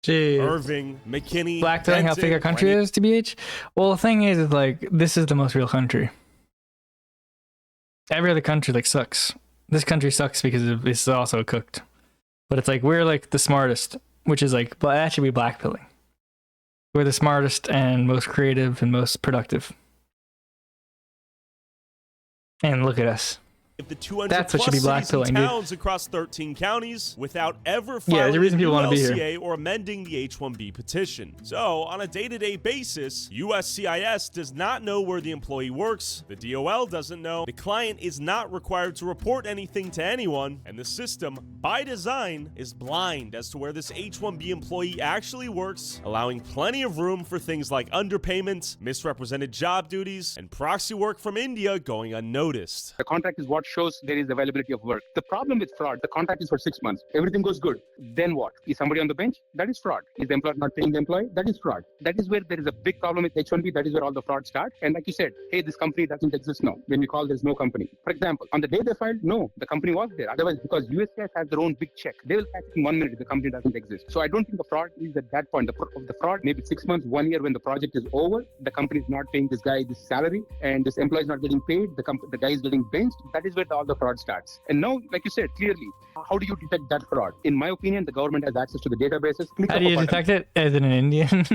[SPEAKER 1] Jeez.
[SPEAKER 2] Irving, McKinney.
[SPEAKER 1] Black telling how big our country is, TBH. Well, the thing is like, this is the most real country. Every other country like sucks. This country sucks because it's also cooked. But it's like, we're like the smartest, which is like, but that should be blackpilling. We're the smartest and most creative and most productive. And look at us.
[SPEAKER 2] The 200
[SPEAKER 1] That's what
[SPEAKER 2] plus
[SPEAKER 1] should be
[SPEAKER 2] cities and
[SPEAKER 1] blackpilling,
[SPEAKER 2] towns across 13 counties without ever
[SPEAKER 1] Yeah, there's
[SPEAKER 2] filing
[SPEAKER 1] a reason
[SPEAKER 2] a new
[SPEAKER 1] people want to be here.
[SPEAKER 2] LCA or amending the H-1B petition. So, on a day-to-day basis, USCIS does not know where the employee works, the DOL doesn't know, the client is not required to report anything to anyone, and the system, by design, is blind as to where this H-1B employee actually works, allowing plenty of room for things like underpayment, misrepresented job duties, and proxy work from India going unnoticed.
[SPEAKER 5] the contract is what shows there is availability of work. The problem with fraud, the contract is for 6 months. Everything goes good. Then what? Is somebody on the bench? That is fraud. Is the employer not paying the employee? That is fraud. That is where there is a big problem with H-1B. That is where all the fraud starts. And like you said, hey, this company doesn't exist now. When you call, there's no company. For example, on the day they filed, no, the company was there. Otherwise, because USCIS has their own big check, they will catch it in 1 minute if the company doesn't exist. So I don't think the fraud is at that point. The fraud, maybe 6 months, 1 year when the project is over, the company is not paying this guy this salary, and this employee is not getting paid, the guy is getting benched. That is where all the fraud starts. And now, like you said, clearly, how do you detect that fraud? In my opinion, the government has access to the databases.
[SPEAKER 1] How do you detect it? As in an Indian?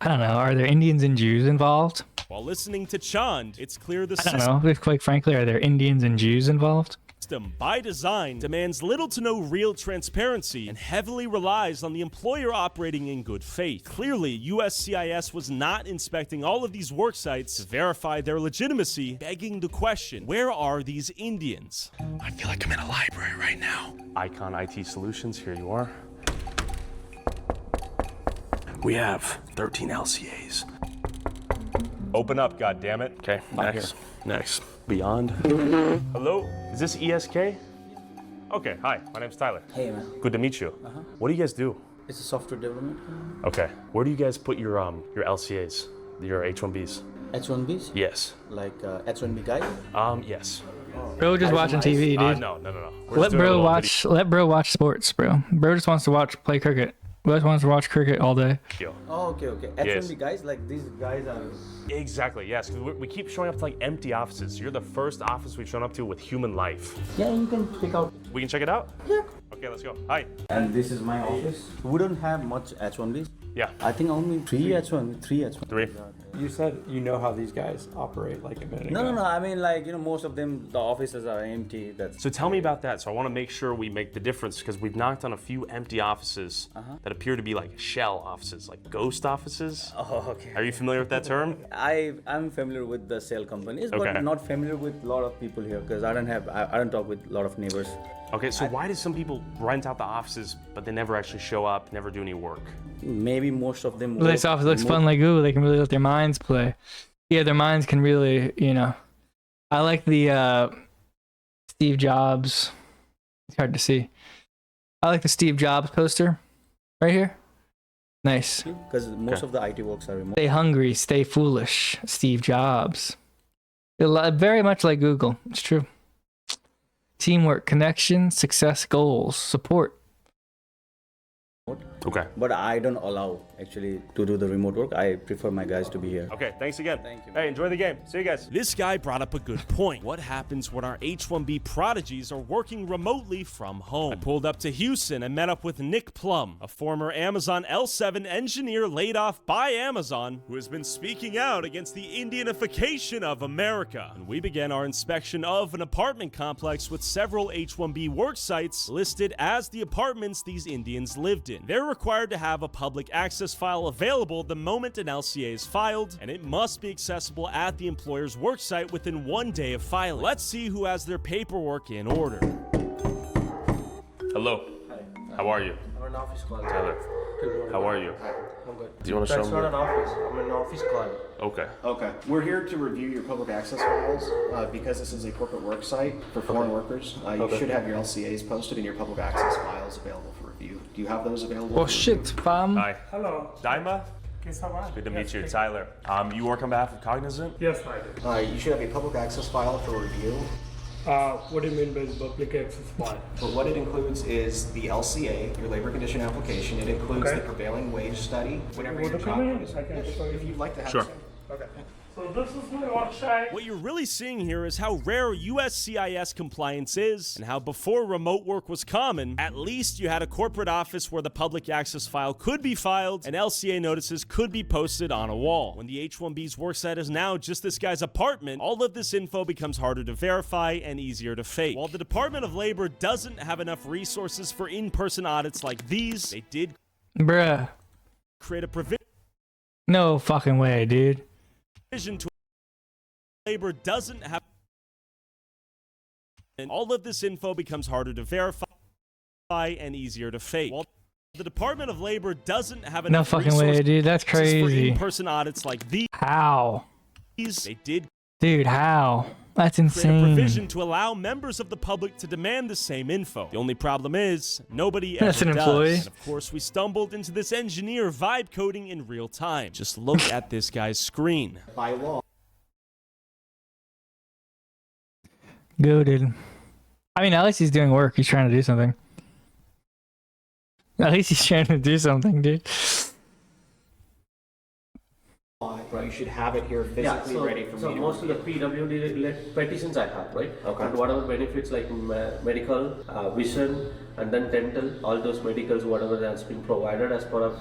[SPEAKER 1] I don't know. Are there Indians and Jews involved?
[SPEAKER 2] While listening to Chand, it's clear the
[SPEAKER 1] I don't know. Quite frankly, are there Indians and Jews involved?
[SPEAKER 2] system, by design, demands little to no real transparency and heavily relies on the employer operating in good faith. Clearly, USCIS was not inspecting all of these work sites to verify their legitimacy, begging the question, where are these Indians?
[SPEAKER 3] I feel like I'm in a library right now. Icon IT Solutions, here you are. We have 13 LCAs.
[SPEAKER 2] Open up, goddammit.
[SPEAKER 3] Okay, next. Next. Beyond.
[SPEAKER 2] Hello? Is this ESK? Okay, hi, my name's Tyler.
[SPEAKER 9] Hey, man.
[SPEAKER 2] Good to meet you. What do you guys do?
[SPEAKER 9] It's a software development.
[SPEAKER 3] Okay. Where do you guys put your LCAs, your H1Bs?
[SPEAKER 9] H1Bs?
[SPEAKER 3] Yes.
[SPEAKER 9] Like H1B guy?
[SPEAKER 3] Yes.
[SPEAKER 1] Bro just watching TV, dude.
[SPEAKER 3] No.
[SPEAKER 1] Let bro watch sports, bro. Bro just wants to play cricket. Bro just wants to watch cricket all day.
[SPEAKER 9] Oh, okay. H1B guys, like these guys are...
[SPEAKER 3] Exactly, yes. Because we keep showing up to like empty offices. You're the first office we've shown up to with human life.
[SPEAKER 9] Yeah, you can check out.
[SPEAKER 3] We can check it out?
[SPEAKER 9] Yeah.
[SPEAKER 3] Okay, let's go. Hi.
[SPEAKER 9] And this is my office. We don't have much H1Bs.
[SPEAKER 3] Yeah.
[SPEAKER 9] I think only three H1.
[SPEAKER 3] Three.
[SPEAKER 4] You said you know how these guys operate like a minute ago.
[SPEAKER 9] No. I mean, like, most of them, the offices are empty.
[SPEAKER 3] So tell me about that. So I want to make sure we make the difference because we've knocked on a few empty offices that appear to be like shell offices, like ghost offices.
[SPEAKER 9] Oh, okay.
[SPEAKER 3] Are you familiar with that term?
[SPEAKER 9] I'm familiar with the shell companies, but not familiar with a lot of people here because I don't talk with a lot of neighbors.
[SPEAKER 3] Okay, so why do some people rent out the offices, but they never actually show up, never do any work?
[SPEAKER 9] Maybe most of them.
[SPEAKER 1] This office looks fun, like, ooh, they can really let their minds play. Yeah, their minds can really, I like the Steve Jobs. It's hard to see. I like the Steve Jobs poster right here. Nice.
[SPEAKER 9] Because most of the IT works are remote.
[SPEAKER 1] Stay hungry, stay foolish. Steve Jobs. Very much like Google. It's true. Teamwork, connection, success, goals, support.
[SPEAKER 3] Okay.
[SPEAKER 9] But I don't allow actually to do the remote work. I prefer my guys to be here.
[SPEAKER 3] Okay, thanks again.
[SPEAKER 9] Thank you.
[SPEAKER 3] Hey, enjoy the game. See you guys.
[SPEAKER 2] This guy brought up a good point. What happens when our H1B prodigies are working remotely from home? I pulled up to Houston and met up with Nick Plum, a former Amazon L7 engineer laid off by Amazon, who has been speaking out against the Indianification of America. And we began our inspection of an apartment complex with several H1B work sites listed as the apartments these Indians lived in. They're required to have a public access file available the moment an LCA is filed, and it must be accessible at the employer's worksite within 1 day of filing. Let's see who has their paperwork in order.
[SPEAKER 3] Hello.
[SPEAKER 4] Hi.
[SPEAKER 3] How are you?
[SPEAKER 4] I'm an office call.
[SPEAKER 3] Tyler. How are you?
[SPEAKER 4] Hi. I'm good.
[SPEAKER 3] Do you want to show me?
[SPEAKER 4] That's not an office. I'm an office call.
[SPEAKER 3] Okay.
[SPEAKER 8] Okay. We're here to review your public access files because this is a corporate work site for foreign workers. You should have your LCAs posted and your public access files available for review. Do you have those available?
[SPEAKER 1] Oh shit, fam.
[SPEAKER 3] Hi.
[SPEAKER 19] Hello.
[SPEAKER 3] Daima?
[SPEAKER 19] Good
[SPEAKER 3] Good to meet you, Tyler. You work on behalf of Cognizant?
[SPEAKER 19] Yes, I do.
[SPEAKER 8] You should have a public access file for review.
[SPEAKER 19] What do you mean by public access file?
[SPEAKER 8] But what it includes is the LCA, your labor condition application. It includes the prevailing wage study. Whenever you're talking, if you'd like to have it.
[SPEAKER 19] Okay. So this is my website.
[SPEAKER 2] What you're really seeing here is how rare USCIS compliance is, and how before remote work was common, at least you had a corporate office where the public access file could be filed and LCA notices could be posted on a wall. When the H-1B's worksite is now just this guy's apartment, all of this info becomes harder to verify and easier to fake. While the Department of Labor doesn't have enough resources for in-person audits like these, they did create a provision.
[SPEAKER 1] No fucking way, dude.
[SPEAKER 2] To labor doesn't have, and all of this info becomes harder to verify and easier to fake. While the Department of Labor doesn't have enough
[SPEAKER 1] no fucking way, dude. That's crazy.
[SPEAKER 2] For in-person audits like these.
[SPEAKER 1] How?
[SPEAKER 2] They did.
[SPEAKER 1] Dude, how? That's insane.
[SPEAKER 2] A provision to allow members of the public to demand the same info. The only problem is nobody ever does. And of course, we stumbled into this engineer vibe coding in real time. Just look at this guy's screen.
[SPEAKER 8] By law.
[SPEAKER 1] Go, dude. I mean, at least he's doing work. He's trying to do something. At least he's trying to do something, dude.
[SPEAKER 8] Right, you should have it here physically ready for me.
[SPEAKER 4] So most of the PWD petitions I have, right? Okay. And whatever benefits like medical, vision, and then dental, all those medicals, whatever has been provided as part of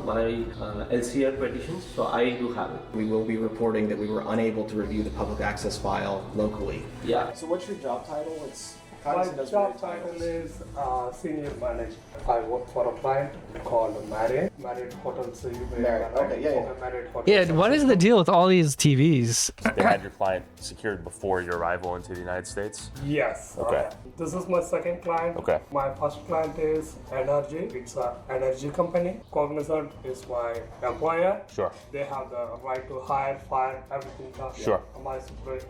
[SPEAKER 4] my LCR petitions. So I do have it.
[SPEAKER 8] We will be reporting that we were unable to review the public access file locally.
[SPEAKER 4] Yeah.
[SPEAKER 8] So what's your job title?
[SPEAKER 19] My job title is Senior Manager. I work for a client called Marriott Hotels.
[SPEAKER 1] Yeah, what is the deal with all these TVs?
[SPEAKER 3] They had your client secured before your arrival into the United States?
[SPEAKER 19] Yes.
[SPEAKER 3] Okay.
[SPEAKER 19] This is my second client.
[SPEAKER 3] Okay.
[SPEAKER 19] My first client is Energy. It's an energy company. Cognizant is my employer.
[SPEAKER 3] Sure.
[SPEAKER 19] They have the right to hire, fire, everything.
[SPEAKER 3] Sure.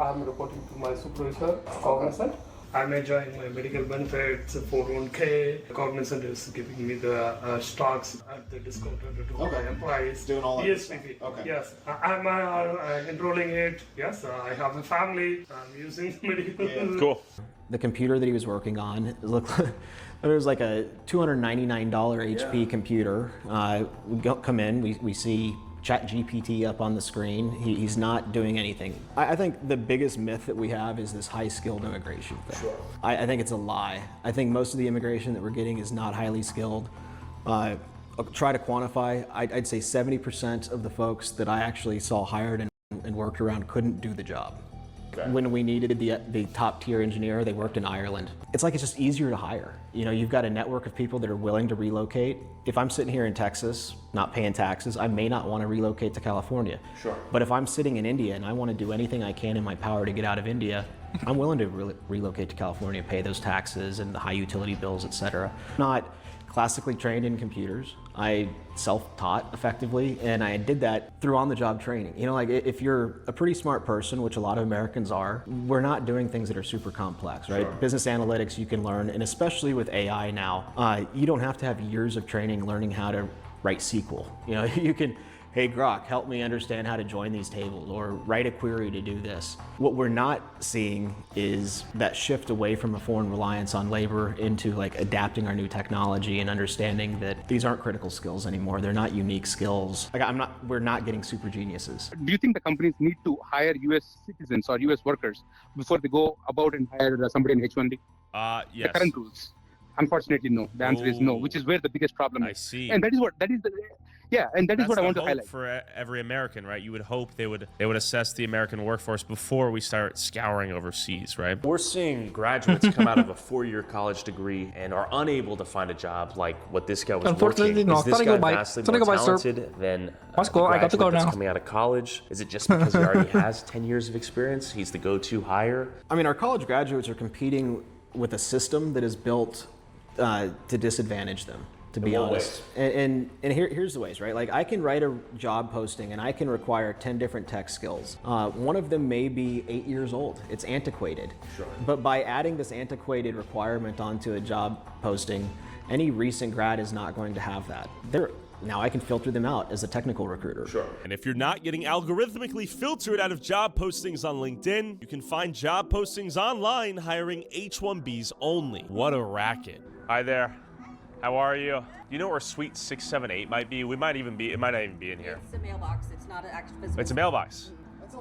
[SPEAKER 19] I'm reporting to my supervisor, Cognizant. I'm enjoying my medical benefits, 401k. Cognizant is giving me the stocks at the discount to my employees.
[SPEAKER 8] Doing all of
[SPEAKER 19] yes,
[SPEAKER 8] this stuff. Okay.
[SPEAKER 19] Yes, I'm enrolling it. Yes, I have a family. I'm using medical.
[SPEAKER 2] Cool.
[SPEAKER 11] The computer that he was working on looked. It was like a $299 HP computer. We come in, we see ChatGPT up on the screen. He's not doing anything. I think the biggest myth that we have is this high-skilled immigration thing. Sure. I think it's a lie. I think most of the immigration that we're getting is not highly skilled. I'll try to quantify. I'd say 70% of the folks that I actually saw hired and worked around couldn't do the job. Okay. When we needed the top tier engineer, they worked in Ireland. It's like it's just easier to hire. You know, you've got a network of people that are willing to relocate. If I'm sitting here in Texas, not paying taxes, I may not want to relocate to California. Sure. But if I'm sitting in India and I want to do anything I can in my power to get out of India, I'm willing to relocate to California, pay those taxes and the high utility bills, et cetera. Not classically trained in computers. I self-taught effectively, and I did that through on-the-job training. You know, like if you're a pretty smart person, which a lot of Americans are, we're not doing things that are super complex, right? Sure. Business analytics you can learn, and especially with AI now, you don't have to have years of training learning how to write SQL. You know, you can, hey Grok, help me understand how to join these tables, or write a query to do this. What we're not seeing is that shift away from a foreign reliance on labor into like adapting our new technology and understanding that these aren't critical skills anymore. They're not unique skills. Like we're not getting super geniuses.
[SPEAKER 5] Do you think the companies need to hire US citizens or US workers before they go about and hire somebody in H-1B?
[SPEAKER 2] Yes.
[SPEAKER 5] The current rules. Unfortunately, no. The answer is no, which is where the biggest problem is.
[SPEAKER 2] I see.
[SPEAKER 5] And that is what I want to highlight.
[SPEAKER 2] For every American, right? You would hope they would assess the American workforce before we start scouring overseas, right?
[SPEAKER 3] We're seeing graduates come out of a 4-year college degree and are unable to find a job like what this guy was
[SPEAKER 1] Unfortunately,
[SPEAKER 3] working.
[SPEAKER 1] no.
[SPEAKER 3] Is this guy vastly more talented than the graduate that's coming out of college? Is it just because he already has 10 years of experience? He's the go-to hire?
[SPEAKER 11] I mean, our college graduates are competing with a system that is built to disadvantage them, to be honest. And here's the ways, right? Like I can write a job posting and I can require 10 different tech skills. One of them may be 8 years old. It's antiquated. Sure. But by adding this antiquated requirement onto a job posting, any recent grad is not going to have that. Now I can filter them out as a technical recruiter.
[SPEAKER 2] Sure. And if you're not getting algorithmically filtered out of job postings on LinkedIn, you can find job postings online hiring H-1Bs only. What a racket. Hi there. How are you? Do you know where Suite 678 might be? It might not even be in here.
[SPEAKER 15] It's a mailbox. It's not an actual physical.
[SPEAKER 2] It's a mailbox.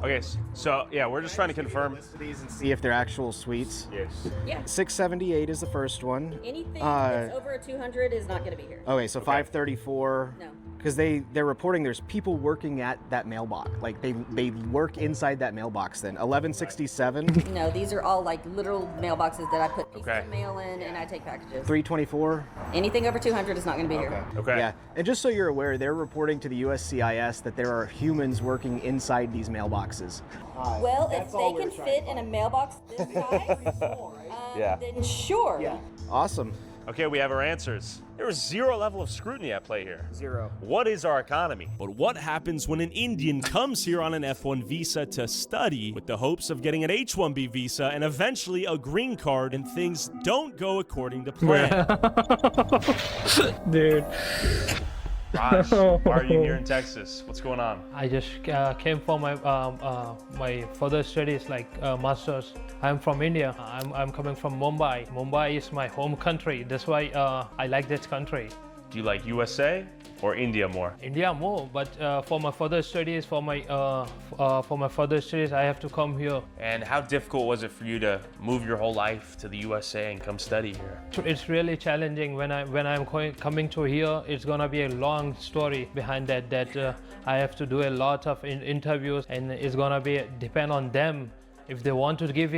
[SPEAKER 2] Okay, so yeah, we're just trying to confirm.
[SPEAKER 17] These and see if they're actual suites.
[SPEAKER 2] Yes.
[SPEAKER 15] Yeah.
[SPEAKER 17] 678 is the first one.
[SPEAKER 15] Anything that's over a 200 is not going to be here.
[SPEAKER 17] Okay, so 534.
[SPEAKER 15] No.
[SPEAKER 17] Because they're reporting there's people working at that mailbox. Like they work inside that mailbox then. 1167.
[SPEAKER 15] No, these are all like literal mailboxes that I put pieces of mail in and I take packages.
[SPEAKER 17] 324.
[SPEAKER 15] Anything over 200 is not going to be here.
[SPEAKER 2] Okay.
[SPEAKER 17] Yeah, and just so you're aware, they're reporting to the USCIS that there are humans working inside these mailboxes.
[SPEAKER 15] Well, if they can fit in a mailbox this size, then sure.
[SPEAKER 17] Yeah. Awesome.
[SPEAKER 2] Okay, we have our answers. There is zero level of scrutiny at play here.
[SPEAKER 17] Zero.
[SPEAKER 2] What is our economy? But what happens when an Indian comes here on an F1 visa to study with the hopes of getting an H-1B visa and eventually a green card and things don't go according to plan?
[SPEAKER 1] Dude.
[SPEAKER 2] Raj, why are you here in Texas? What's going on?
[SPEAKER 21] I just came for my my further studies, like masters. I'm from India. I'm coming from Mumbai. Mumbai is my home country. That's why I like this country.
[SPEAKER 2] Do you like USA or India more?
[SPEAKER 21] India more, but for my further studies, I have to come here.
[SPEAKER 2] And how difficult was it for you to move your whole life to the USA and come study here?
[SPEAKER 21] It's really challenging. When I'm coming to here, it's gonna be a long story behind that. I have to do a lot of interviews, and it's gonna depend on them. If they want to give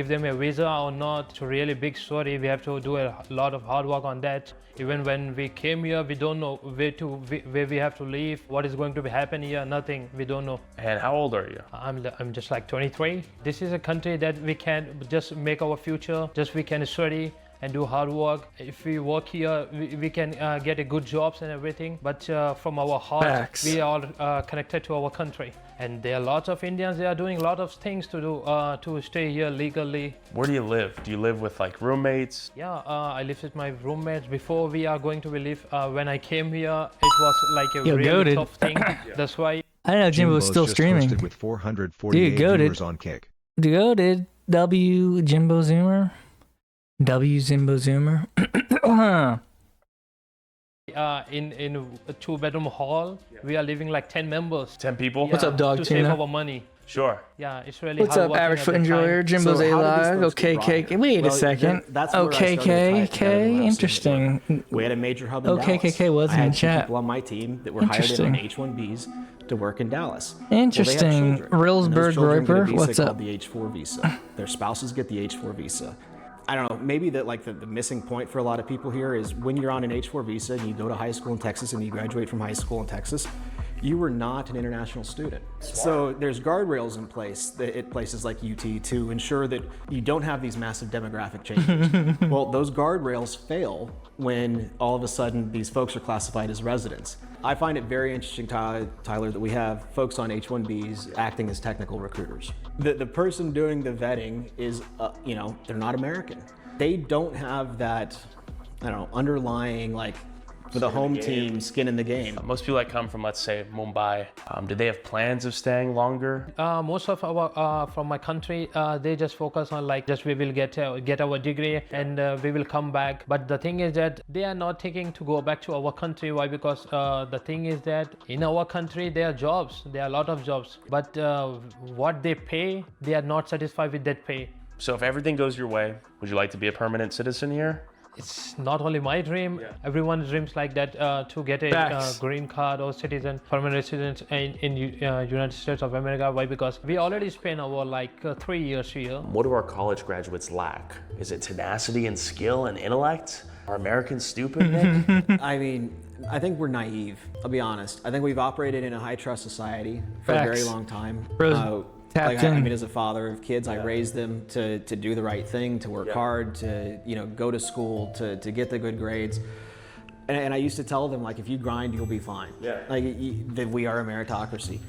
[SPEAKER 21] them a visa or not, it's a really big story. We have to do a lot of hard work on that. Even when we came here, we don't know where we have to live, what is going to be happening here, nothing, we don't know.
[SPEAKER 2] And how old are you?
[SPEAKER 21] I'm just like 23. This is a country that we can just make our future, we can study and do hard work. If we work here, we can get a good jobs and everything, but from our heart, we are connected to our country. And there are lots of Indians, they are doing a lot of things to do to stay here legally.
[SPEAKER 3] Where do you live? Do you live with like roommates?
[SPEAKER 21] Yeah, I live with my roommates. Before we are going to live, when I came here, it was like a really tough thing. That's why.
[SPEAKER 1] I didn't know Jimbo was still
[SPEAKER 7] just
[SPEAKER 1] streaming.
[SPEAKER 7] posted with 448 viewers on Kick.
[SPEAKER 1] Goated. W Jimbo Zoomer. W Jimbo Zoomer.
[SPEAKER 21] In a 2-bedroom hall, we are living like 10 members.
[SPEAKER 3] 10 people?
[SPEAKER 1] What's up, dog
[SPEAKER 21] to
[SPEAKER 1] tuna?
[SPEAKER 21] save our money.
[SPEAKER 3] Sure.
[SPEAKER 21] Yeah, it's really
[SPEAKER 1] What's
[SPEAKER 21] hard
[SPEAKER 1] up,
[SPEAKER 21] working
[SPEAKER 1] average
[SPEAKER 21] at
[SPEAKER 1] foot
[SPEAKER 21] the
[SPEAKER 1] enjoyer?
[SPEAKER 21] time.
[SPEAKER 1] Jimbo's
[SPEAKER 11] So how did these
[SPEAKER 1] A-Log.
[SPEAKER 11] folks get
[SPEAKER 1] Okay,
[SPEAKER 11] brought in?
[SPEAKER 1] wait a
[SPEAKER 11] Well,
[SPEAKER 1] second.
[SPEAKER 11] that's where I started
[SPEAKER 1] Okay,
[SPEAKER 11] typing together what I was
[SPEAKER 1] interesting.
[SPEAKER 11] seeing. We had a major hub in Dallas.
[SPEAKER 1] OKKK was
[SPEAKER 11] I
[SPEAKER 1] in
[SPEAKER 11] had
[SPEAKER 1] the
[SPEAKER 11] 2
[SPEAKER 1] chat.
[SPEAKER 11] people on my team that were hired in on H-1Bs to work in Dallas.
[SPEAKER 1] Interesting. Rillsberg Roper, what's up?
[SPEAKER 11] The H-4 visa. Their spouses get the H-4 visa. I don't know, maybe that like the missing point for a lot of people here is when you're on an H-4 visa and you go to high school in Texas and you graduate from high school in Texas, you were not an international student. So there's guardrails in place at places like UT to ensure that you don't have these massive demographic changes. Well, those guardrails fail when all of a sudden these folks are classified as residents. I find it very interesting, Tyler, that we have folks on H-1Bs acting as technical recruiters. The person doing the vetting is, they're not American. They don't have that, underlying like, for the home team, skin in the game.
[SPEAKER 3] Most people that come from, let's say, Mumbai, do they have plans of staying longer?
[SPEAKER 21] Most of our from my country, they just focus on like just we will get our degree and we will come back. But the thing is that they are not thinking to go back to our country. Why? Because the thing is that in our country there are jobs, there are a lot of jobs, but what they pay, they are not satisfied with that pay.
[SPEAKER 3] So if everything goes your way, would you like to be a permanent citizen here?
[SPEAKER 21] It's not only my dream, everyone dreams like that to get a green card or permanent residence in United States of America. Why? Because we already spent our 3 years here.
[SPEAKER 3] What do our college graduates lack? Is it tenacity and skill and intellect? Are Americans stupid, Nick?
[SPEAKER 11] I mean, I think we're naive, I'll be honest. I think we've operated in a high trust society for a very long time. I mean, as a father of kids, I raised them to do the right thing, to work hard, to go to school, to get the good grades. And I used to tell them, like, if you grind, you'll be fine. That we are a meritocracy.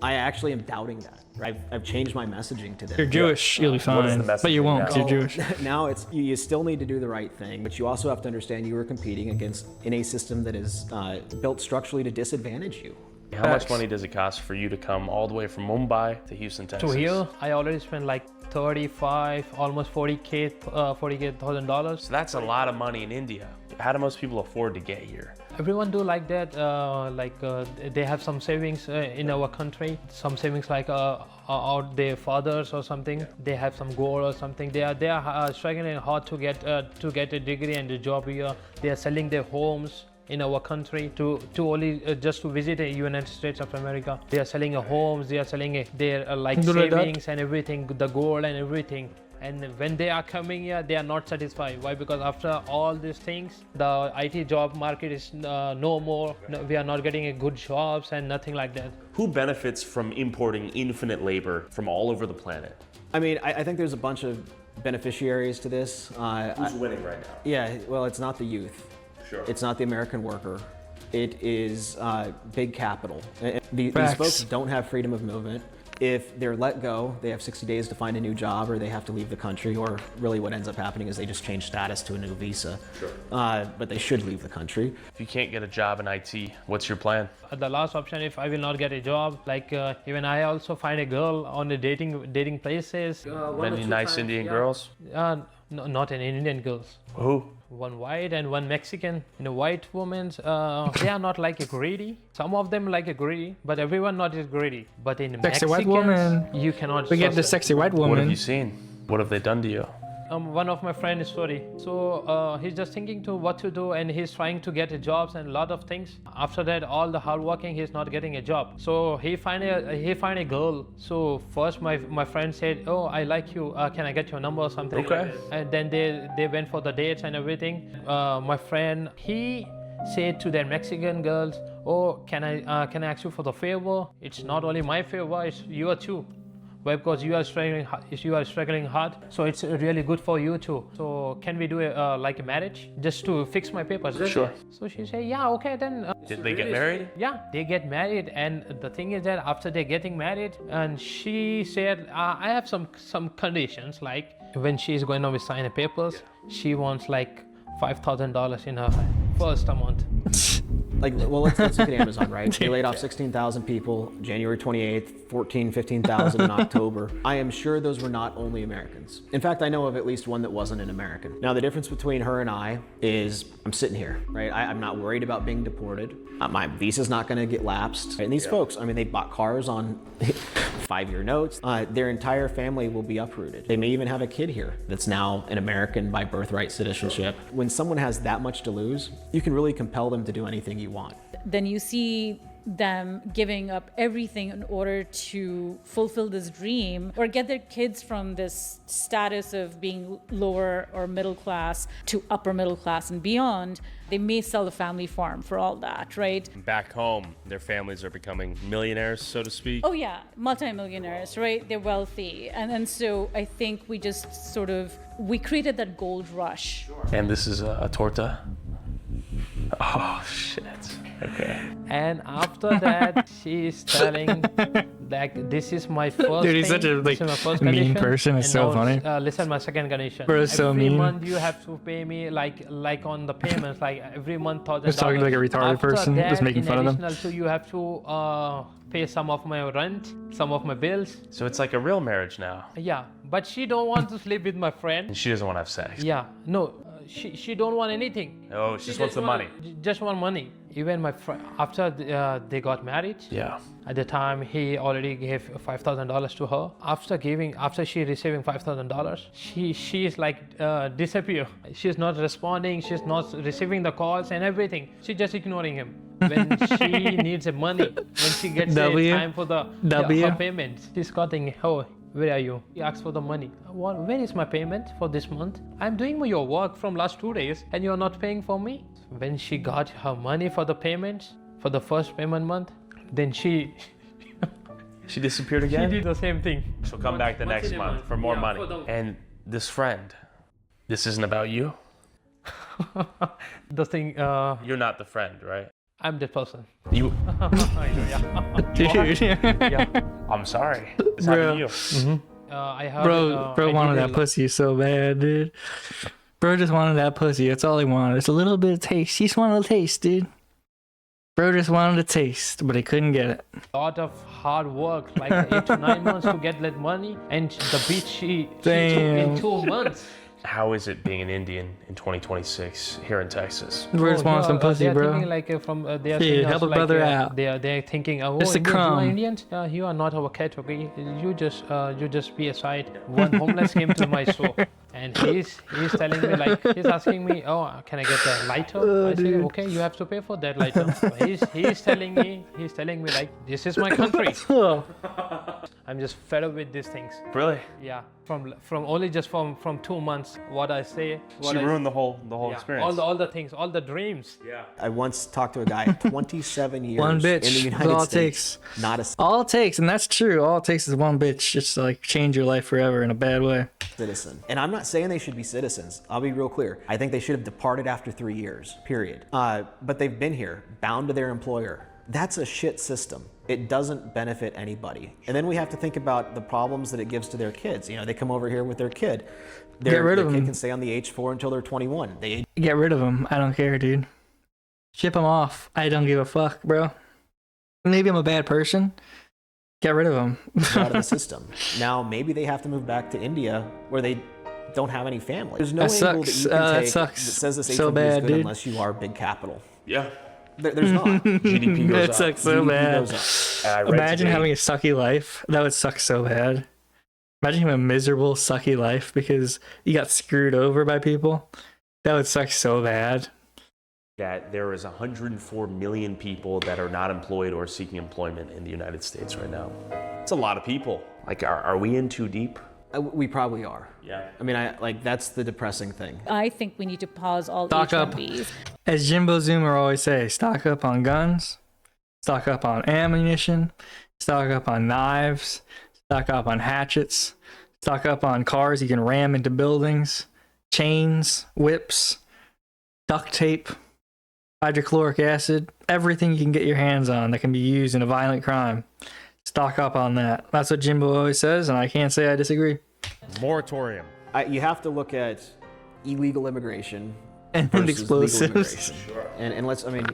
[SPEAKER 11] I actually am doubting that. I've changed my messaging to them.
[SPEAKER 1] You're Jewish, you'll be fine, but you won't because you're Jewish.
[SPEAKER 11] Now it's you still need to do the right thing, but you also have to understand you are competing in a system that is built structurally to disadvantage you.
[SPEAKER 3] How much money does it cost for you to come all the way from Mumbai to Houston, Texas?
[SPEAKER 21] To here, I already spent like 35, almost $40,000.
[SPEAKER 3] So that's a lot of money in India. How do most people afford to get here?
[SPEAKER 21] Everyone do like that. They have some savings in our country. Some savings like their fathers or something. They have some gold or something. They are struggling hard to get a degree and a job here. They are selling their homes in our country to only just to visit the United States of America. They are selling homes, they are selling their savings and everything, the gold and everything. And when they are coming here, they are not satisfied. Why? Because after all these things, the IT job market is no more. No, we are not getting good jobs and nothing like that.
[SPEAKER 3] Who benefits from importing infinite labor from all over the planet?
[SPEAKER 11] I mean, I think there's a bunch of beneficiaries to this.
[SPEAKER 3] Who's winning right now?
[SPEAKER 11] Yeah, well, it's not the youth.
[SPEAKER 3] Sure.
[SPEAKER 11] It's not the American worker. It is big capital. These folks don't have freedom of movement. If they're let go, they have 60 days to find a new job or they have to leave the country, or really what ends up happening is they just change status to a new visa.
[SPEAKER 3] Sure.
[SPEAKER 11] But they should leave the country.
[SPEAKER 3] If you can't get a job in IT, what's your plan?
[SPEAKER 21] The last option, if I will not get a job, even I also find a girl on the dating places.
[SPEAKER 3] Many nice Indian girls?
[SPEAKER 21] No, not an Indian girls.
[SPEAKER 3] Who?
[SPEAKER 21] One white and one Mexican. White women, they are not like a greedy. Some of them like a greedy, but everyone not is greedy. But in
[SPEAKER 1] Sexy
[SPEAKER 21] Mexicans,
[SPEAKER 1] white woman.
[SPEAKER 21] you cannot.
[SPEAKER 1] We get the sexy white woman.
[SPEAKER 3] What have you seen? What have they done to you?
[SPEAKER 21] One of my friends story. So he's just thinking to what to do, and he's trying to get a jobs and a lot of things. After that, all the hard working, he's not getting a job. So he find a girl. So first my friend said, "Oh, I like you. Can I get your number or something?"
[SPEAKER 3] Okay.
[SPEAKER 21] And then they went for the dates and everything. My friend, he said to their Mexican girls, "Oh, can I ask you for the favor? It's not only my favor, it's your too." Why? Because you are struggling hard, so it's really good for you too. So can we do like a marriage just to fix my papers?
[SPEAKER 3] Sure.
[SPEAKER 21] So she said, yeah, okay then.
[SPEAKER 3] Did they get married?
[SPEAKER 21] Yeah, they get married, and the thing is that after they're getting married, and she said, I have some conditions, like when she's going to sign the papers, she wants like $5,000 in her first month.
[SPEAKER 11] Like, well, let's look at Amazon, right? They laid off 16,000 people January 28th, 15,000 in October. I am sure those were not only Americans. In fact, I know of at least one that wasn't an American. Now, the difference between her and I is I'm sitting here, right? I'm not worried about being deported. My visa's not going to get lapsed. And these folks, I mean, they bought cars on 5-year notes. Their entire family will be uprooted. They may even have a kid here that's now an American by birthright citizenship. When someone has that much to lose, you can really compel them to do anything you want.
[SPEAKER 12] Then you see them giving up everything in order to fulfill this dream or get their kids from this status of being lower or middle class to upper middle class and beyond. They may sell the family farm for all that, right?
[SPEAKER 3] Back home, their families are becoming millionaires, so to speak.
[SPEAKER 12] Oh yeah, multimillionaires, right? They're wealthy. And so I think we just we created that gold rush.
[SPEAKER 3] And this is a torta. Oh shit. Okay.
[SPEAKER 21] And after that, she's telling, like, this is my first
[SPEAKER 1] Dude, he's
[SPEAKER 21] thing.
[SPEAKER 1] such a
[SPEAKER 21] This is my first
[SPEAKER 1] mean
[SPEAKER 21] condition,
[SPEAKER 1] person. It's
[SPEAKER 21] and
[SPEAKER 1] so
[SPEAKER 21] now,
[SPEAKER 1] funny.
[SPEAKER 21] Listen, my second condition.
[SPEAKER 1] Bro, it's so
[SPEAKER 21] every
[SPEAKER 1] mean.
[SPEAKER 21] month you have to pay me like on the payments, like every month $1,000.
[SPEAKER 1] Just talking like a retarded person, just making fun of them.
[SPEAKER 21] So you have to pay some of my rent, some of my bills.
[SPEAKER 3] So it's like a real marriage now.
[SPEAKER 21] Yeah, but she don't want to sleep with my friend.
[SPEAKER 3] And she doesn't want to have sex.
[SPEAKER 21] Yeah, no, she don't want anything.
[SPEAKER 3] Oh, she just wants the money.
[SPEAKER 21] Just want money. Even my friend, after they got married,
[SPEAKER 3] yeah,
[SPEAKER 21] at the time he already gave $5,000 to her. After she receiving $5,000, she's like disappear. She's not responding. She's not receiving the calls and everything. She's just ignoring him. When she needs the money, when she gets the time for her payment, she's calling, oh, where are you? He asks for the money. Where is my payment for this month? I'm doing your work from last 2 days and you're not paying for me. When she got her money for the payments, for the first payment month, then she
[SPEAKER 3] disappeared again?
[SPEAKER 21] She did the same thing.
[SPEAKER 3] She'll come back the next month for more money. And this friend, this isn't about you?
[SPEAKER 21] The thing...
[SPEAKER 3] You're not the friend, right?
[SPEAKER 21] I'm the person.
[SPEAKER 3] You...
[SPEAKER 1] Dude.
[SPEAKER 21] Yeah.
[SPEAKER 3] I'm sorry. This happened to you.
[SPEAKER 21] Mm-hmm. I heard
[SPEAKER 1] Bro wanted that pussy so bad, dude. Bro just wanted that pussy. That's all he wanted. It's a little bit of taste. He just wanted a taste, dude. Bro just wanted a taste, but he couldn't get it.
[SPEAKER 21] A lot of hard work, like 8 to 9 months to get that money, and the bitch she took in 2 months.
[SPEAKER 3] How is it being an Indian in 2026 here in Texas?
[SPEAKER 1] Bro just wants some pussy,
[SPEAKER 21] they're
[SPEAKER 1] bro.
[SPEAKER 21] Thinking like they are
[SPEAKER 1] Dude, help a brother out.
[SPEAKER 21] They're thinking, oh,
[SPEAKER 1] Just a
[SPEAKER 21] Indians, you are
[SPEAKER 1] crumb.
[SPEAKER 21] Indians? You are not our category. You just be aside. One homeless came to my store, and he's telling me, like, he's asking me, oh, can I get a lighter? I said, okay, you have to pay for that lighter. he's telling me like, this is my country. I'm just fed up with these things.
[SPEAKER 3] Really?
[SPEAKER 21] Yeah, from only just from 2 months, what I say.
[SPEAKER 3] She ruined the whole experience.
[SPEAKER 21] All the things, all the dreams.
[SPEAKER 3] Yeah.
[SPEAKER 11] I once talked to a guy 27 years
[SPEAKER 1] One bitch.
[SPEAKER 11] in the
[SPEAKER 1] That's
[SPEAKER 11] United
[SPEAKER 1] all it
[SPEAKER 11] States.
[SPEAKER 1] takes.
[SPEAKER 11] Not a
[SPEAKER 1] All it takes, and that's true. All it takes is one bitch just to like change your life forever in a bad way.
[SPEAKER 11] citizen. And I'm not saying they should be citizens. I'll be real clear. I think they should have departed after 3 years, period. But they've been here, bound to their employer. That's a shit system. It doesn't benefit anybody. And then we have to think about the problems that it gives to their kids. You know, they come over here with their kid.
[SPEAKER 1] Get rid of
[SPEAKER 11] their
[SPEAKER 1] them.
[SPEAKER 11] kid can stay on the H4 until they're 21.
[SPEAKER 1] Get rid of them. I don't care, dude. Ship them off. I don't give a fuck, bro. Maybe I'm a bad person. Get rid of them.
[SPEAKER 11] out of the system. Now, maybe they have to move back to India where they don't have any family. There's no
[SPEAKER 1] That
[SPEAKER 11] angle
[SPEAKER 1] sucks.
[SPEAKER 11] that you can
[SPEAKER 1] That
[SPEAKER 11] take
[SPEAKER 1] sucks
[SPEAKER 11] that says this H1B
[SPEAKER 1] so
[SPEAKER 11] is
[SPEAKER 1] bad,
[SPEAKER 11] good
[SPEAKER 1] dude.
[SPEAKER 11] unless you are big capital.
[SPEAKER 3] Yeah.
[SPEAKER 11] There's not.
[SPEAKER 3] GDP goes
[SPEAKER 1] That
[SPEAKER 3] up.
[SPEAKER 1] sucks so
[SPEAKER 11] GDP
[SPEAKER 1] bad.
[SPEAKER 11] goes up.
[SPEAKER 1] Imagine having a sucky life. That would suck so bad. Imagine having a miserable, sucky life because you got screwed over by people. That would suck so bad.
[SPEAKER 3] That there is 104 million people that are not employed or seeking employment in the United States right now. It's a lot of people. Like, are we in too deep?
[SPEAKER 11] We probably are.
[SPEAKER 3] Yeah.
[SPEAKER 11] I mean, that's the depressing thing.
[SPEAKER 12] I think we need to pause all
[SPEAKER 1] Stock up.
[SPEAKER 12] H1Bs.
[SPEAKER 1] As Jimbo Zoomer always say, stock up on guns, stock up on ammunition, stock up on knives, stock up on hatchets, stock up on cars you can ram into buildings, chains, whips, duct tape, hydrochloric acid, everything you can get your hands on that can be used in a violent crime. Stock up on that. That's what Jimbo always says, and I can't say I disagree.
[SPEAKER 3] Moratorium.
[SPEAKER 11] You have to look at illegal immigration
[SPEAKER 1] and explosives.
[SPEAKER 11] And let's, I mean,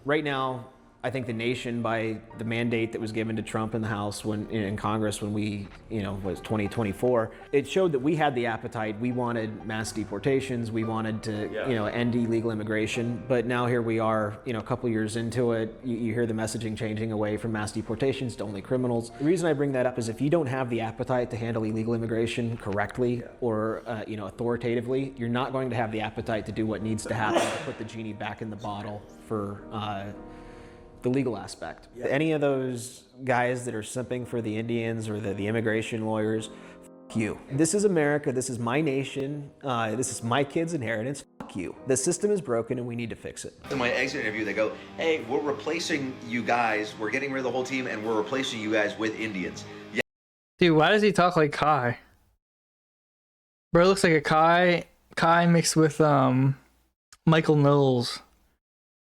[SPEAKER 11] right now, I think the nation, by the mandate that was given to Trump in the House, when in Congress, when we, was 2024, it showed that we had the appetite. We wanted mass deportations. We wanted to, end illegal immigration. But now here we are, a couple years into it. You hear the messaging changing away from mass deportations to only criminals. The reason I bring that up is if you don't have the appetite to handle illegal immigration correctly or, authoritatively, you're not going to have the appetite to do what needs to happen to put the genie back in the bottle for the legal aspect. Yeah. Any of those guys that are simping for the Indians or the immigration lawyers, f you. This is America, this is my nation, this is my kids' inheritance, f you. The system is broken and we need to fix it.
[SPEAKER 16] In my exit interview, they go, hey, we're replacing you guys, we're getting rid of the whole team and we're replacing you guys with Indians. Yeah.
[SPEAKER 1] Dude, why does he talk like Kai? Bro, looks like a Kai mixed with Michael Knowles.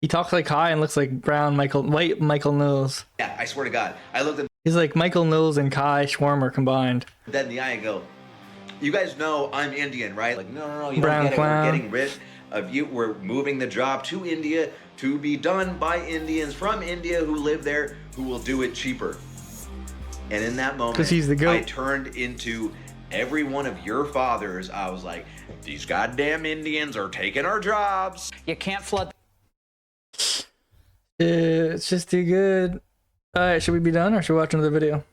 [SPEAKER 1] He talks like Kai and looks like white Michael Knowles.
[SPEAKER 16] Yeah, I swear to God. I looked at
[SPEAKER 1] He's like Michael Knowles and Kai Schwarmer combined.
[SPEAKER 16] dead in the eye and go, you guys know I'm Indian, right? Like, no, you
[SPEAKER 1] Brown
[SPEAKER 16] don't get
[SPEAKER 1] clown.
[SPEAKER 16] it. We're getting rid of you. We're moving the job to India to be done by Indians from India who live there, who will do it cheaper. And in that moment,
[SPEAKER 1] 'cause he's the goat.
[SPEAKER 16] I turned into every one of your fathers. I was like, these goddamn Indians are taking our jobs.
[SPEAKER 18] You can't flood.
[SPEAKER 1] It's just too good. All right, should we be done or should we watch another video?